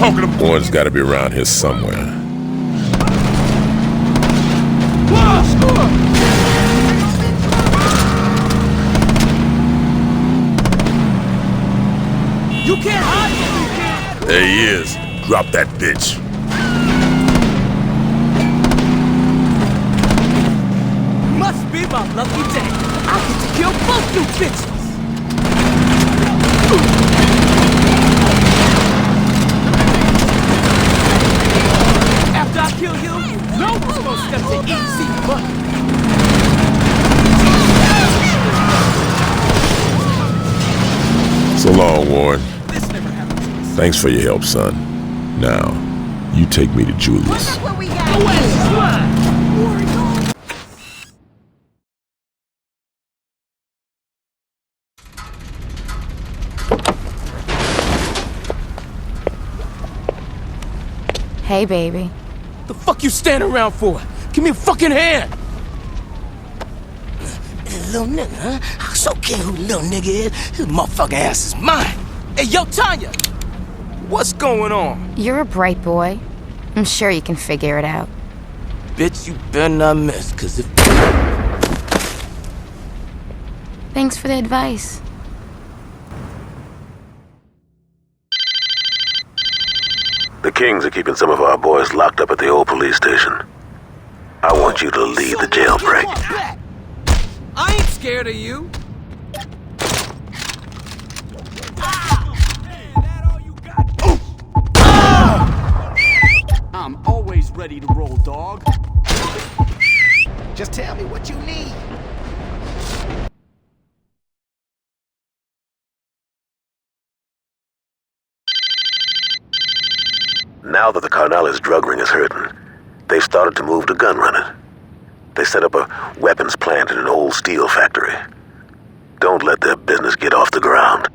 talking about? One's gotta be around here somewhere. You can't hide from me! There he is. Drop that bitch. Must be my lucky day. I get to kill both you bitches! After I kill you, no one's gonna step to easy money. So long, Warren. Thanks for your help, son. Now, you take me to Julius. Hey, baby. The fuck you standing around for? Give me a fucking hand! Little nigga, huh? I so care who little nigga is. This motherfucking ass is mine. Hey, yo, Tanya! What's going on? You're a bright boy. I'm sure you can figure it out. Bitch, you better not miss, cause if... Thanks for the advice. The Kings are keeping some of our boys locked up at the old police station. I want you to lead the jailbreak. I ain't scared of you. I'm always ready to roll, dog. Just tell me what you need. Now that the Carnales drug ring is hurting, they've started to move to gun running. They set up a weapons plant in an old steel factory. Don't let their business get off the ground.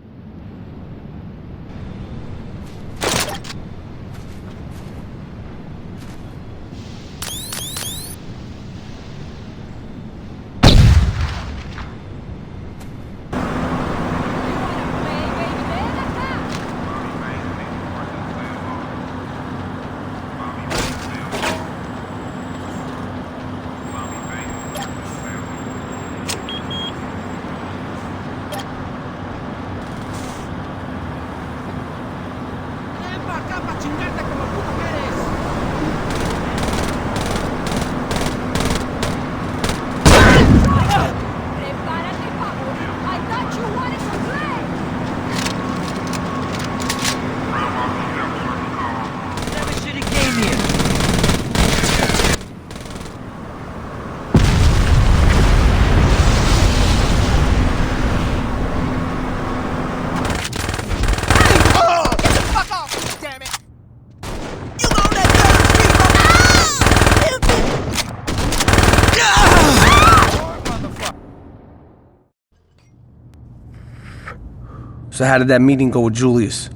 So how did that meeting go with Julius?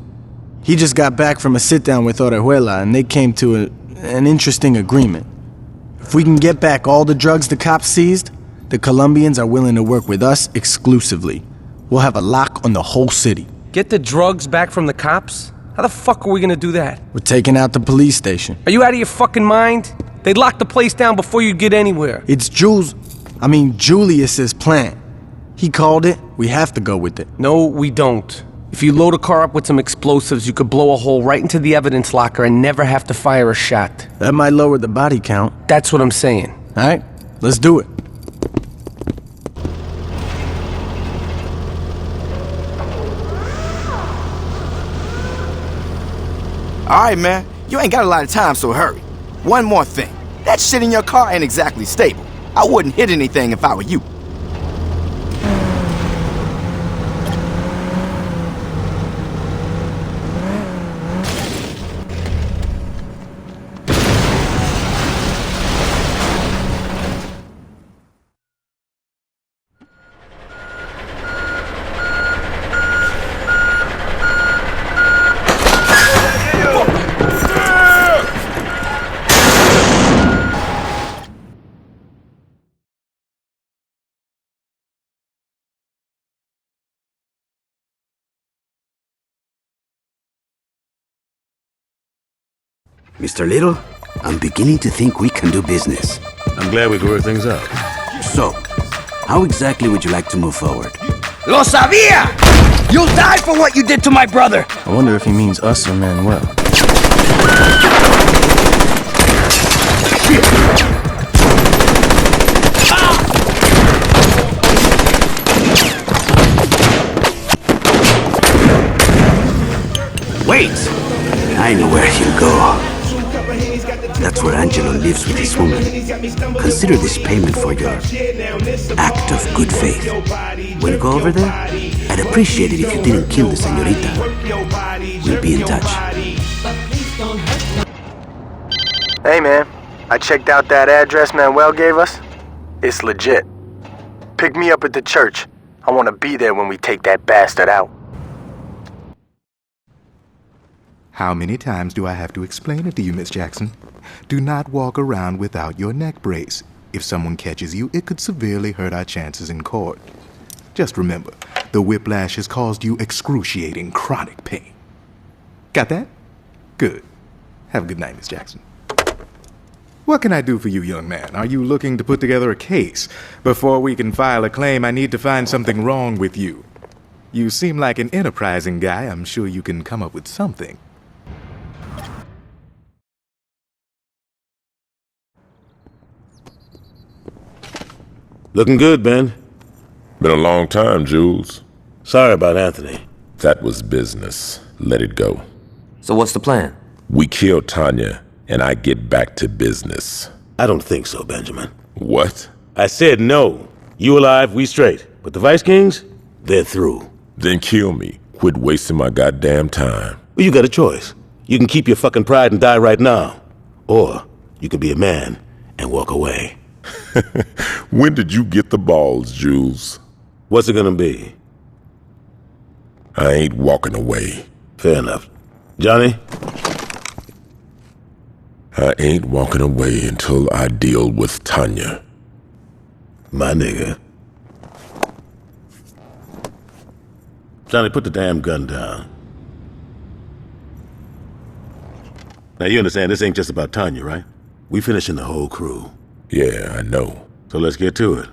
He just got back from a sit-down with Orejuela, and they came to an interesting agreement. If we can get back all the drugs the cops seized, the Colombians are willing to work with us exclusively. We'll have a lock on the whole city. Get the drugs back from the cops? How the fuck are we gonna do that? We're taking out the police station. Are you out of your fucking mind? They'd lock the place down before you get anywhere. It's Julius's plan. He called it, we have to go with it. No, we don't. If you load a car up with some explosives, you could blow a hole right into the evidence locker and never have to fire a shot. That might lower the body count. That's what I'm saying. Alright, let's do it. Alright, man. You ain't got a lot of time, so hurry. One more thing. That shit in your car ain't exactly stable. I wouldn't hit anything if I were you. Mr. Little, I'm beginning to think we can do business. I'm glad we can work things out. So, how exactly would you like to move forward? Lo sabía! You'll die for what you did to my brother! I wonder if he means us or Manuel. Wait! I know where he'll go. That's where Angelo lives with his woman. Consider this payment for your act of good faith. When you go over there, I'd appreciate it if you didn't kill the señorita. We'll be in touch. Hey man, I checked out that address Manuel gave us. It's legit. Pick me up at the church. I want to be there when we take that bastard out. How many times do I have to explain it to you, Miss Jackson? Do not walk around without your neck brace. If someone catches you, it could severely hurt our chances in court. Just remember, the whiplash has caused you excruciating chronic pain. Got that? Good. Have a good night, Miss Jackson. What can I do for you, young man? Are you looking to put together a case? Before we can file a claim, I need to find something wrong with you. You seem like an enterprising guy. I'm sure you can come up with something. Looking good, Ben. Been a long time, Jules. Sorry about Anthony. That was business. Let it go. So what's the plan? We kill Tanya, and I get back to business. I don't think so, Benjamin. What? I said no. You alive, we straight. But the Vice Kings, they're through. Then kill me. Quit wasting my goddamn time. Well, you got a choice. You can keep your fucking pride and die right now. Or you can be a man and walk away. When did you get the balls, Jules? What's it gonna be? I ain't walking away. Fair enough. Johnny? I ain't walking away until I deal with Tanya. My nigga. Johnny, put the damn gun down. Now you understand this ain't just about Tanya, right? We finishing the whole crew. Yeah, I know. So let's get to it.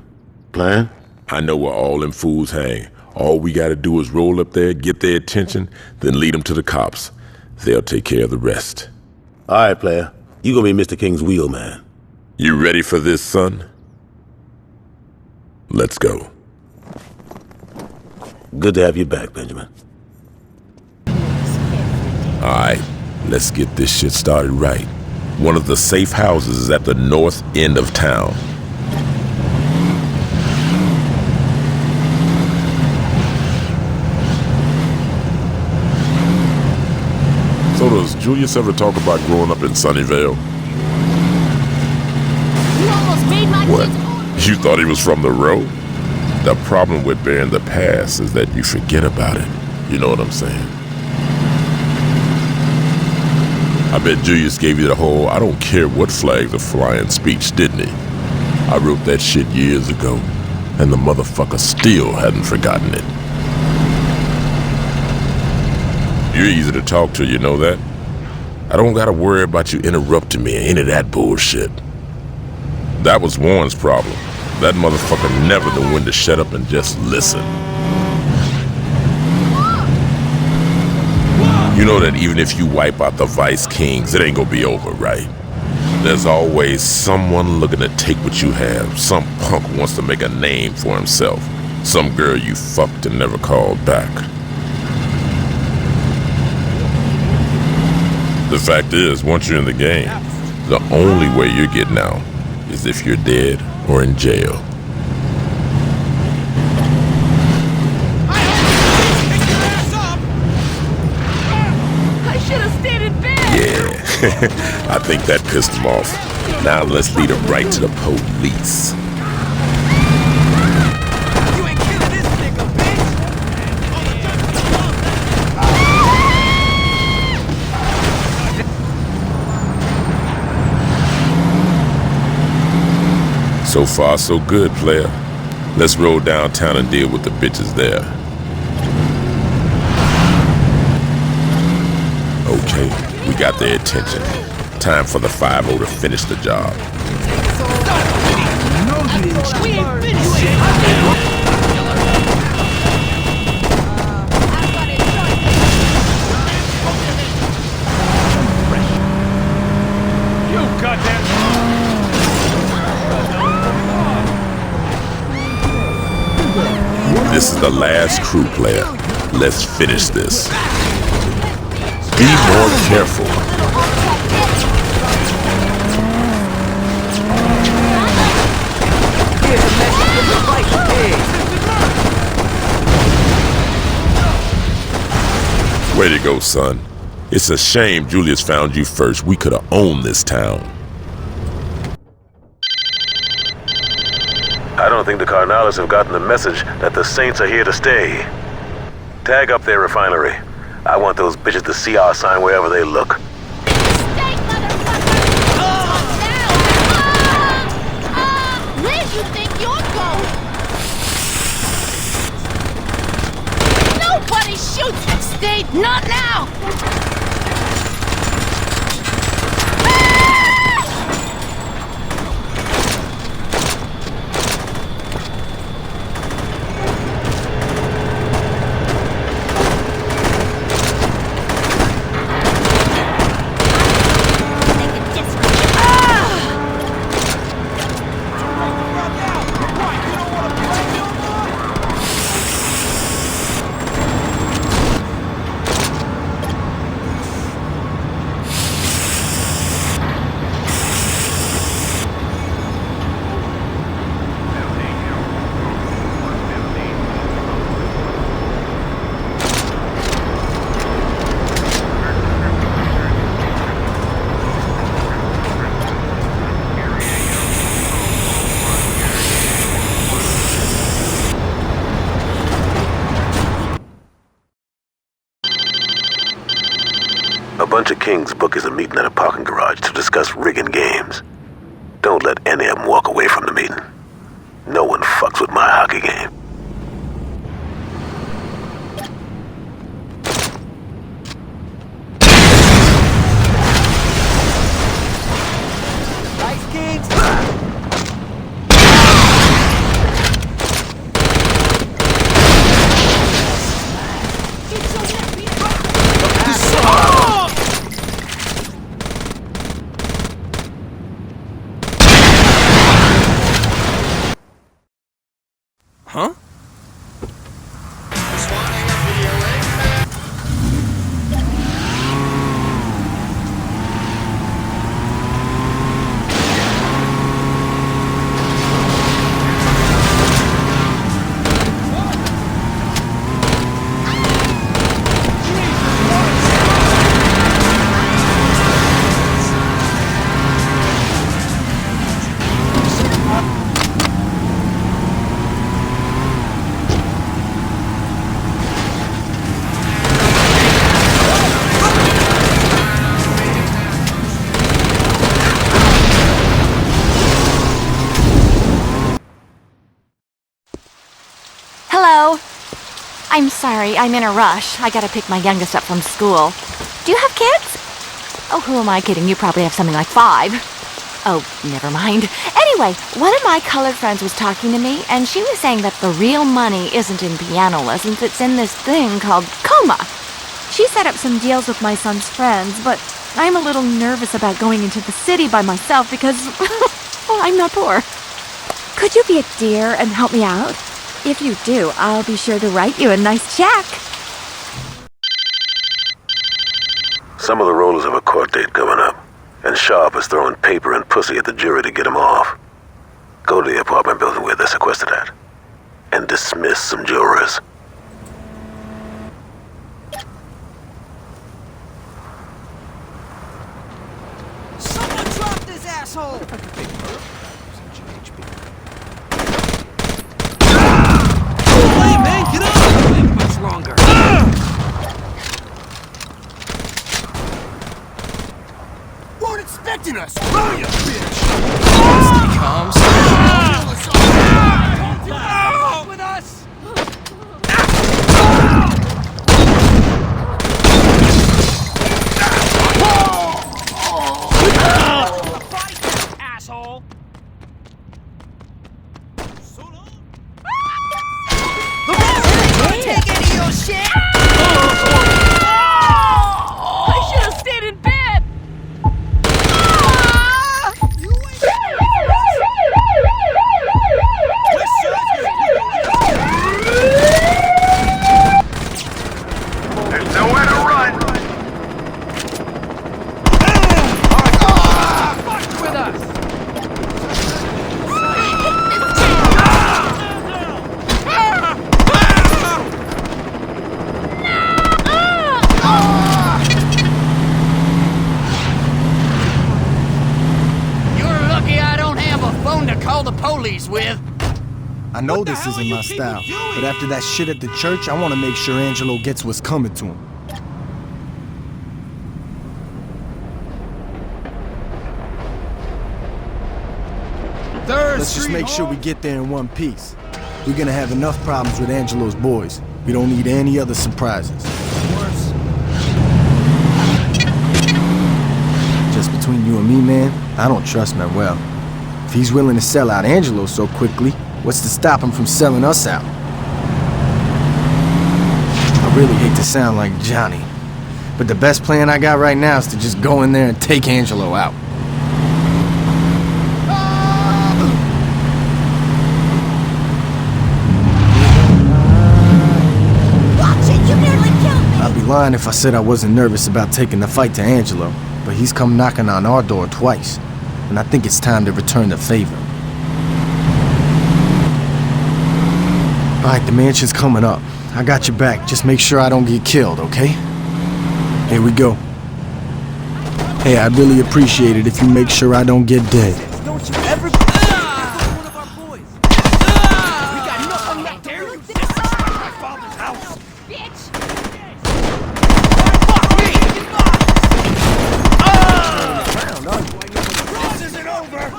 Plan? I know where all them fools hang. All we gotta do is roll up there, get their attention, then lead them to the cops. They'll take care of the rest. All right, player. You gonna be Mr. King's wheelman. You ready for this, son? Let's go. Good to have you back, Benjamin. All right, let's get this shit started right. One of the safe houses is at the north end of town. So does Julius ever talk about growing up in Sunnyvale? You almost made my What? You thought he was from the road? The problem with bearing the past is that you forget about it. You know what I'm saying? I bet Julius gave you the whole "I don't care what flags are flying" speech, didn't he? I wrote that shit years ago, and the motherfucker still hadn't forgotten it. You're easy to talk to, you know that? I don't gotta worry about you interrupting me or any of that bullshit. That was Warren's problem. That motherfucker never knew when to shut up and just listen. You know that even if you wipe out the Vice Kings, it ain't gonna be over, right? There's always someone looking to take what you have. Some punk wants to make a name for himself. Some girl you fucked and never called back. The fact is, once you're in the game, the only way you're getting out is if you're dead or in jail. I should have stayed in bed. Yeah, I think that pissed him off. Now let's lead him right to the police. So far, so good, player. Let's roll downtown and deal with the bitches there. Okay, we got their attention. time for the 5-0 to finish the job. We ain't finished yet. This is the last crew, player. Let's finish this. Be more careful. Way to go, son. It's a shame Julius found you first. We could have owned this town. I don't think the Carnales have gotten the message that the Saints are here to stay. Tag up their refinery. I want those bitches to see our sign wherever they look. Where do you think you're going? Nobody shoots at State, not now! A bunch of King's bookies are meeting at a parking garage to discuss rigging games. Don't let any of them walk away from the meeting. No one fucks with my hockey game. Ice Kings! Huh? Hello. I'm sorry, I'm in a rush. I gotta pick my youngest up from school. Do you have kids? Oh, who am I kidding? You probably have something like 5. Oh, never mind. Anyway, one of my colored friends was talking to me, and she was saying that the real money isn't in piano lessons, it's in this thing called coma. She set up some deals with my son's friends, but I'm a little nervous about going into the city by myself because, well, I'm not poor. Could you be a dear and help me out? If you do, I'll be sure to write you a nice check. Some of the rollers have a court date coming up, and Sharp is throwing paper and pussy at the jury to get them off. Go to the apartment building where they're sequestered at, and dismiss some jurors. Someone drop this asshole! Man, get up! Wait much longer. Weren't expecting us! Oh, you bitch! Stay calm, stay calm. With us! mess with. I know this isn't my style, but after that shit at the church, I want to make sure Angelo gets what's coming to him. Let's just make sure we get there in one piece. We're gonna have enough problems with Angelo's boys. We don't need any other surprises. Just between you and me, man, I don't trust Manuel. If he's willing to sell out Angelo so quickly, what's to stop him from selling us out? I really hate to sound like Johnny, but the best plan I got right now is to just go in there and take Angelo out. I'd be lying if I said I wasn't nervous about taking the fight to Angelo, but he's come knocking on our door twice, and I think it's time to return the favor. Alright, the mansion's coming up. I got your back. Just make sure I don't get killed, okay? Here we go. Hey, I'd really appreciate it if you make sure I don't get dead. Don't you ever... one of our boys. We got nothing left. Dare you disrespect my father's house? Bitch! This isn't over!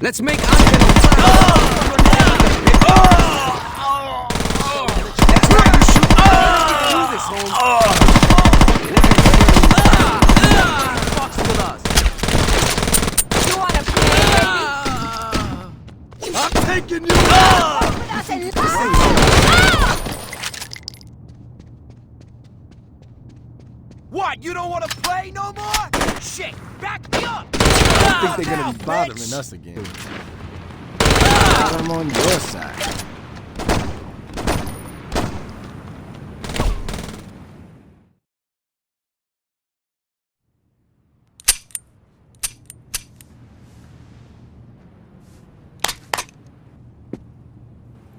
Let's make Angelo I'm taking you What, you don't want to play no more? Shit, back me up! I don't think they're gonna be bothering us again. I'm on your side.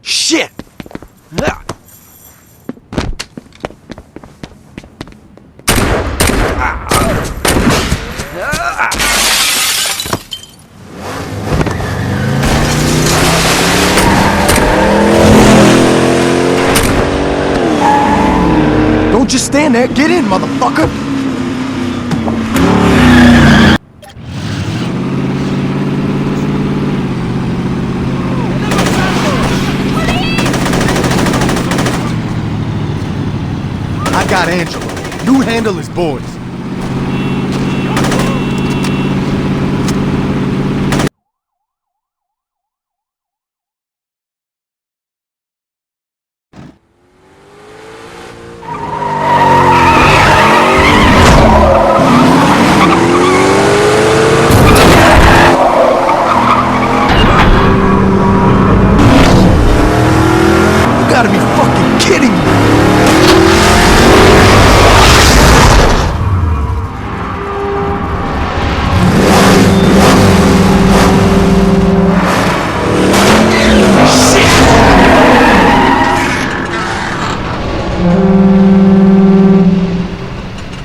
Shit! Don't just stand there. Get in, motherfucker! I got Angelo. You handle his boys. You gotta be fucking kidding me!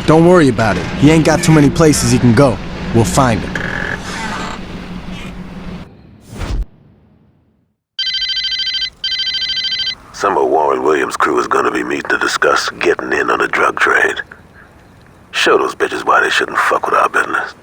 Don't worry about it. He ain't got too many places he can go. We'll find him. Some of Warren Williams' crew is gonna be meeting to discuss getting in on the drug trade. Show those bitches why they shouldn't fuck with our business.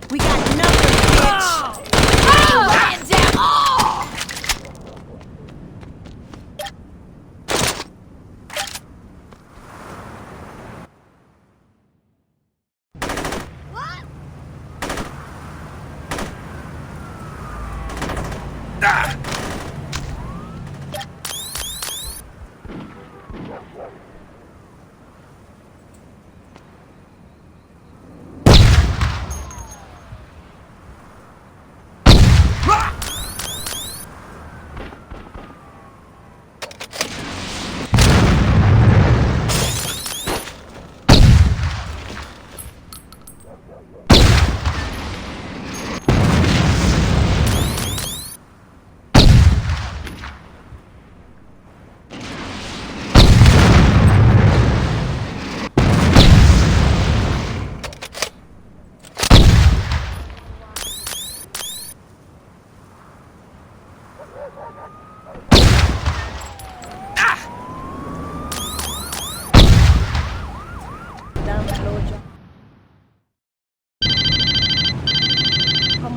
We got nothing, bitch! Oh! Hands down! Oh! What? Ah!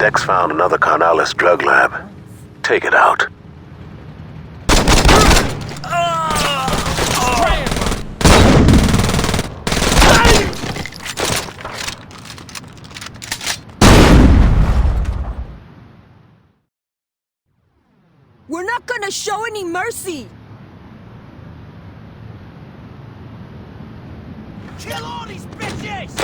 Dex found another Carnalis drug lab. Take it out. We're not gonna show any mercy! Kill all these bitches!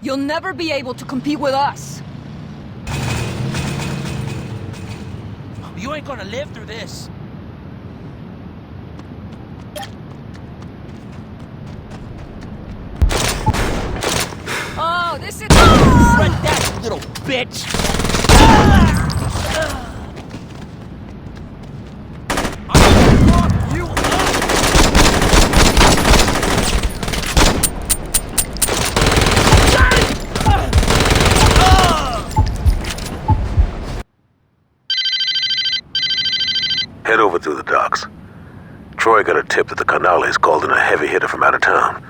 You'll never be able to compete with us! You ain't gonna live through this. Oh, this is... Run that, little bitch! Head over to the docks. Troy got a tip that the Carnales called in a heavy hitter from out of town.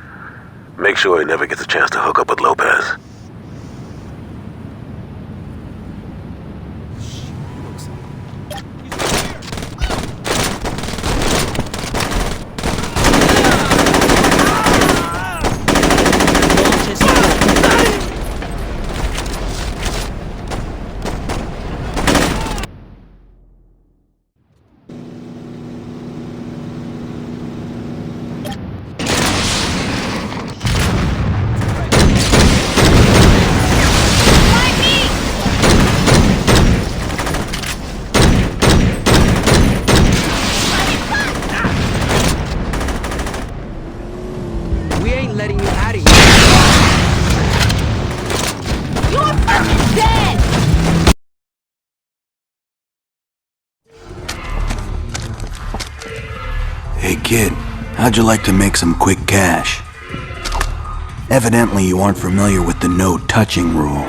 Make sure he never gets a chance to hook up with Lopez. We ain't letting you out of here. You're fucking dead! Hey kid, how'd you like to make some quick cash? Evidently you aren't familiar with the no touching rule.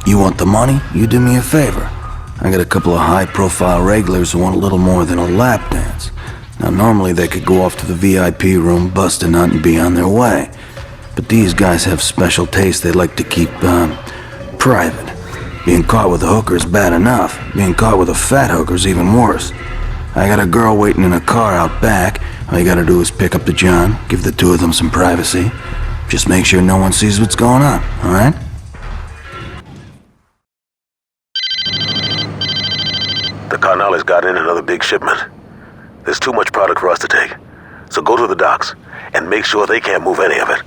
You want the money? You do me a favor. I got a couple of high-profile regulars who want a little more than a lap dance. Now normally they could go off to the VIP room, bust a nut and be on their way. But these guys have special taste they like to keep, private. Being caught with a hooker is bad enough. Being caught with a fat hooker is even worse. I got a girl waiting in a car out back. All you gotta do is pick up the John, give the two of them some privacy. Just make sure no one sees what's going on, alright? The Carnales got in another big shipment. There's too much product for us to take. So go to the docks and make sure they can't move any of it.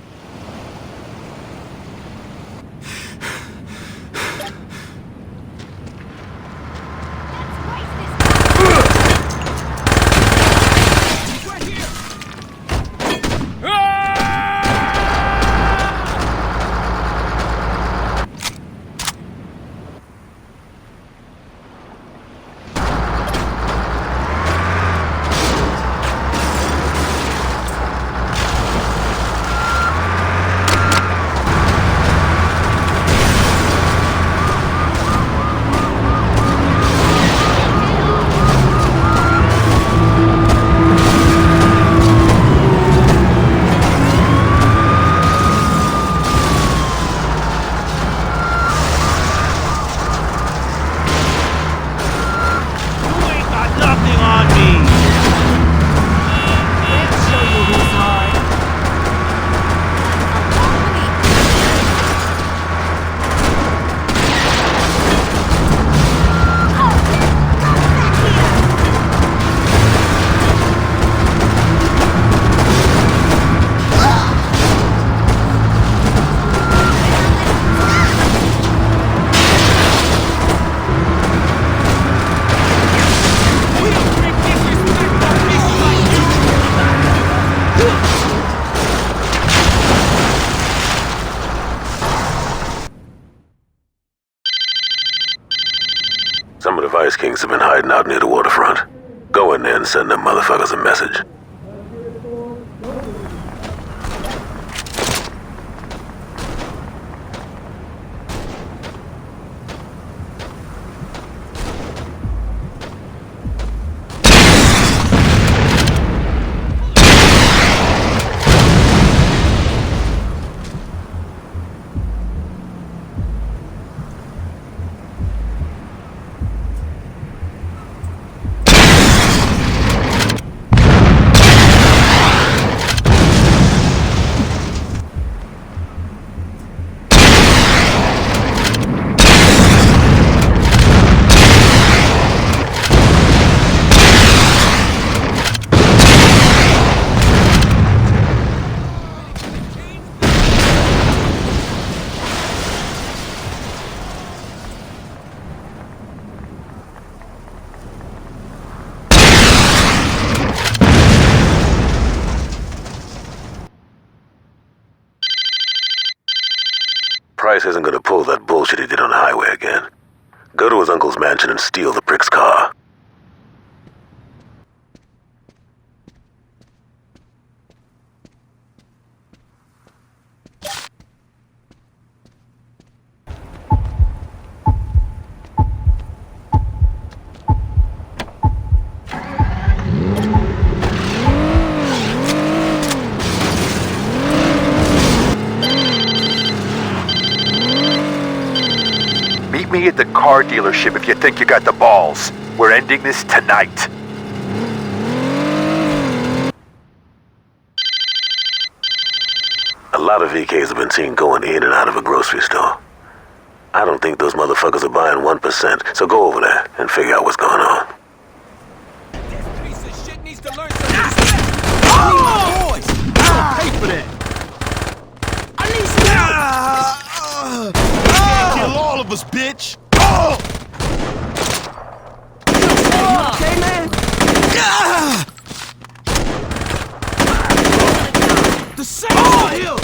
Vice Kings have been hiding out near the waterfront. Go in there and send them motherfuckers a message. Price isn't gonna pull that bullshit he did on the highway again. Go to his uncle's mansion and steal the prick's car. Meet me at the car dealership if you think you got the balls. We're ending this tonight. A lot of VKs have been seen going in and out of a grocery store. I don't think those motherfuckers are buying 1%, so go over there and figure out what's going on. Pay for that. Kill all of us, bitch! Okay, man? The Saints are here!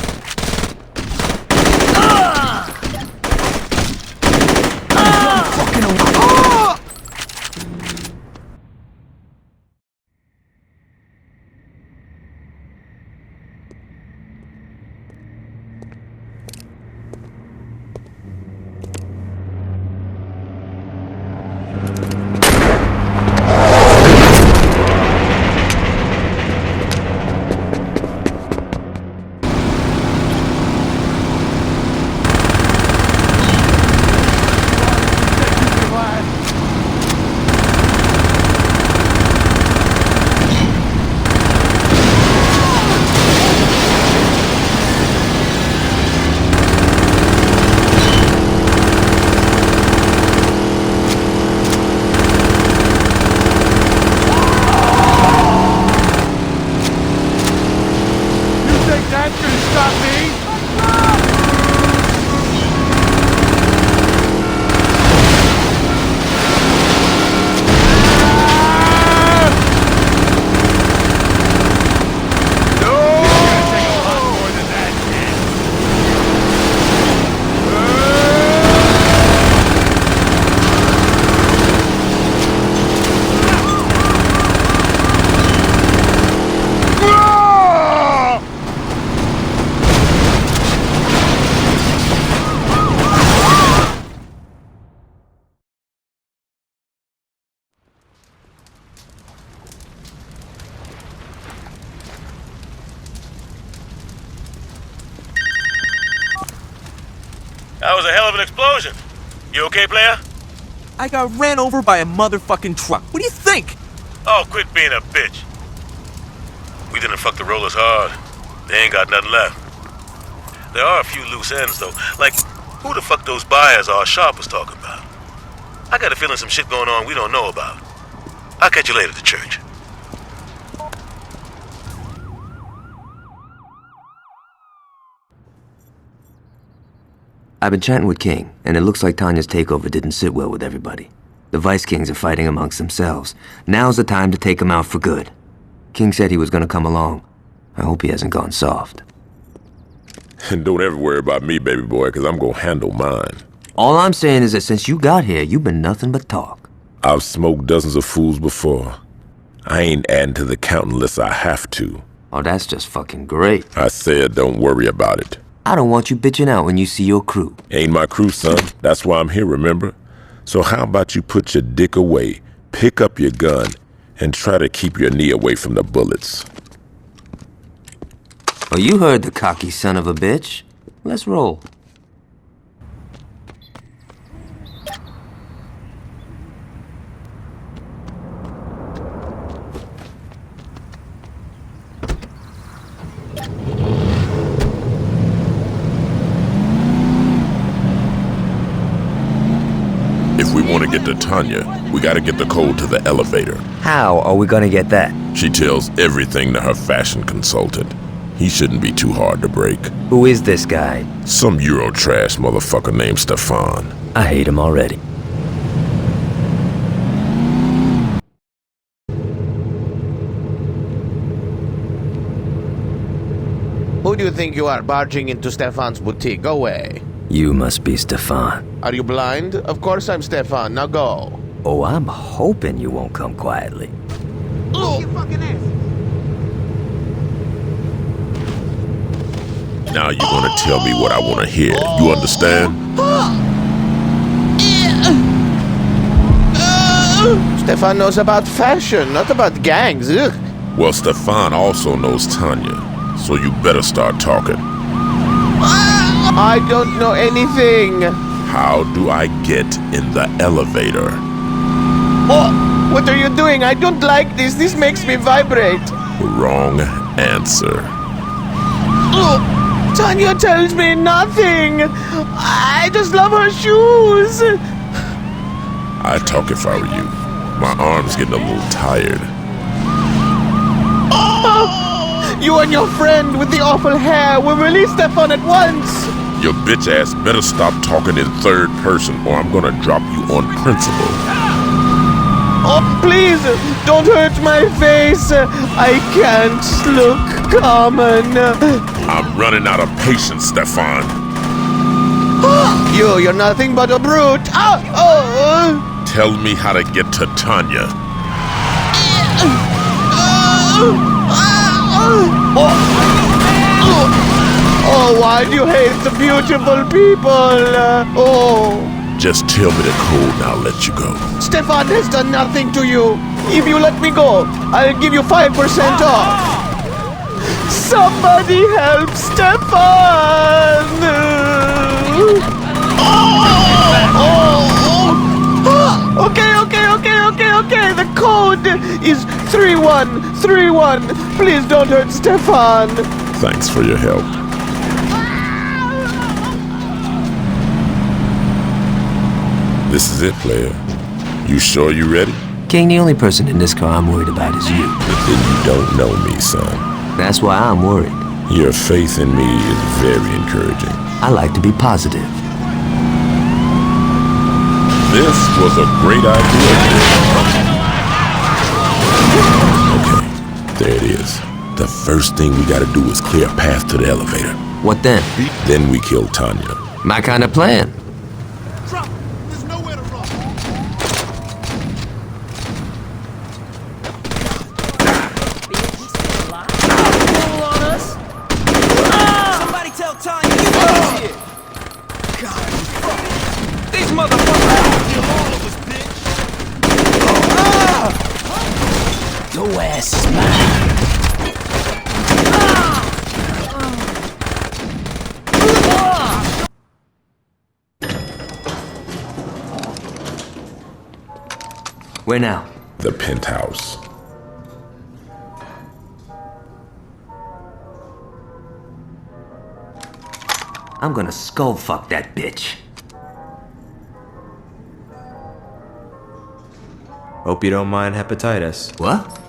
That was a hell of an explosion. You okay, player? I got ran over by a motherfucking truck. What do you think? Oh, quit being a bitch. We didn't fuck the rollers hard. They ain't got nothing left. There are a few loose ends, though. Like, who the fuck those buyers are Sharp was talking about? I got a feeling some shit going on we don't know about. I'll catch you later at the church. I've been chatting with King, and it looks like Tanya's takeover didn't sit well with everybody. The Vice Kings are fighting amongst themselves. Now's the time to take them out for good. King said he was gonna come along. I hope he hasn't gone soft. And don't ever worry about me, baby boy, because I'm gonna handle mine. All I'm saying is that since you got here, you've been nothing but talk. I've smoked dozens of fools before. I ain't adding to the count unless I have to. Oh, that's just fucking great. I said don't worry about it. I don't want you bitching out when you see your crew. Ain't my crew, son. That's why I'm here, remember? So how about you put your dick away, pick up your gun, and try to keep your knee away from the bullets. Oh, you heard the cocky son of a bitch. Let's roll. If we want to get to Tanya, we gotta get the code to the elevator. How are we gonna get that? She tells everything to her fashion consultant. He shouldn't be too hard to break. Who is this guy? Some Eurotrash motherfucker named Stefan. I hate him already. Who do you think you are barging into Stefan's boutique? Go away. You must be Stefan. Are you blind? Of course I'm Stefan. Now go. Oh, I'm hoping you won't come quietly. Now you're gonna tell me what I wanna hear. You understand? Stefan knows about fashion, not about gangs. Ugh. Well, Stefan also knows Tanya, so you better start talking. I don't know anything. How do I get in the elevator? Oh, what are you doing? I don't like this. This makes me vibrate. Wrong answer. Oh, Tanya tells me nothing. I just love her shoes. I'd talk if I were you. My arm's getting a little tired. Oh, you and your friend with the awful hair will release Stefan at once. Your bitch ass better stop talking in third person or I'm gonna drop you on principle. Oh, please, don't hurt my face. I can't look common. I'm running out of patience, Stefan. You're nothing but a brute. Tell me how to get to Tanya. Oh, why do you hate the beautiful people? Just tell me the code and I'll let you go. Stefan has done nothing to you. If you let me go, I'll give you 5% off. Somebody help Stefan! Okay. The code is 3131. Please don't hurt Stefan. Thanks for your help. This is it, player. You sure you ready? King, the only person in this car I'm worried about is you. Then you don't know me, son. That's why I'm worried. Your faith in me is very encouraging. I like to be positive. This was a great idea. Okay, there it is. The first thing we gotta do is clear a path to the elevator. What then? Then we kill Tanya. My kind of plan. Your ass is mine. Where now? The penthouse. I'm gonna skull fuck that bitch. Hope you don't mind hepatitis. What?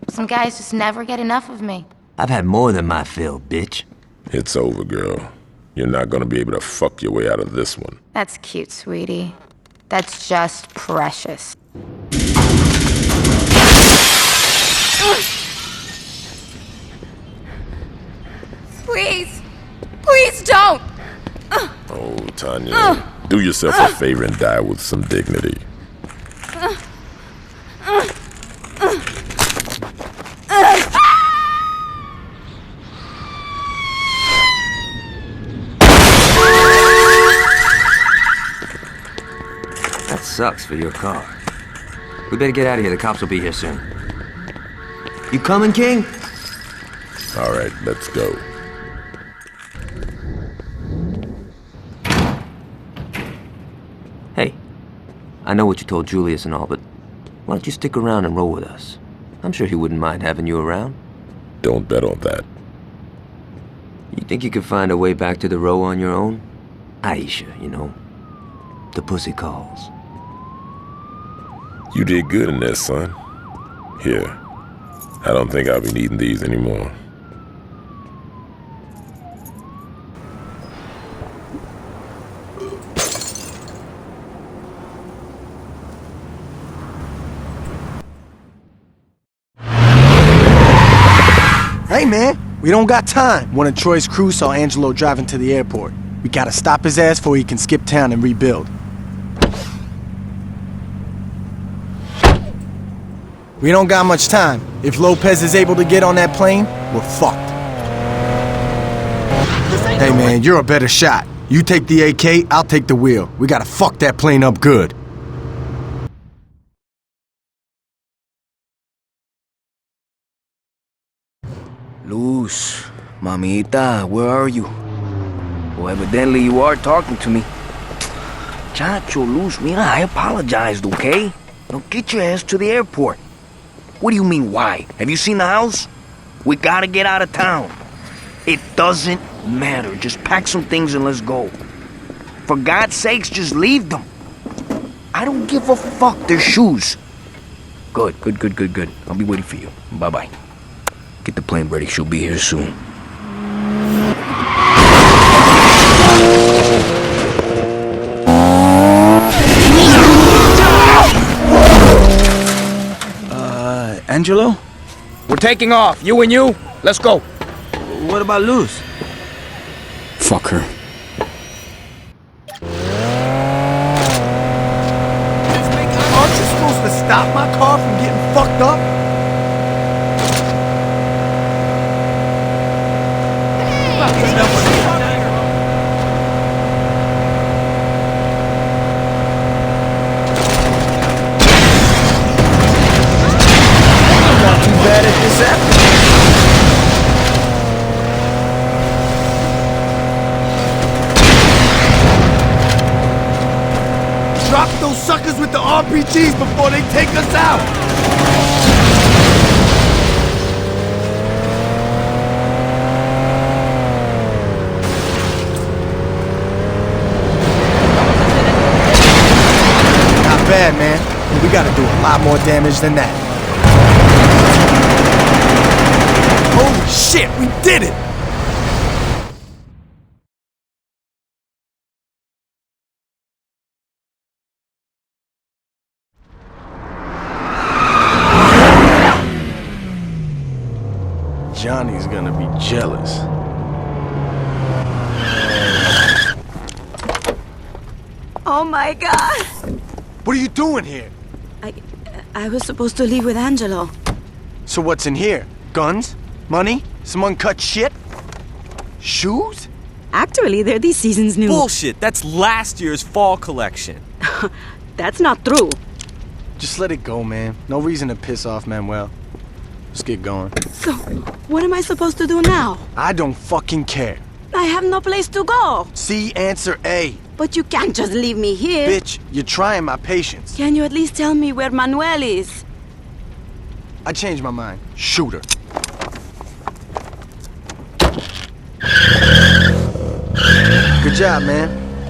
Some guys just never get enough of me. I've had more than my fill, bitch. It's over, girl. You're not gonna be able to fuck your way out of this one. That's cute, sweetie. That's just precious. Please! Please don't! Oh, Tanya, do yourself a favor and die with some dignity. That sucks for your car. We better get out of here. The cops will be here soon. You coming, King? All right, let's go. Hey, I know what you told Julius and all, but why don't you stick around and roll with us? I'm sure he wouldn't mind having you around. Don't bet on that. You think you could find a way back to the row on your own? Aisha, you know. The pussy calls. You did good in there, son. Here, I don't think I'll be needing these anymore. Hey, man, we don't got time. One of Troy's crew saw Angelo driving to the airport. We gotta stop his ass before he can skip town and rebuild. We don't got much time. If Lopez is able to get on that plane, we're fucked. Hey, man, you're a better shot. You take the AK, I'll take the wheel. We gotta fuck that plane up good. Luz, mamita, where are you? Well, evidently you are talking to me. Chacho, Luz, mira, I apologized, okay? Now get your ass to the airport. What do you mean, why? Have you seen the house? We gotta get out of town. It doesn't matter. Just pack some things and let's go. For God's sakes, just leave them. I don't give a fuck. They're shoes. Good. I'll be waiting for you. Bye-bye. Get the plane ready. She'll be here soon. Angelo? We're taking off. You and you. Let's go. What about Luz? Fuck her. Aren't you supposed to stop my car from getting fucked up? Not too bad at this after. Drop those suckers with the RPGs before they take us out! Not bad, man. But we gotta do a lot more damage than that. Holy shit, we did it! Johnny's gonna be jealous. Oh my god! What are you doing here? I was supposed to leave with Angelo. So what's in here? Guns? Money? Some uncut shit? Shoes? Actually, they're this season's new. Bullshit, that's last year's fall collection. That's not true. Just let it go, man. No reason to piss off Manuel. Let's get going. So, what am I supposed to do now? I don't fucking care. I have no place to go. C, answer A. But you can't just leave me here. Bitch, you're trying my patience. Can you at least tell me where Manuel is? I changed my mind. Shoot her. Good job, man.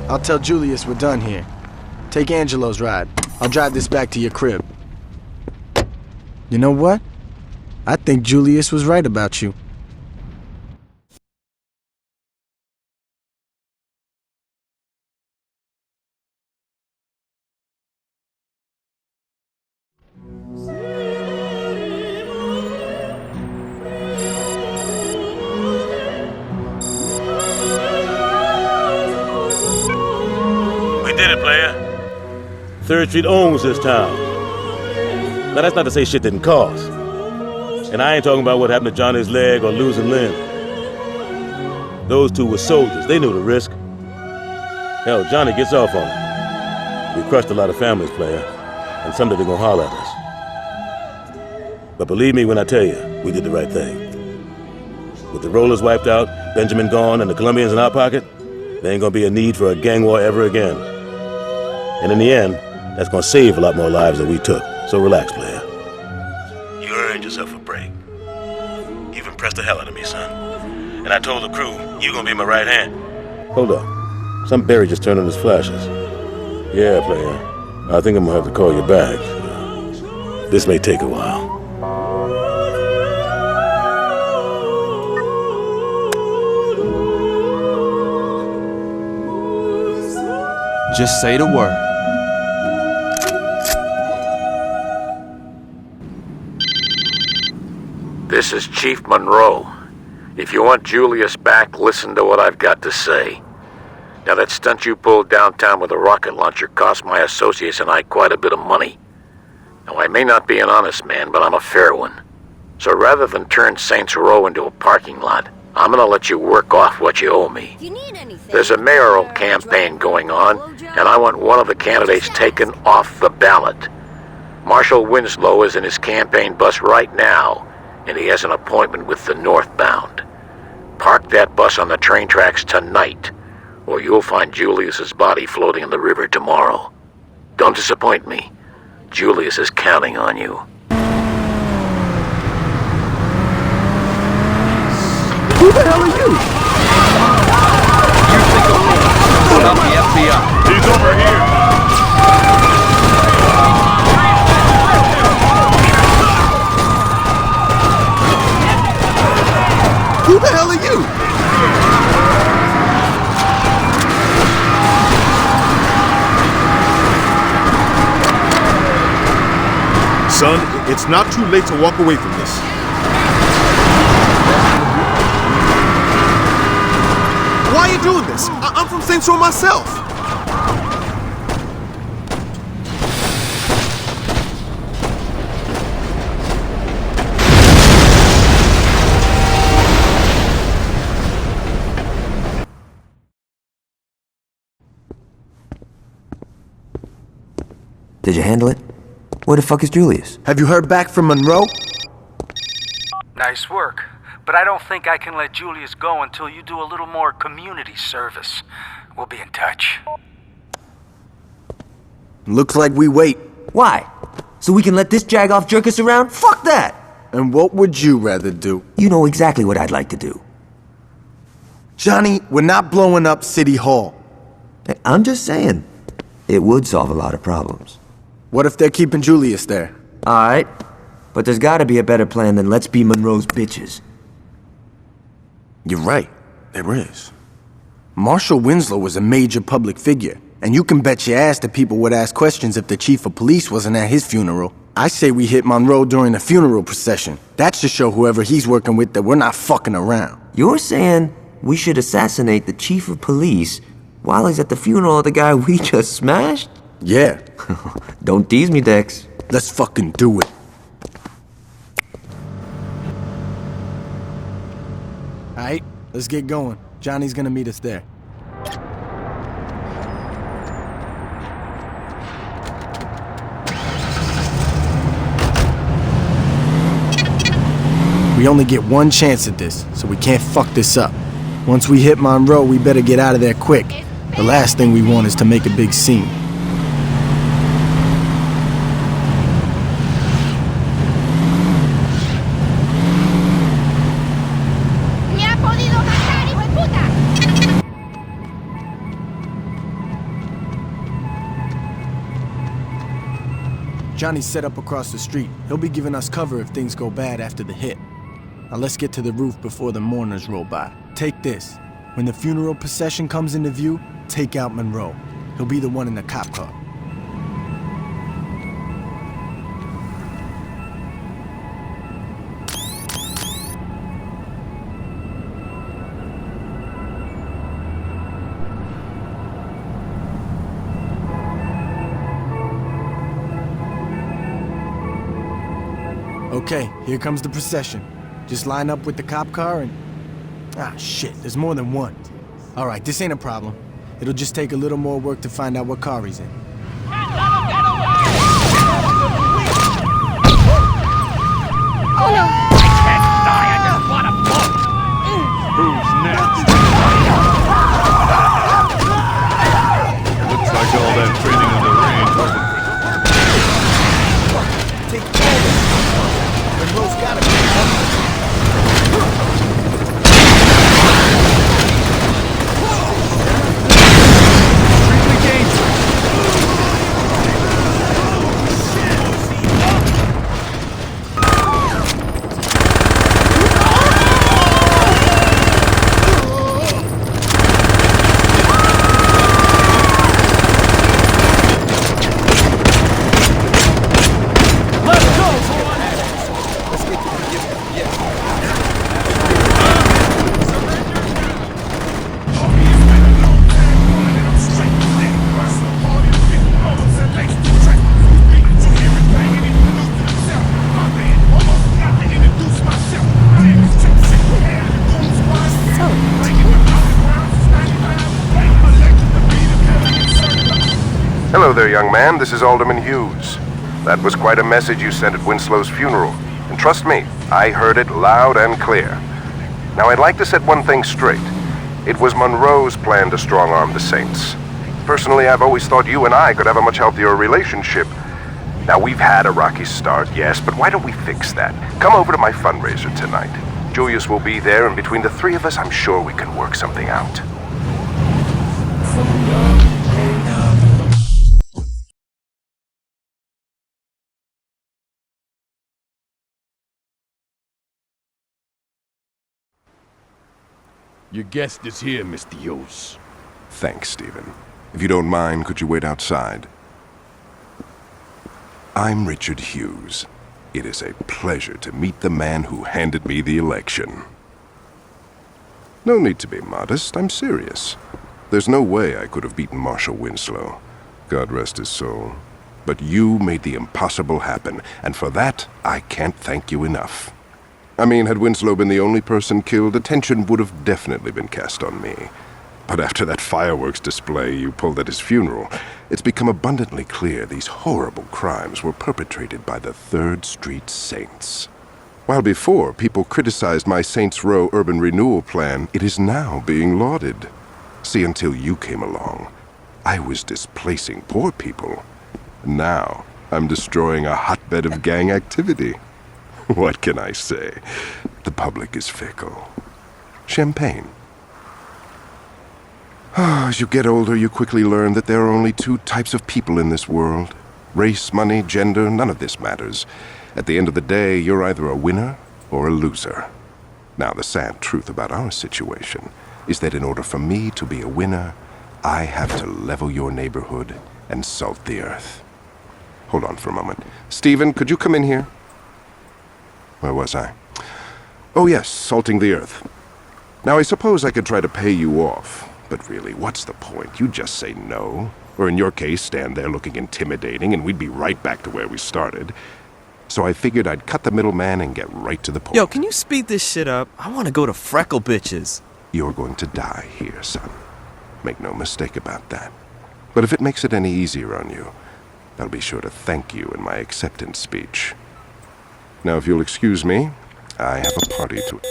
I'll tell Julius we're done here. Take Angelo's ride. I'll drive this back to your crib. You know what? I think Julius was right about you. did it, player. 3rd Street owns this town. Now, that's not to say shit didn't cost. And I ain't talking about what happened to Johnny's leg or losing limb. Those two were soldiers. They knew the risk. Hell, Johnny gets off on it. We crushed a lot of families, player. And someday they're gonna holler at us. But believe me when I tell you, we did the right thing. With the rollers wiped out, Benjamin gone, and the Colombians in our pocket, there ain't gonna be a need for a gang war ever again. And in the end, that's gonna save a lot more lives than we took. So relax, player. You earned yourself a break. You've impressed the hell out of me, son. And I told the crew, you gonna be my right hand. Hold up. Some Barry just turned on his flashes. Yeah, player. I think I'm gonna have to call you back. This may take a while. Just say the word. This is Chief Monroe. If you want Julius back, listen to what I've got to say. Now, that stunt you pulled downtown with a rocket launcher cost my associates and I quite a bit of money. Now, I may not be an honest man, but I'm a fair one. So rather than turn Saints Row into a parking lot, I'm gonna let you work off what you owe me. There's a mayoral campaign going on, and I want one of the candidates taken off the ballot. Marshal Winslow is in his campaign bus right now, and he has an appointment with the Northbound. Park that bus on the train tracks tonight, or you'll find Julius's body floating in the river tomorrow. Don't disappoint me. Julius is counting on you. Who the hell are you? You think I'm the FBI? He's over here. Who the hell are you? Son, it's not too late to walk away from this. Why are you doing this? I'm from Saints Row myself. Did you handle it? Where the fuck is Julius? Have you heard back from Monroe? Nice work. But I don't think I can let Julius go until you do a little more community service. We'll be in touch. Looks like we wait. Why? So we can let this jag-off jerk us around? Fuck that! And what would you rather do? You know exactly what I'd like to do. Johnny, we're not blowing up City Hall. Hey, I'm just saying, it would solve a lot of problems. What if they're keeping Julius there? Alright, but there's gotta be a better plan than let's be Monroe's bitches. You're right, there is. Marshal Winslow was a major public figure, and you can bet your ass that people would ask questions if the chief of police wasn't at his funeral. I say we hit Monroe during the funeral procession. That should show whoever he's working with that we're not fucking around. You're saying we should assassinate the chief of police while he's at the funeral of the guy we just smashed? Yeah. Don't tease me, Dex. Let's fucking do it. Alright, let's get going. Johnny's gonna meet us there. We only get one chance at this, so we can't fuck this up. Once we hit Monroe, we better get out of there quick. The last thing we want is to make a big scene. Johnny's set up across the street. He'll be giving us cover if things go bad after the hit. Now let's get to the roof before the mourners roll by. Take this. When the funeral procession comes into view, take out Monroe. He'll be the one in the cop car. Okay, here comes the procession. Just line up with the cop car and... Ah, shit, there's more than one. All right, this ain't a problem. It'll just take a little more work to find out what car he's in. Oh no! Who's next? Looks like all that training on the range wasn't Take cover! Monroe's gotta be Hello there, young man. This is Alderman Hughes. That was quite a message you sent at Winslow's funeral. And trust me, I heard it loud and clear. Now, I'd like to set one thing straight. It was Monroe's plan to strong-arm the Saints. Personally, I've always thought you and I could have a much healthier relationship. Now, we've had a rocky start, yes, but why don't we fix that? Come over to my fundraiser tonight. Julius will be there, and between the three of us, I'm sure we can work something out. Your guest is here, Mr. Hughes. Thanks, Stephen. If you don't mind, could you wait outside? I'm Richard Hughes. It is a pleasure to meet the man who handed me the election. No need to be modest, I'm serious. There's no way I could have beaten Marshal Winslow. God rest his soul. But you made the impossible happen, and for that, I can't thank you enough. I mean, had Winslow been the only person killed, attention would have definitely been cast on me. But after that fireworks display you pulled at his funeral, it's become abundantly clear these horrible crimes were perpetrated by the 3rd Street Saints. While before people criticized my Saints Row urban renewal plan, it is now being lauded. See, until you came along, I was displacing poor people. Now, I'm destroying a hotbed of gang activity. What can I say? The public is fickle. Champagne. As you get older, you quickly learn that there are only 2 types of people in this world. Race, money, gender, none of this matters. At the end of the day, you're either a winner or a loser. Now, the sad truth about our situation is that in order for me to be a winner, I have to level your neighborhood and salt the earth. Hold on for a moment. Stephen, could you come in here? Where was I? Oh yes, salting the earth. Now I suppose I could try to pay you off, but really, what's the point? You just say no, or in your case, stand there looking intimidating, and we'd be right back to where we started. So I figured I'd cut the middleman and get right to the point. Yo, can you speed this shit up? I want to go to Freckle Bitches. You're going to die here, son. Make no mistake about that. But if it makes it any easier on you, I'll be sure to thank you in my acceptance speech. Now, if you'll excuse me, I have a party to...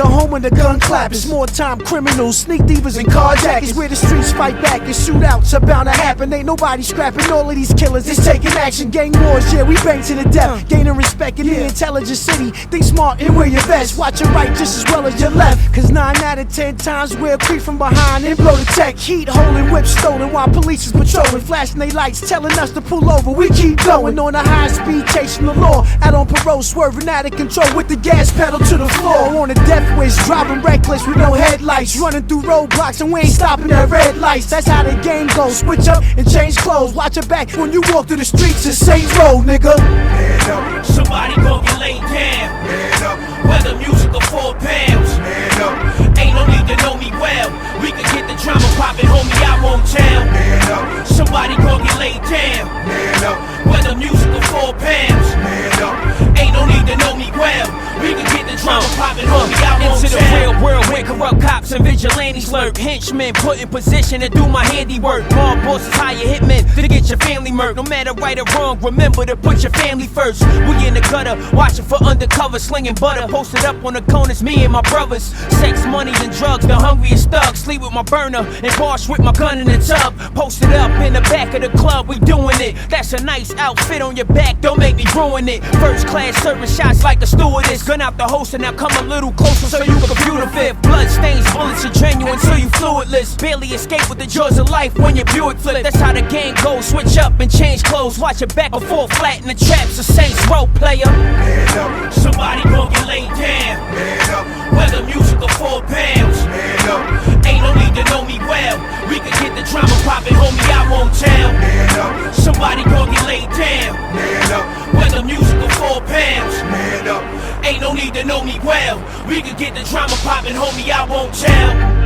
the home of the gun clappers, small-time criminals, sneak thievers, and carjackers. Where the streets fight back and shootouts are bound to happen. Ain't nobody scrapping all of these killers. It's taking action. Gang wars, yeah, we bang to the death. Gaining respect in the intelligent city. Think smart and wear your vest. Watch your right just as well as your left. Cause 9 out of 10 times we'll creep from behind and blow the tech. Heat holding whips stolen while police is patrolling. Flashing they lights telling us to pull over. We keep going on a high speed chasing the law. Out on parole, swerving out of control with the gas pedal to the floor. On a death wish, driving reckless with no headlights. Running through roadblocks and we ain't stopping at red lights. That's how the game goes. Switch up and change clothes. Watch your back when you walk through the streets of Saints Row, nigga. Man up. Somebody gon' get laid down. Man up. Whether music or 4 pounds. Man up. Ain't no need to know me well. We can get the drama poppin', homie, I won't tell. Man up. Somebody gon' get laid down. Man up. Whether music or 4 pounds. Man up. Ain't no need to know me well. We can get the drama poppin', homie, I won't tell. Into the real world where corrupt cops and vigilantes lurk. Henchmen put in position to do my handiwork. Mob bosses hire hitmen to get your family murked. No matter right or wrong, remember to put your family first. We in the gutter, watching for undercover, slinging butter. Posted up on the corners, me and my brothers. Sex, money, and drugs, the hungriest thugs. Sleep with my burner and wash with my gun in the tub. Posted up in the back of the club, we doing it. That's a nice outfit on your back, don't make me ruin it. First class serving shots like a stewardess. Gun out the holster, now come a little closer so you can computer fit. Blood stains, bullets are genuine so you fluidless. Barely escape with the jaws of life when your Buick flip. That's how the game goes, switch up and change clothes. Watch your back before flatten the traps. A Saints Row player. Man up. Somebody gon' get laid down. Man up. Whether music or 4 pounds. Man up. Ain't no need to know me well. We can get the drama poppin', homie, I won't tell. Man up. Somebody gon' get laid down. Man up. Whether music or 4 pounds. Man up. Ain't no need to know me well. We can get the drama poppin', homie, I won't tell.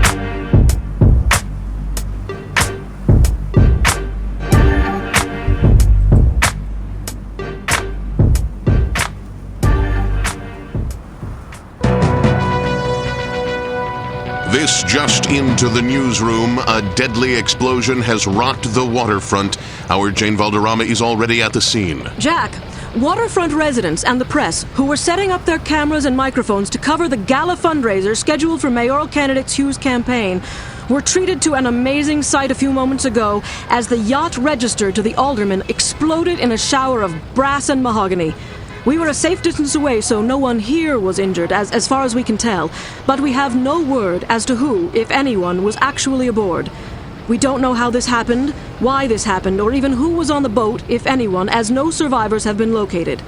This just into the newsroom. A deadly explosion has rocked the waterfront. Our Jane Valderrama is already at the scene. Jack, waterfront residents and the press, who were setting up their cameras and microphones to cover the gala fundraiser scheduled for mayoral candidate Hugh's campaign, were treated to an amazing sight a few moments ago as the yacht registered to the alderman exploded in a shower of brass and mahogany. We were a safe distance away, so no one here was injured, as far as we can tell. But we have no word as to who, if anyone, was actually aboard. We don't know how this happened, why this happened, or even who was on the boat, if anyone, as no survivors have been located.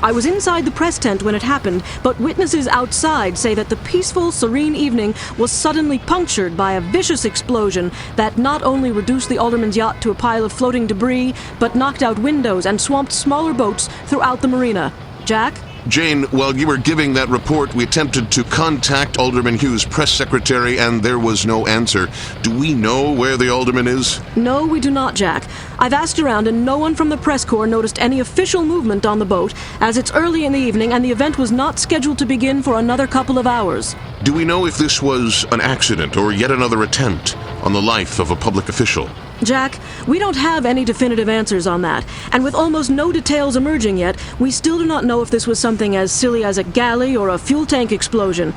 I was inside the press tent when it happened, but witnesses outside say that the peaceful, serene evening was suddenly punctured by a vicious explosion that not only reduced the alderman's yacht to a pile of floating debris, but knocked out windows and swamped smaller boats throughout the marina. Jack? Jane, while you were giving that report, we attempted to contact Alderman Hugh's press secretary, and there was no answer. Do we know where the alderman is? No, we do not, Jack. I've asked around, and no one from the press corps noticed any official movement on the boat, as it's early in the evening and the event was not scheduled to begin for another couple of hours. Do we know if this was an accident or yet another attempt on the life of a public official? Jack, we don't have any definitive answers on that, and with almost no details emerging yet, we still do not know if this was something as silly as a galley or a fuel tank explosion.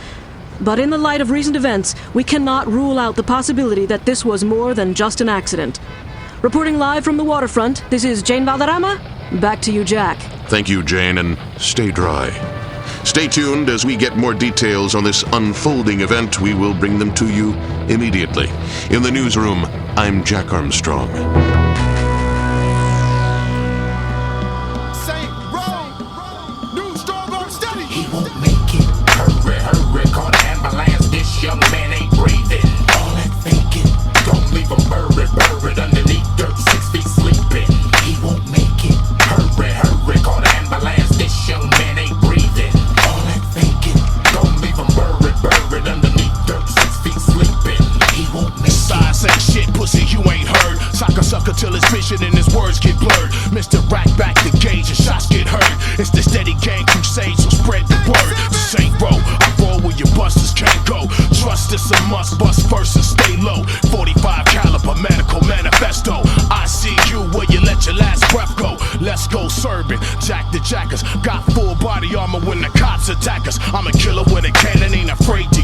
But in the light of recent events, we cannot rule out the possibility that this was more than just an accident. Reporting live from the waterfront, this is Jane Valderrama. Back to you, Jack. Thank you, Jane, and stay dry. Stay tuned as we get more details on this unfolding event. We will bring them to you immediately. In the newsroom, I'm Jack Armstrong. He won't make it. Hurry, hurry, call the ambulance. This young man ain't breathing. All that thinking, don't leave him buried underneath dirt, 6 feet sleeping. He won't make it. Hurry, hurry, call the ambulance. This young man ain't breathing. All that thinking, don't leave him buried underneath dirt, 6 feet sleeping. He won't make it. Size ain't shit, pussy, you ain't heard. Sucker till his vision and his words get blurred. Mr. Rack back the gauge and shots get heard. It's the steady gang crusade, so spread the word. This ain't row, I roll where your busters can't go. Trust is a must, bust first and stay low. 45 caliber medical manifesto. I see you where you let your last breath go. Let's go serving, Jack the Jackers. Got full body armor when the cops attack us. I'm a killer with a cannon, ain't afraid to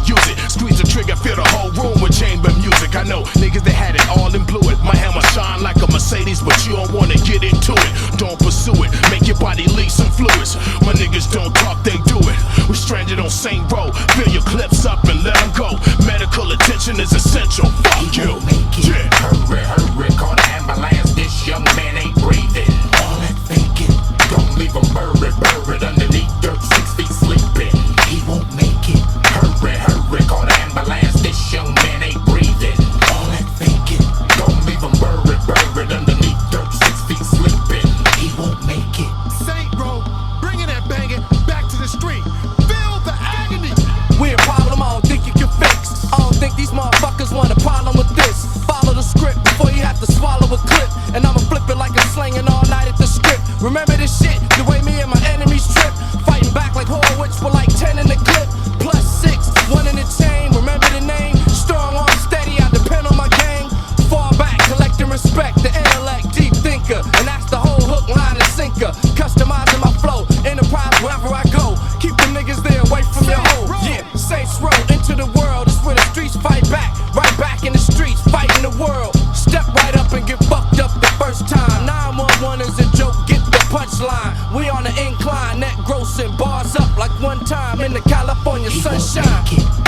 fill the whole room with chamber music. I know niggas that had it all and blew it. My hammer shine like a Mercedes, but you don't wanna get into it. Don't pursue it, make your body leak some fluids. My niggas don't talk, they do it. We stranded on St. Row, fill your clips up and let them go. Medical attention is essential, fuck you. Yeah. Hurry, hurry, call the ambulance. This young man ain't breathing. All that thinking, don't leave him buried underneath dirt, 6 feet sleeping. He won't make it. Hurry, hurry, call the ambulance. This young man ain't breathing. All that thinking, don't leave him buried underneath dirt, 6 feet sleeping. He won't make it. St. Row, bringing that banging back to the street. Feel the agony. Weird problem I don't think you can fix. I don't think these motherfuckers want a problem with this. Follow the script before you have to swallow a clip. And I'ma flip it like I'm slanging all night at the script. Remember this shit, the way me and my enemies trip. Fighting back like Horowitz for like 10 in the clip. Plus 6, 1 in the chain, remember the name. Strong arm steady, I depend on my gang. Fall back, collecting respect, the intellect, deep thinker. And that's the whole hook, line, and sinker. Customizing my flow, enterprise wherever I go. Keep the niggas there away from your hoe. Yeah, Saints Row, into the world. It's where the streets fight back. Right back in the streets, fighting the world. Step right up and get fucked up the first time. 911 is a joke, get the punchline. We on the incline, net grossing, bars up like one time in the California sunshine.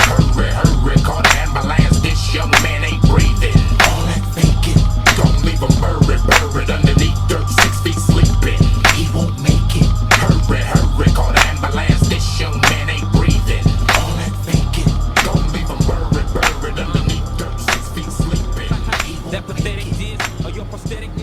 Hurry, hurry, call the ambulance. This young man ain't breathing. All that thinking, don't leave him buried underneath dirt, 6 feet sleeping. He won't make it. Hurry, hurry, call the ambulance. This young man ain't breathing. All that thinking, don't leave him buried underneath dirt, 6 feet sleeping. That pathetic diss or your prosthetic